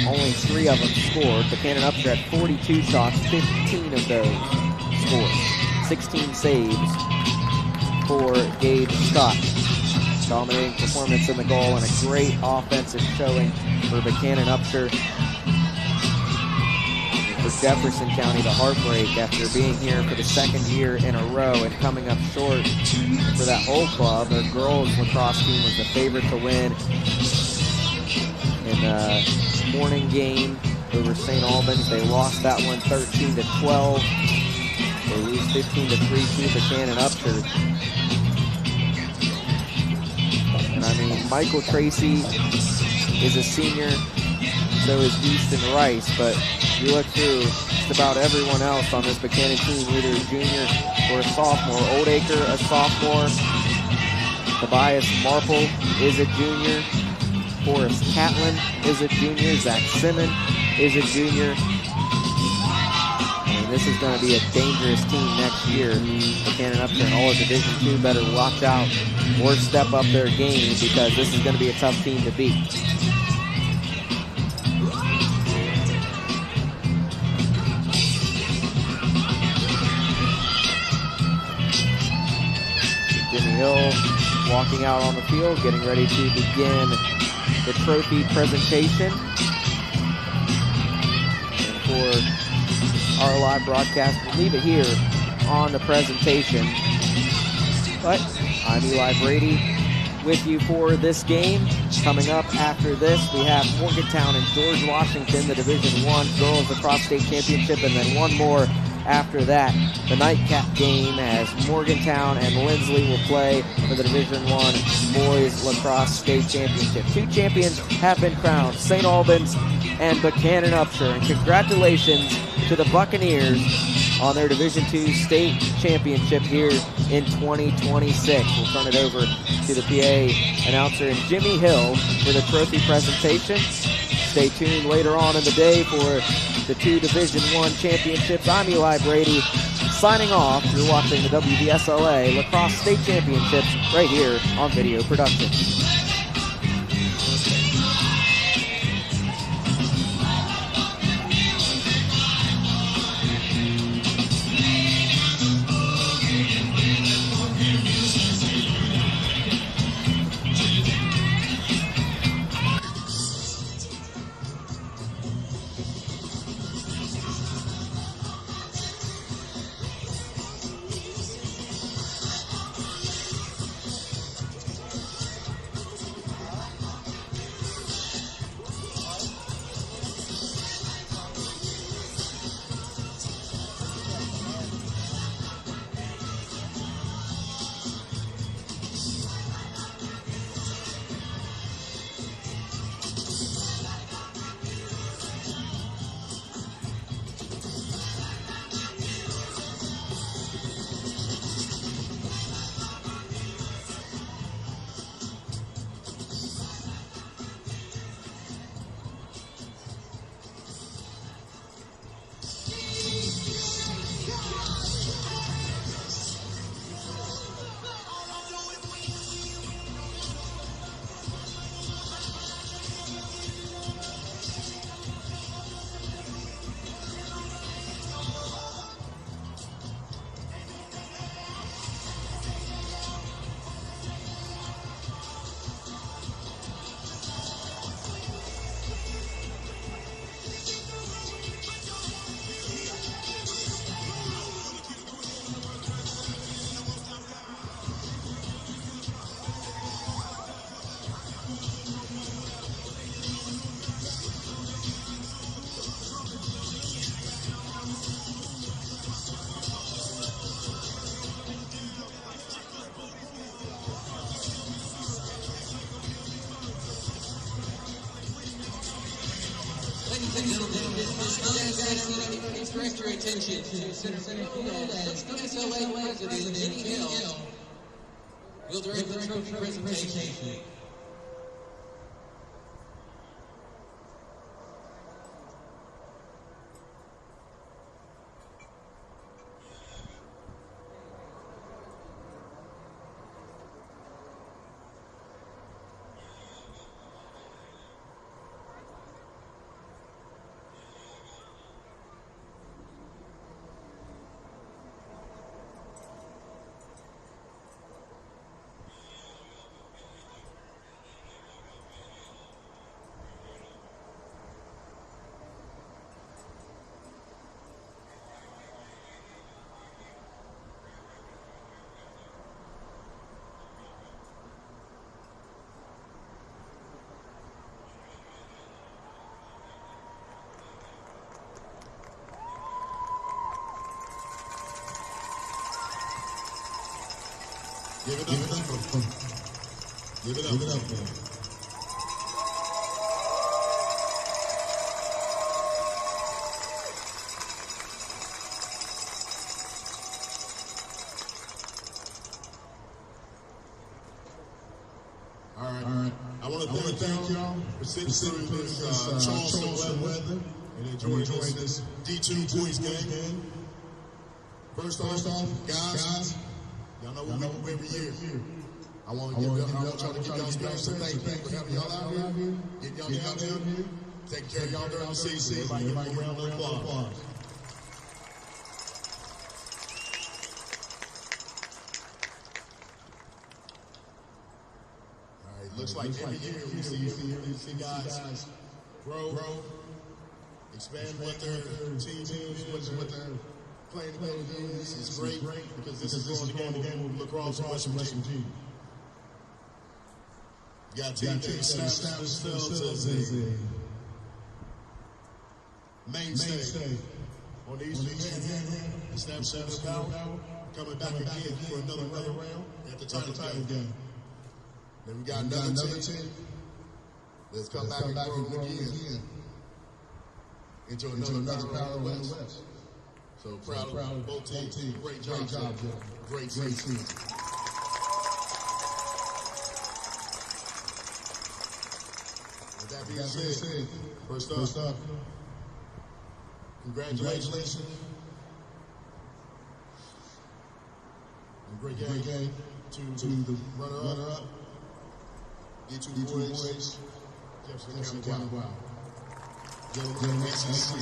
Only 3 of them scored. Buckhannon-Upshur had 42 shots, 15 of those scored. 16 saves for Gabe Scott. Dominating performance in the goal and a great offensive showing for Buckhannon-Upshur. For Jefferson County, the heartbreak after being here for the 2nd year in a row and coming up short for that whole club. The girls lacrosse team was the favorite to win in the morning game over St. Albans. They lost that one 13-12. They lose 15-3 to Buckhannon-Upshur. And I mean, Michael Tracy is a senior, so is Easton Rice, but you look through just about everyone else on this Buckhannon team, either a junior or a sophomore. Oldacre, a sophomore. Tobias Marple is a junior. Forrest Catlin is a junior. Zach Simmons is a junior. And this is going to be a dangerous team next year. Buckhannon-Upshur and all of Division II better watch out or step up their game, because this is going to be a tough team to beat. Jimmy Hill walking out on the field, getting ready to begin the trophy presentation. And for our live broadcast, we'll leave it here on the presentation. But I'm Eli Brady with you for this game. Coming up after this, we have Morgantown and George Washington, the Division I Girls Lacrosse State Championship, and then one more after that, the nightcap game, as Morgantown and Lindsley will play for the Division I Boys Lacrosse State Championship. 2 champions have been crowned, St. Albans and Buckhannon-Upshur, and congratulations to the Buccaneers on their Division II state championship here in 2026. We'll turn it over to the PA announcer and Jimmy Hill for the trophy presentation. Stay tuned later on in the day for the 2 Division I championships. I'm Eli Brady, signing off. You're watching the WVSLA Lacrosse State Championships right here on Video Production. Direct your attention to Center Field as WSLA President Jimmy Hill will direct the trophy presentation. Give it up for him. Give it up for him. All right. I want to thank y'all for sitting through this Charleston weather and enjoying this D2 boys game. First off, guys, y'all know what we do every year. I want to give y'all to give y'all special thank you for having y'all out here, getting y'all down here, taking care of y'all during the season. Everybody give a round of applause. All right, looks like every year we see guys grow, expand what their team is, what they're playing together. This is great because this is going to game with lacrosse and Western Virginia. You got a team that established themselves as a mainstay on the Eastern End. Established their power, coming back again for another round at the title game. Then we got another team that's come back and grown again into another power in the West. So proud of both teams. Great job, Jeff. Great season. With that being said, first up, congratulations. And great game to the runner-up, D2 boys, Jefferson County Wild. Gentlemen, SEC.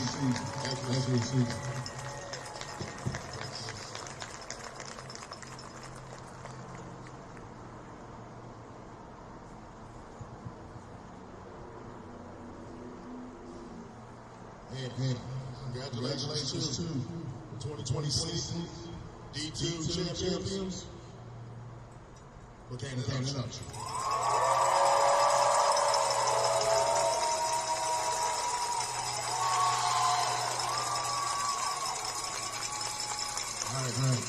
And congratulations to the 2026 D2 champions, Buckhannon-Upshur. All right.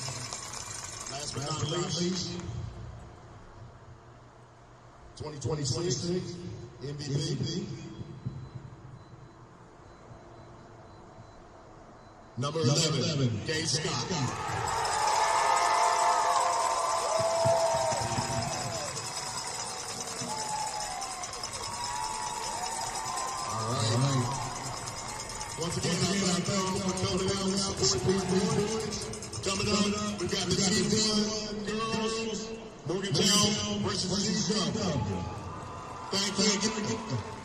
Last but not least, 2026 MVP. Number 11, Gay Scott. All right. Once again, I thank you for coming out and supporting these boys. Coming up, we've got the D1 girls, Morgantown versus D2. Thank you.